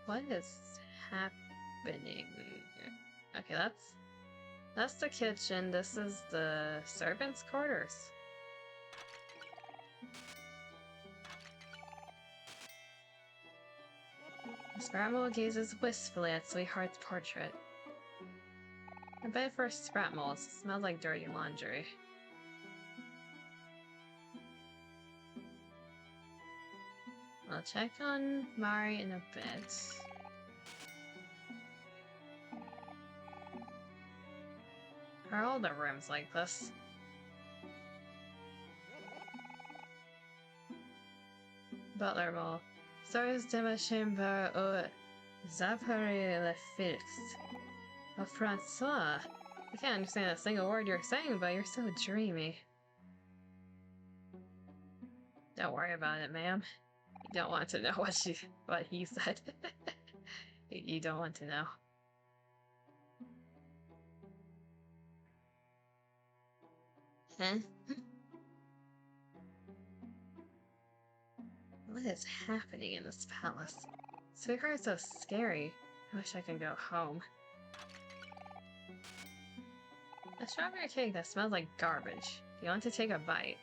What is happening? Okay, that's the kitchen. This is the servants' quarters. Scrapmole gazes wistfully at Sweetheart's portrait. A bed for Scrapmoles. Smells like dirty laundry. I'll check on Mari in a bit. Are all the rooms like this? Butler Mole. Sors de ma chambre au Zapari le Fils. Oh, Francois. I can't understand a single word you're saying, but you're so dreamy. Don't worry about it, ma'am. You don't want to know what he said. You don't want to know. Huh? What is happening in this palace? Sweetheart's so scary. I wish I could go home. A strawberry cake that smells like garbage. Do you want to take a bite?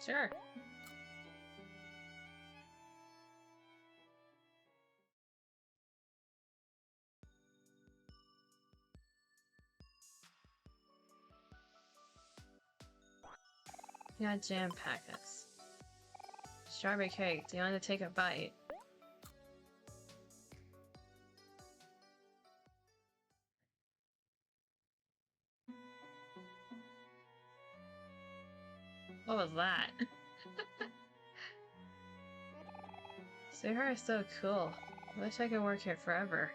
Sure. You got jam packets. Strawberry cake, do you want to take a bite? What was that? Sweetheart is so cool. I wish I could work here forever.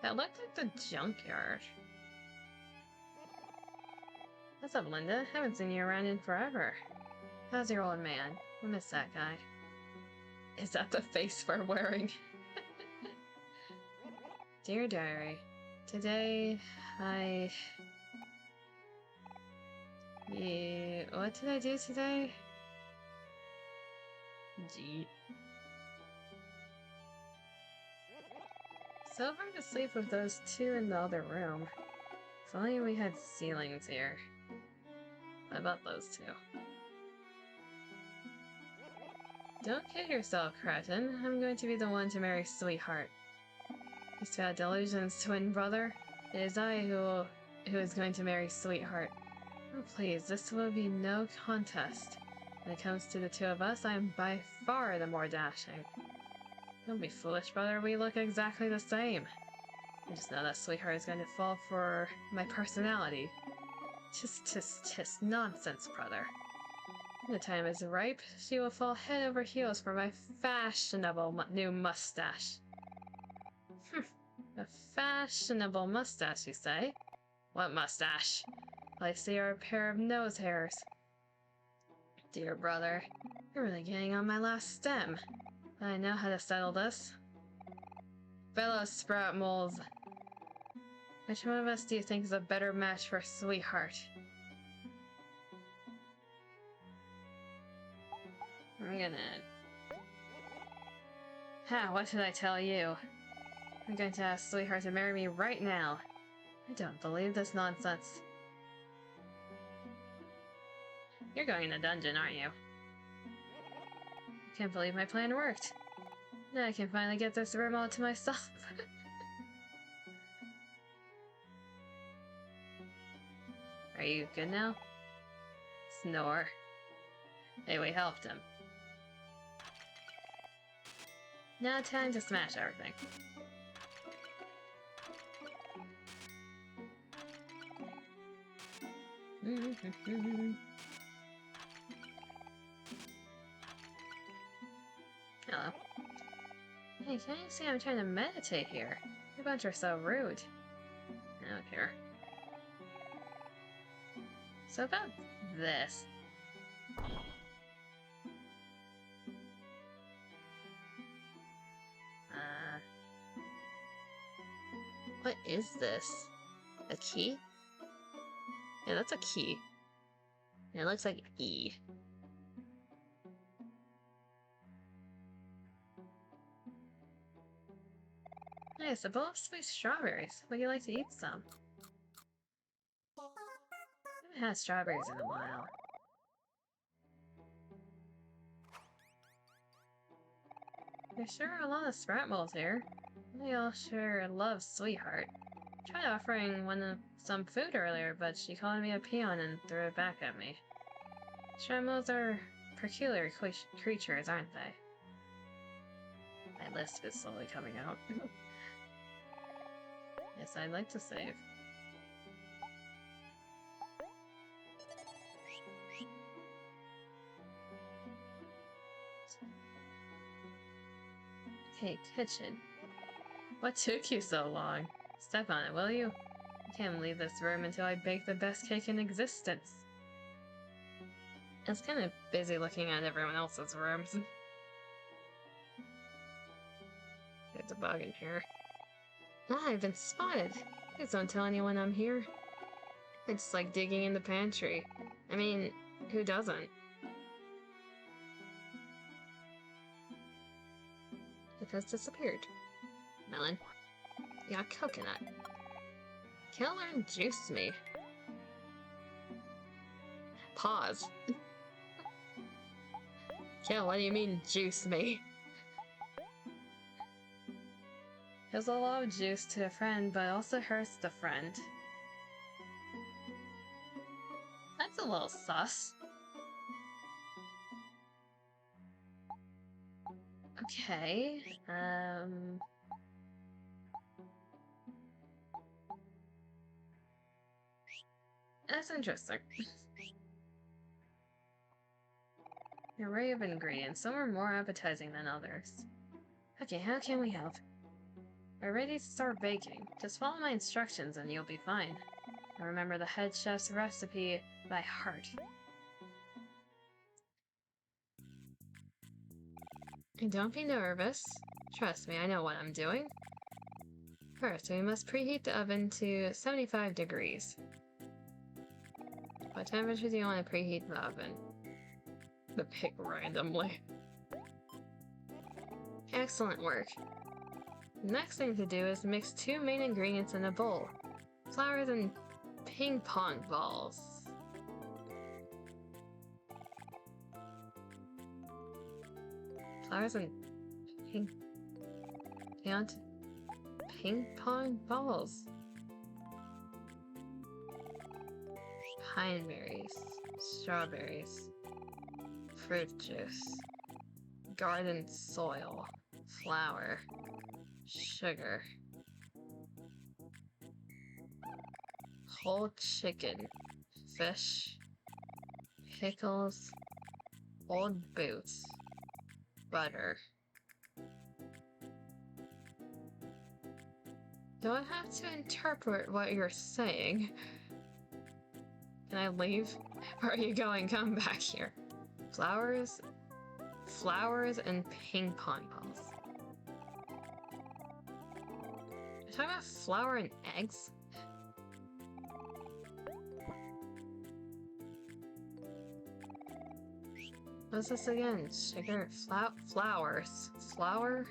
That looked like the junkyard. What's up, Linda? Haven't seen you around in forever. How's your old man? I miss that guy. Is that the face we're wearing? Dear Diary, today what did I do today? Gee. So hard to sleep with those two in the other room. If only we had ceilings here. What about those two? Don't kid yourself, Kraken. I'm going to be the one to marry Sweetheart. He's got delusions, twin brother. It is I who is going to marry Sweetheart. Oh, please, this will be no contest. When it comes to the two of us, I am by far the more dashing. Don't be foolish, brother. We look exactly the same. I just know that Sweetheart is going to fall for my personality. Tis nonsense, brother. When the time is ripe, she will fall head over heels for my fashionable new mustache. A fashionable mustache, you say? What mustache? All I see are a pair of nose hairs. Dear brother, you're really getting on my last stem. But I know how to settle this. Fellow sprout moles, Which one of us do you think is a better match for Sweetheart? I'm gonna... Ha, what did I tell you? I'm going to ask Sweetheart to marry me right now. I don't believe this nonsense. You're going in a dungeon, aren't you? I can't believe my plan worked. Now I can finally get this room all to myself. Are you good now? Snore. Hey, we helped him. Now time to smash everything. Hello. Hey, can't you see I'm trying to meditate here? You bunch are so rude. I don't care. So about this. What is this? A key? Yeah, that's a key. And it looks like E. Nice, a bowl of sweet strawberries. Would you like to eat some? I haven't had strawberries in a while. There sure are a lot of sprat moles here. They all sure love Sweetheart. I tried offering one some food earlier, but she called me a peon and threw it back at me. Sprat moles are peculiar creatures, aren't they? My list is slowly coming out. Yes, I'd like to save. Okay, kitchen. What took you so long? Step on it, will you? I can't leave this room until I bake the best cake in existence. I was kind of busy looking at everyone else's rooms. There's a bug in here. Ah, I've been spotted. Please don't tell anyone I'm here. It's like digging in the pantry. I mean, who doesn't? It has disappeared. Melon. Yeah, coconut. Kill and juice me. Pause. Kill, what do you mean juice me? Gives a lot of juice to a friend, but also hurts the friend. That's a little sus. Okay, that's interesting. An array of ingredients. Some are more appetizing than others. Okay, how can we help? We're ready to start baking. Just follow my instructions and you'll be fine. And remember the head chef's recipe by heart. And don't be nervous. Trust me, I know what I'm doing. First, we must preheat the oven to 75 degrees. What temperature do you want to preheat the oven? The pick randomly. Excellent work. The next thing to do is mix 2 main ingredients in a bowl. Flowers and ping pong balls. Flowers and ping pong balls. Pine berries, strawberries, fruit juice, garden soil, flour, sugar, whole chicken, fish, pickles, old boots, butter. Do I have to interpret what you're saying? Can I leave? Where are you going? Come back here. Flowers and ping pong balls. You're talking about flour and eggs? What's this again? Sugar, flowers. Flour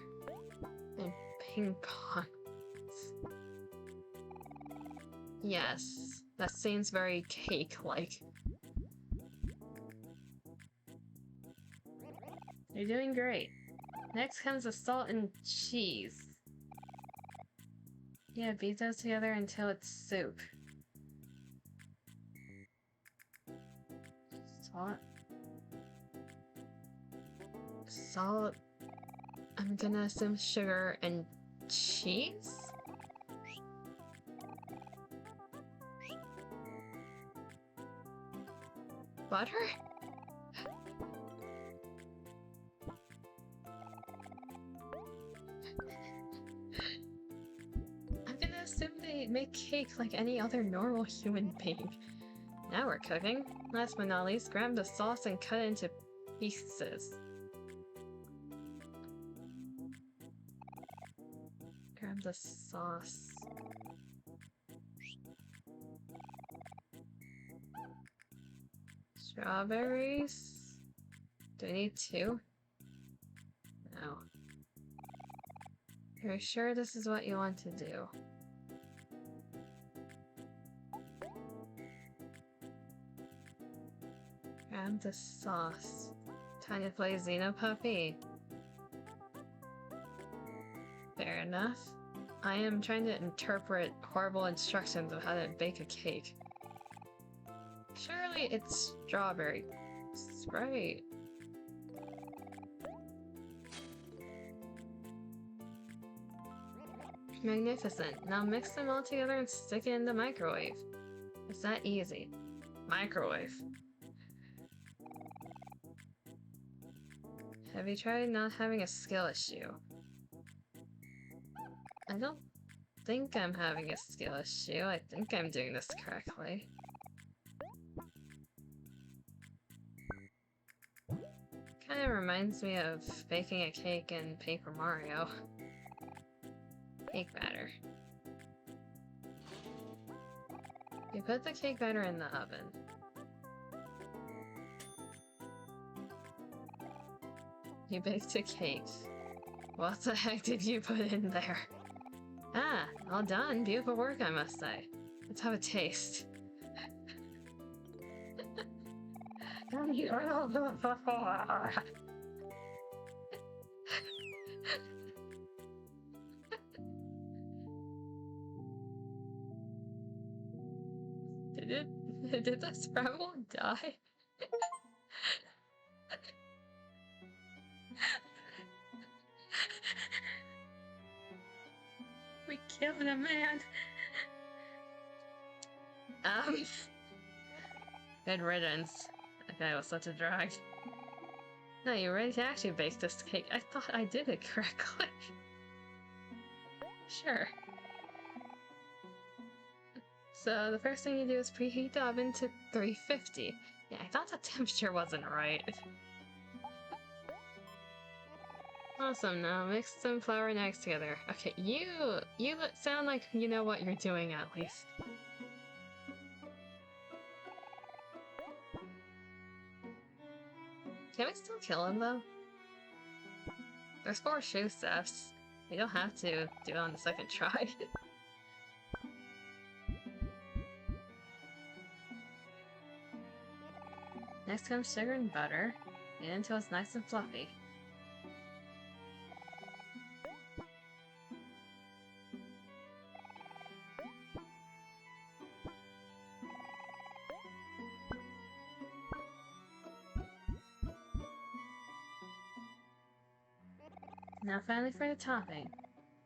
and ping pong. Yes, that seems very cake-like. You're doing great. Next comes the salt and cheese. Yeah, beat those together until it's soup. Salt. Salt. I'm gonna assume sugar and cheese? Butter? I'm gonna assume they make cake like any other normal human being. Now we're cooking. Last but not least, grab the sauce and cut it into pieces. Grab the sauce. Strawberries? Do I need 2? No. You're sure this is what you want to do? Grab the sauce. Time to play Xenopuppy. Fair enough. I am trying to interpret horrible instructions of how to bake a cake. Surely it's strawberry. Right. Magnificent. Now mix them all together and stick it in the microwave. It's that easy. Microwave. Have you tried not having a skill issue? I don't think I'm having a skill issue. I think I'm doing this correctly. Kinda reminds me of baking a cake in Paper Mario. Cake batter. You put the cake batter in the oven. You baked a cake. What the heck did you put in there? Ah, all done. Beautiful work, I must say. Let's have a taste. Did the Scrabble die? We killed a man. Good riddance. That guy was such a drag. No, you're ready to actually bake this cake. I thought I did it correctly. Sure. So the first thing you do is preheat the oven to 350. Yeah, I thought the temperature wasn't right. Awesome, now mix some flour and eggs together. Okay, you sound like you know what you're doing at least. Can we still kill him though? There's 4 shoe steps. You don't have to do it on the second try. Next comes sugar and butter. Knead until it's nice and fluffy. Now finally for the topping.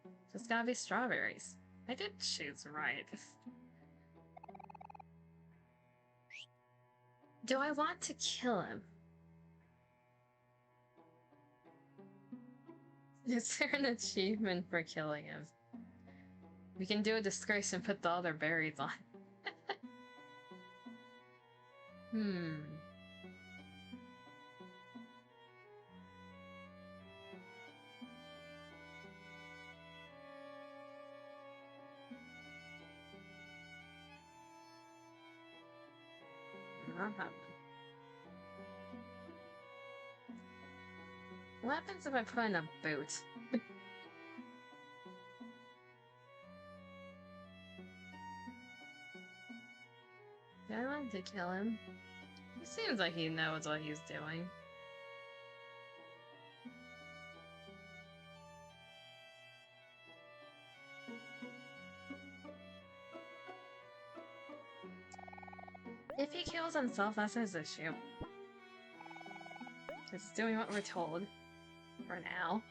So it's gotta be strawberries. I did choose right. Do I want to kill him? Is there an achievement for killing him? We can do a disgrace and put the other berries on. Not happening. What happens if I put in a boot? Do I want to kill him? He seems like he knows what he's doing. If he kills himself, that's his issue. Just doing what we're told. For now.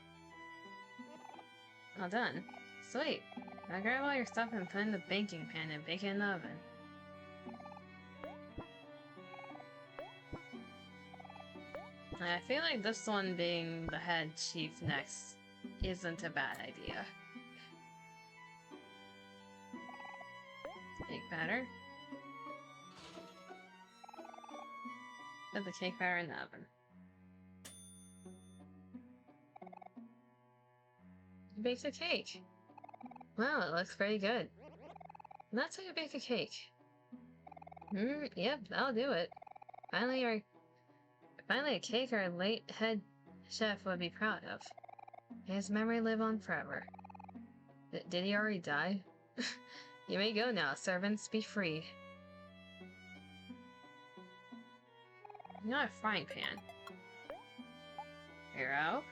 All done. Sweet. Now grab all your stuff and put in the baking pan and bake it in the oven. I feel like this one being the head chief next isn't a bad idea. Cake batter. Put the cake batter in the oven. You baked a cake. Wow, it looks pretty good. And that's how you bake a cake. Yep, that'll do it. Finally a cake our late head chef would be proud of. May his memory live on forever. Did he already die? You may go now, servants, be free. You got a frying pan. Hero.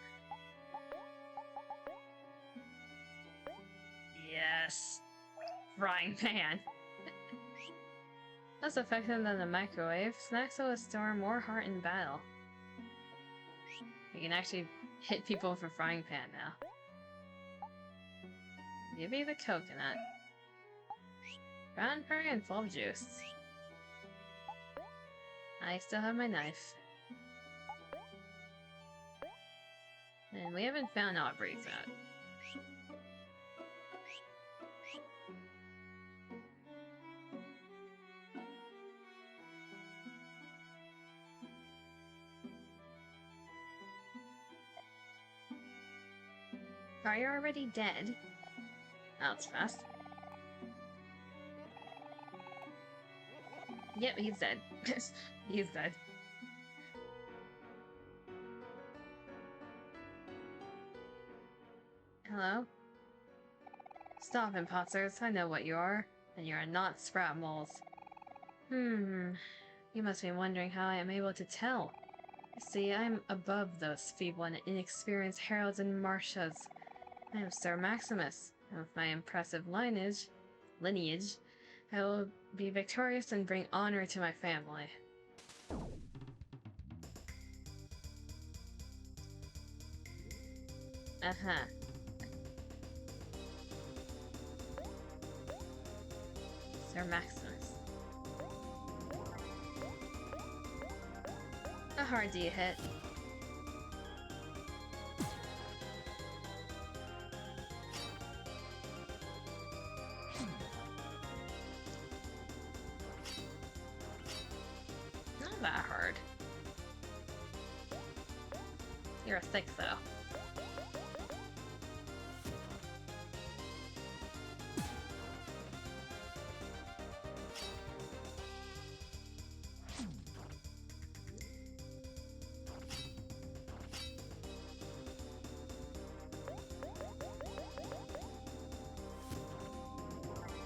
Yes. Frying pan. Less effective than the microwave, snacks will restore more heart in battle. You can actually hit people with a frying pan now. Give me the coconut. Brown curry and full of juice. I still have my knife. And we haven't found Aubrey's yet. Are you already dead? That's fast. Yep, he's dead. He's dead. Hello? Stop, imposters. I know what you are. And you are not sprout moles. You must be wondering how I am able to tell. You see, I am above those feeble and inexperienced heralds and marshas. I am Sir Maximus, and with my impressive lineage, I will be victorious and bring honor to my family. Sir Maximus. How hard do you hit? Not that hard. You're a 6 though.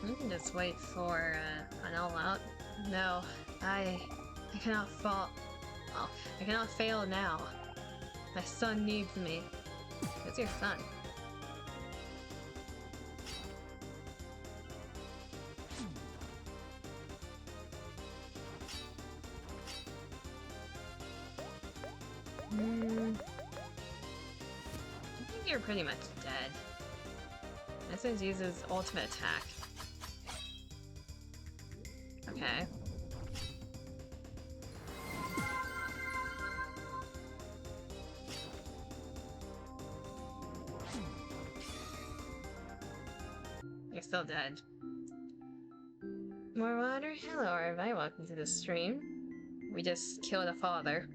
You can just wait for an all-out. No, I cannot fall. Oh, I cannot fail now. My son needs me. Who's your son? I think you're pretty much dead. This one uses ultimate attack. Okay. You're still dead. More water? Hello, everybody. Welcome to the stream. We just killed a father.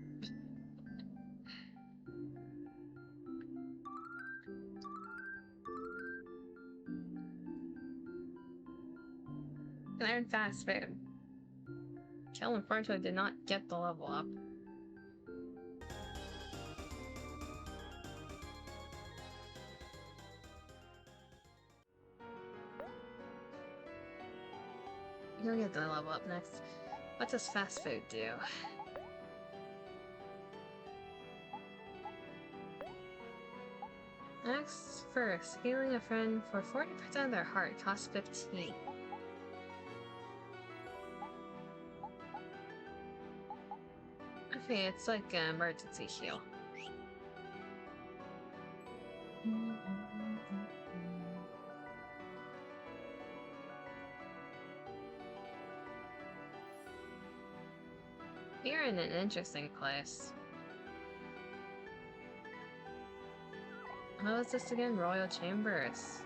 Can I earn fast food? Kel unfortunately did not get the level up. You'll get the level up next. What does fast food do? Next, first, healing a friend for 40% of their heart costs 15. Okay, it's like an emergency heal. You're in an interesting place. What was this again? Royal Chambers.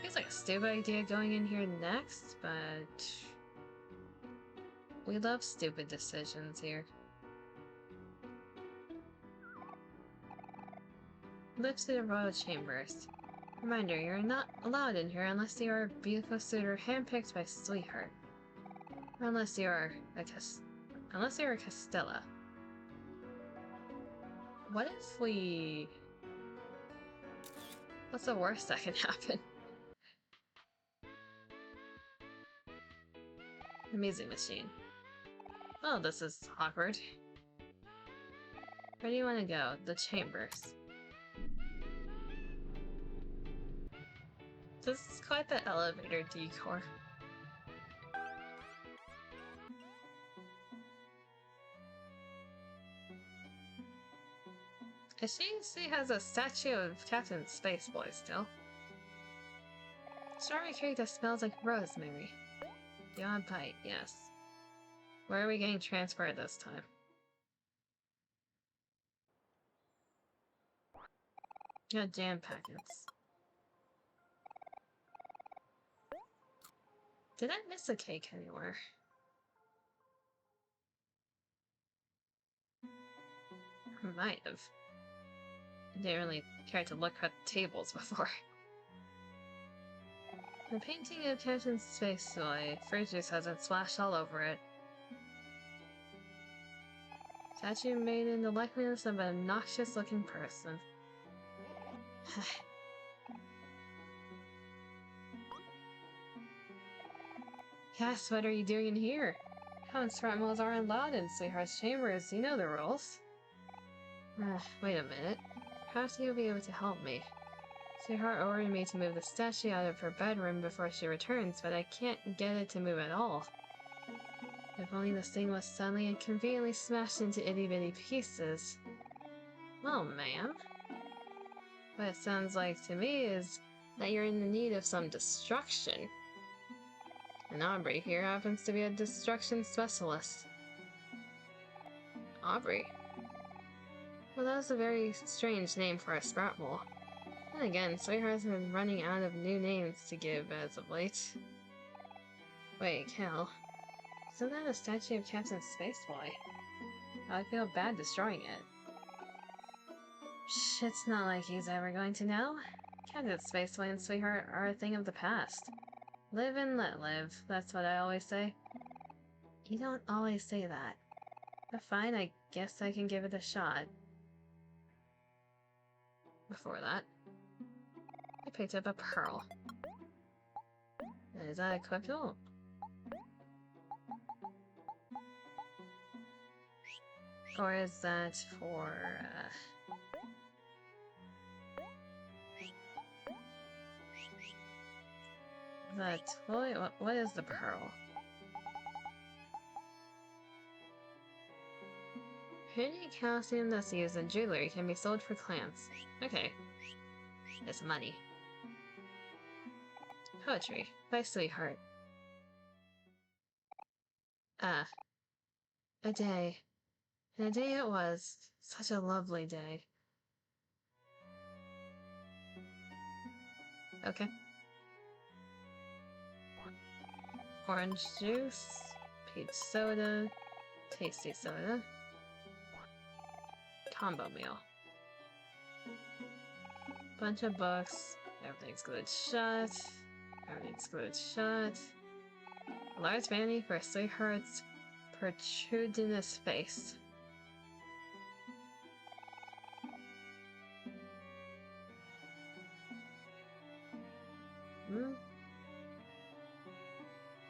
Feels like a stupid idea going in here next, but we love stupid decisions here. Lift to the Royal Chambers. Reminder, you're not allowed in here unless you are a beautiful suitor handpicked by Sweetheart. Or unless you're a Castella. What if we... What's the worst that can happen? The music machine. Oh, this is awkward. Where do you want to go? The chambers. This is quite the elevator decor. She has a statue of Captain Spaceboy still. Strawberry cake that smells like rosemary. Beyond bite, yes. Where are we getting transferred this time? Got jam packets. Did I miss a cake anywhere? I might have. I didn't really care to look at tables before. The painting of Captain Spaceboy. Fruit juice hasn't splashed all over it. Statue made in the likeness of an obnoxious looking person. Yes, what are you doing in here? Common animals aren't allowed in Sweetheart's chambers. You know the rules. Wait a minute. Perhaps you'll be able to help me. Sweetheart ordered me to move the statue out of her bedroom before she returns, but I can't get it to move at all. If only this thing was suddenly and conveniently smashed into itty-bitty pieces. Well, ma'am. What it sounds like to me is that you're in the need of some destruction. And Aubrey here happens to be a destruction specialist. Aubrey? Well, that was a very strange name for a Spratmole. Then again, Sweetheart's been running out of new names to give as of late. Wait, Cal. Isn't that a statue of Captain Spaceboy? I feel bad destroying it. Shh, it's not like he's ever going to know. Captain Spaceboy and Sweetheart are a thing of the past. Live and let live, that's what I always say. You don't always say that. But fine, I guess I can give it a shot. Before that, I picked up a pearl. Is that equipable? Or is that for, the toy? What is the pearl? Any calcium that's used in jewelry can be sold for clams. Okay. It's money. Poetry by Sweetheart. A day. And a day it was. Such a lovely day. Okay. Orange juice, peach soda, tasty soda, combo meal. Bunch of books, everything's glued shut, everything's glued shut. A large vanity for Sweetheart's protrudious face.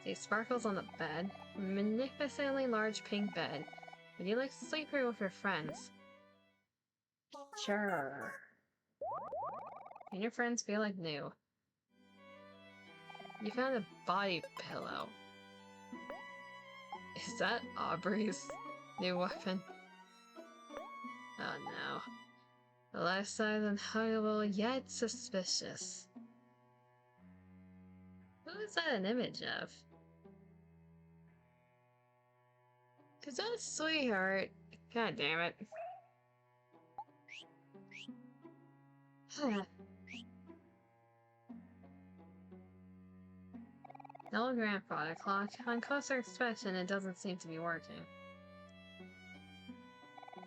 See sparkles on the bed. Magnificently large pink bed. Would you like to sleep here with your friends? Sure. And your friends feel like new. You found a body pillow. Is that Aubrey's new weapon? Oh no. The left side is unhuggable yet suspicious. Who is that an image of? Is that Sweetheart? God damn it. The old grandfather clock. On closer inspection, it doesn't seem to be working.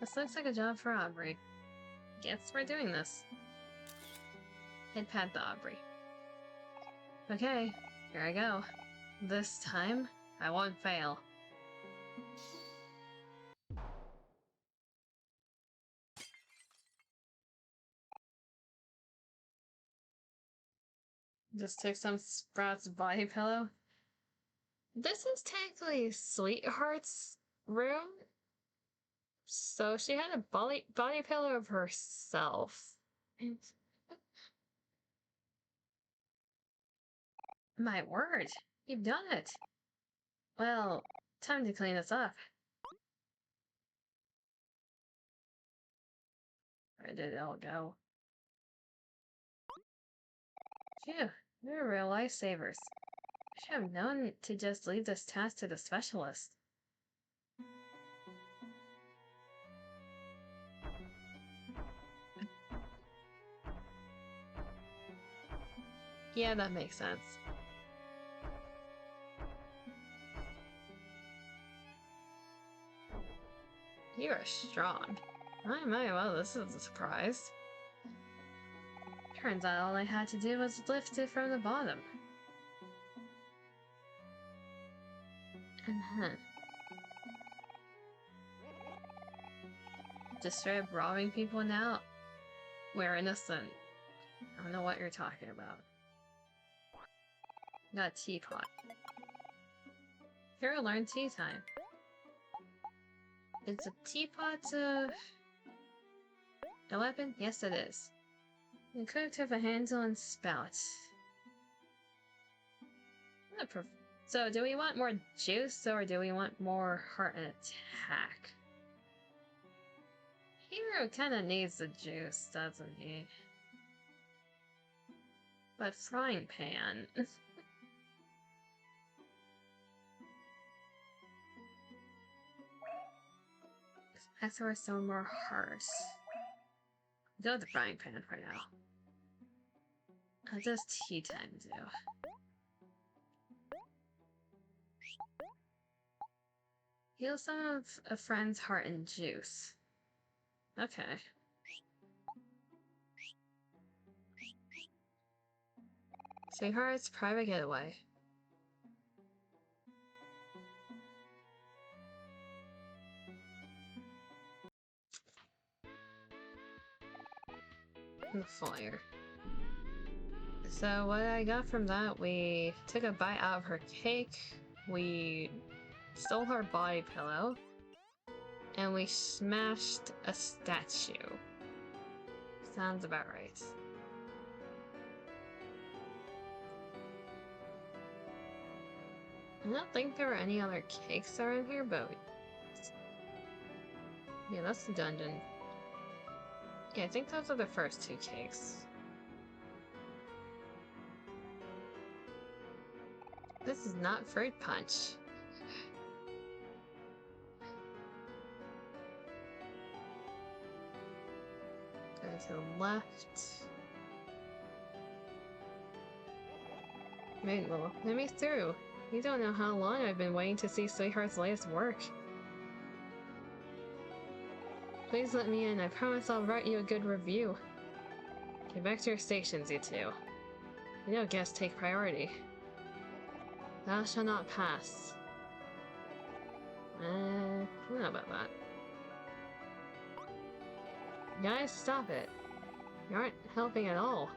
This looks like a job for Aubrey. Guess we're doing this. Head pat the Aubrey. Okay, here I go. This time, I won't fail. Just took some Sprout's body pillow. This is technically Sweetheart's room. So she had a body pillow of herself. My word, you've done it. Well, time to clean this up. Where did it all go? Phew, they're real lifesavers. I should have known to just leave this task to the specialist. Yeah, that makes sense. You are strong. My, well, this is a surprise. Turns out all I had to do was lift it from the bottom. Just straight up robbing people now? We're innocent. I don't know what you're talking about. Got a teapot. Here, learn tea time. It's a teapot, a weapon? Yes, it is. Equipped with a handle and spout. So, do we want more juice, or do we want more heart and attack? Hero kinda needs the juice, doesn't he? But frying pan... Ask for some more hearts. Go with the frying pan for now. How does tea time do? Heal some of a friend's heart and juice. Okay. Sweetheart's private getaway. The fire. So what I got from that, we took a bite out of her cake, we stole her body pillow, and we smashed a statue. Sounds about right. I don't think there were any other cakes around here, but yeah, that's the dungeon. Yeah, I think those are the first two cakes. This is not fruit punch. Go to the left. Manuel, let me through. You don't know how long I've been waiting to see Sweetheart's latest work. Please let me in. I promise I'll write you a good review. Get back to your stations, you two. You know guests take priority. Thou shall not pass. I don't know about that. Guys, stop it. You aren't helping at all.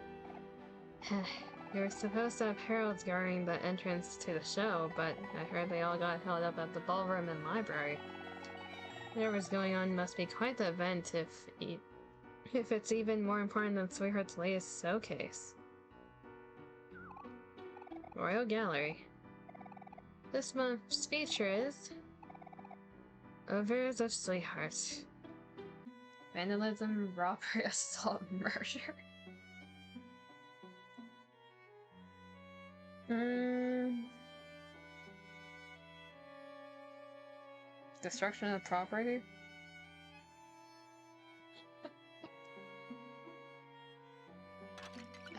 They were supposed to have heralds guarding the entrance to the show, but I heard they all got held up at the ballroom and library. Whatever's going on must be quite the event if it's even more important than Sweetheart's latest showcase. Royal Gallery. This month's feature is Overs of Sweetheart. Vandalism, robbery, assault, murder. Destruction of property?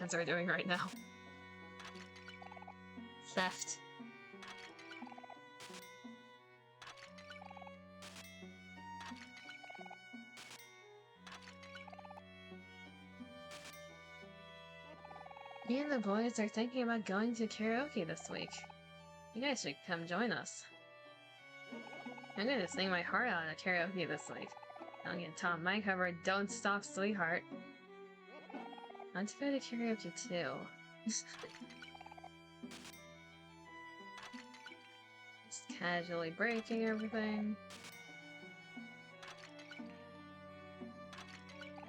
As we're doing right now. Theft. Me and the boys are thinking about going to karaoke this week. You guys should come join us. I'm gonna sing my heart out at karaoke this week. I'll get Tom my cover Don't Stop Sweetheart. I want to go to karaoke too. Just casually breaking everything.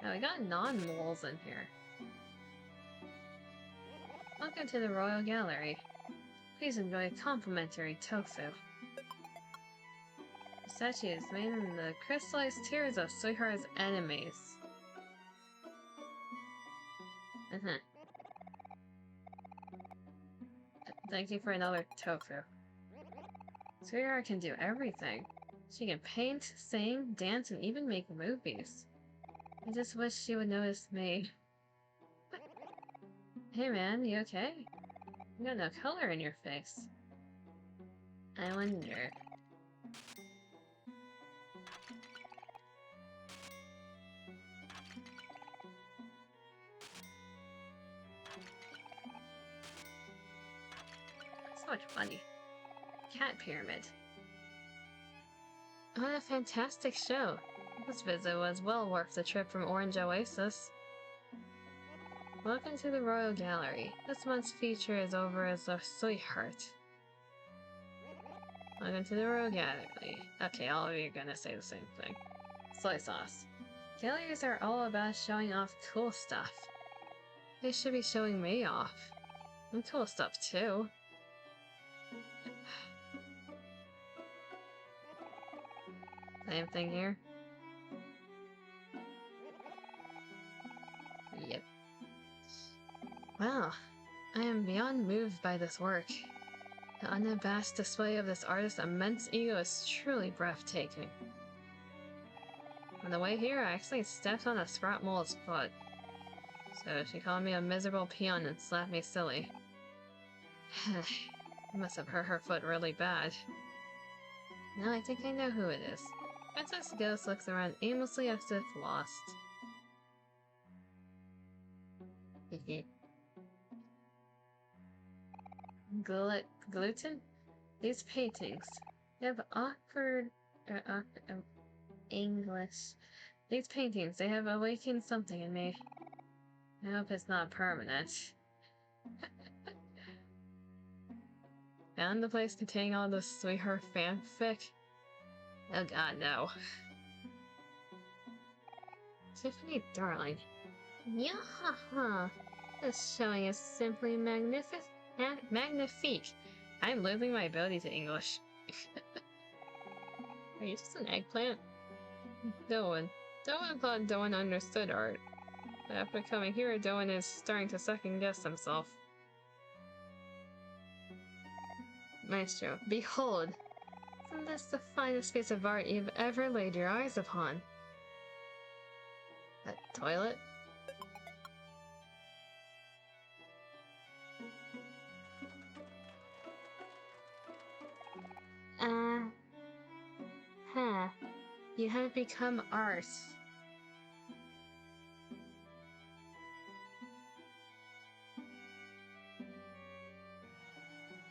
Oh, we got non-moles in here. Welcome to the Royal Gallery. Please enjoy complimentary tofu. The statue is made in the crystallized tears of Sweetheart's enemies. Thank you for another tofu. Sweetheart can do everything. She can paint, sing, dance, and even make movies. I just wish she would notice me. Hey man, you okay? You got no color in your face. I wonder. So much money. Cat pyramid. What a fantastic show. This visit was well worth the trip from Orange Oasis. Welcome to the Royal Gallery. This month's feature is Overs of Sweetheart. Welcome to the Royal Gallery. Okay, all of you are gonna say the same thing. Soy sauce. Galleries are all about showing off cool stuff. They should be showing me off. And cool stuff too. Same thing here. Yep. Wow, I am beyond moved by this work. The unabashed display of this artist's immense ego is truly breathtaking. On the way here, I actually stepped on a sprout mole's foot. So she called me a miserable peon and slapped me silly. Must have hurt her foot really bad. Now I think I know who it is. Princess Ghost looks around aimlessly as if lost. Gluten? These paintings. They have awkward English. These paintings, they have awakened something in me. I hope it's not permanent. Found the place containing all this Sweetheart fanfic? Oh god, no. Tiffany, darling. Yahaha! This showing is simply magnifique. I'm losing my ability to English. Are you just an eggplant? Doan thought Doan understood art. But after coming here, Doan is starting to second guess himself. Maestro, behold! Isn't this the finest piece of art you've ever laid your eyes upon? That toilet? You have become art.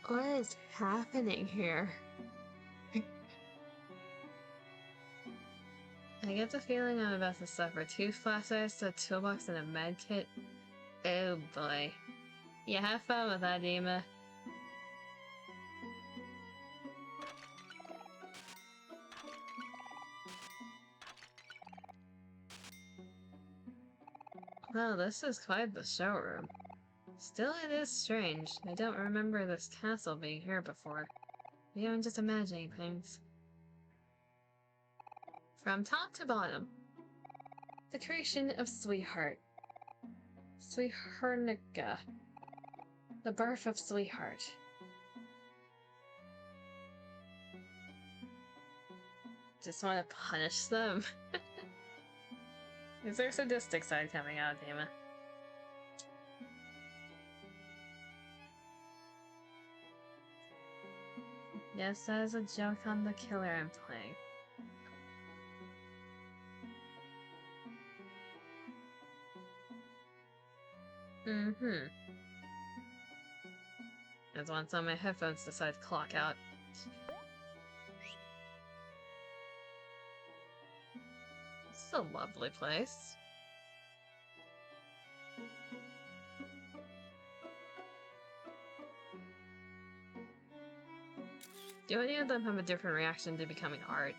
What is happening here? I get the feeling I'm about to suffer 2 flashlights, a toolbox, and a med kit. Oh boy. Yeah, have fun with that, Dima. Well, this is quite the showroom. Still, it is strange. I don't remember this castle being here before. Maybe I'm just imagining things. From top to bottom. The creation of Sweetheart. Sweetheartnica. The birth of Sweetheart. Just want to punish them. Is there a sadistic side coming out, Dima? Yes, that is a joke on the killer I'm playing. Mm-hmm. As once on my headphones decide to clock out. This is a lovely place. Do any of them have a different reaction to becoming art?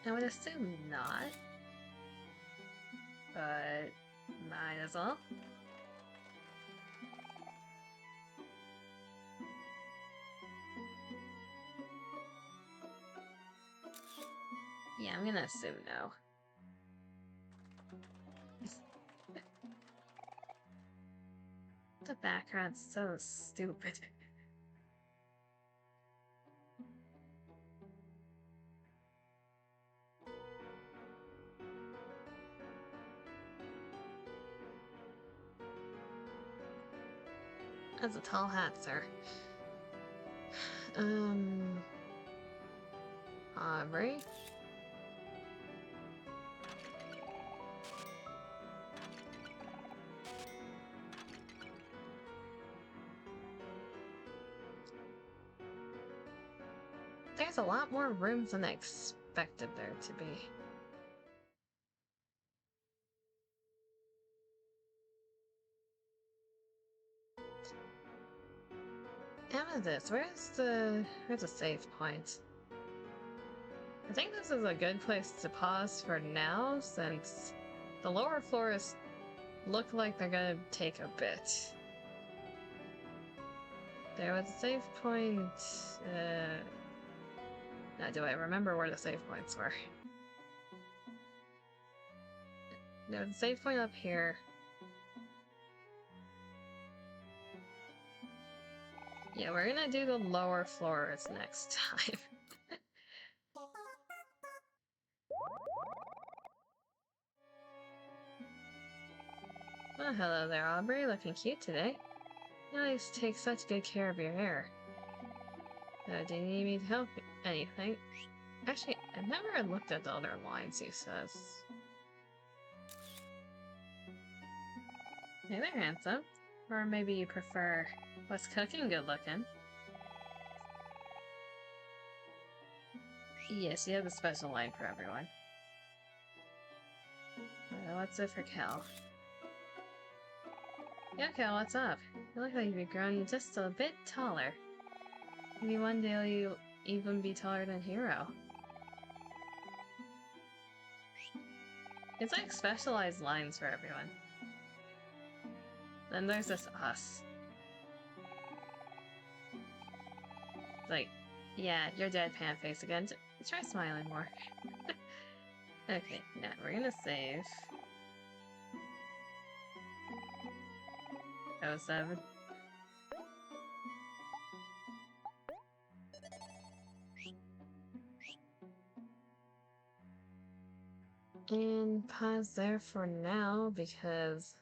I would assume not. But might as well. Yeah, I'm gonna assume no. The background's so stupid. That's a tall hat, sir. Aubrey? There's a lot more rooms than I expected there to be. Amethyst, where's the save point? I think this is a good place to pause for now, since the lower floors look like they're gonna take a bit. There was a save point, now do I remember where the save points were? There was a save point up here. Yeah, we're gonna do the lower floors next time. Well, hello there, Aubrey. Looking cute today. You always take such good care of your hair. Do you need me to help anything? Actually, I've never looked at the other lines he says. Hey there, handsome. Or maybe you prefer what's cooking good looking. Yes, you have a special line for everyone. What's it for Cal? Yeah, Cal, what's up? You look like you've grown just a bit taller. Maybe one day you'll even be taller than Hero. It's like specialized lines for everyone. Then there's this us. Like, yeah, your deadpan face again. Try smiling more. Okay, yeah, we're gonna save. 07. And pause there for now, because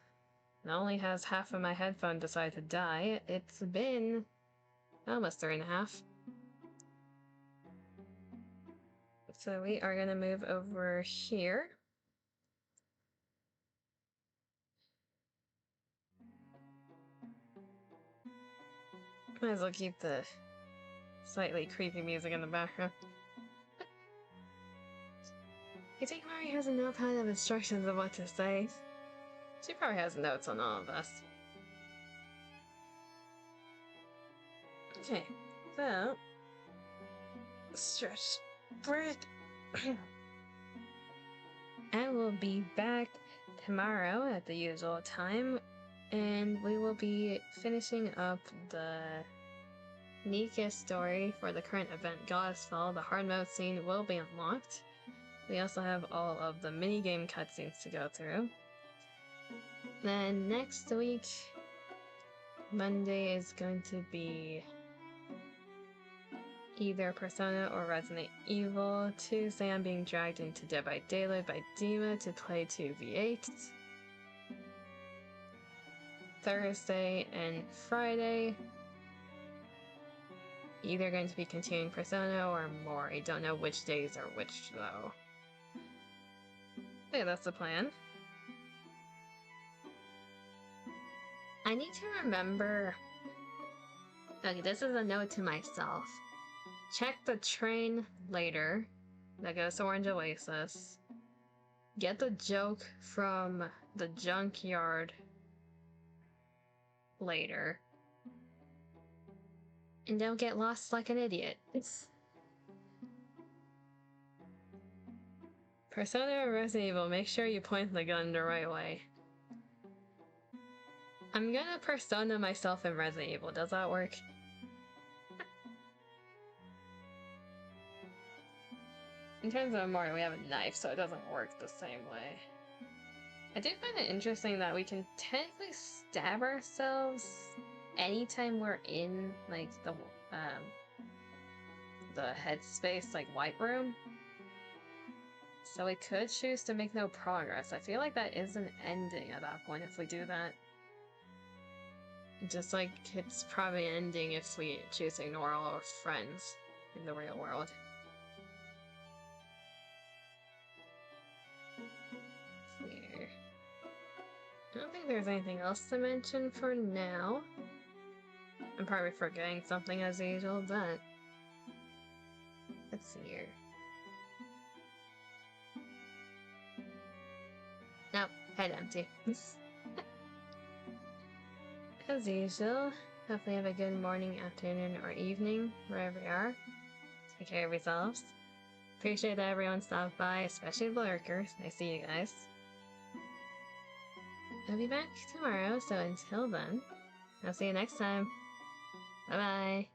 not only has half of my headphone decided to die, it's been almost 3.5. So we are gonna move over here. Might as well keep the slightly creepy music in the background. You think Mari has a notepad of instructions of what to say? She probably has notes on all of us. Okay, so... stretch break. I will be back tomorrow at the usual time, and we will be finishing up the Nika story for the current event Godfall. The hard mode scene will be unlocked. We also have all of the minigame cutscenes to go through. Then next week, Monday is going to be either Persona or Resident Evil. Tuesday, I'm being dragged into Dead by Daylight by Dima to play 2v8. Thursday and Friday, either going to be continuing Persona or OMORI. Don't know which days are which though. Yeah, that's the plan. I need to remember... okay, this is a note to myself. Check the train later that goes to Orange Oasis. Get the joke from the junkyard later. And don't get lost like an idiot. Persona or Resident Evil, make sure you point the gun the right way. I'm gonna Persona myself in Resident Evil, does that work? In terms of OMORI, we have a knife, so it doesn't work the same way. I do find it interesting that we can technically stab ourselves anytime we're in, like, the headspace, like, wipe room. So we could choose to make no progress. I feel like that is an ending at that point if we do that. Just like it's probably an ending if we choose to ignore all our friends in the real world. Here. I don't think there's anything else to mention for now. I'm probably forgetting something as usual, but let's see here. Nope, head empty. As usual, hopefully have a good morning, afternoon, or evening, wherever you are. Take care of yourselves. Appreciate that everyone stopped by, especially the lurkers. I see you guys. I'll be back tomorrow, so until then, I'll see you next time. Bye-bye.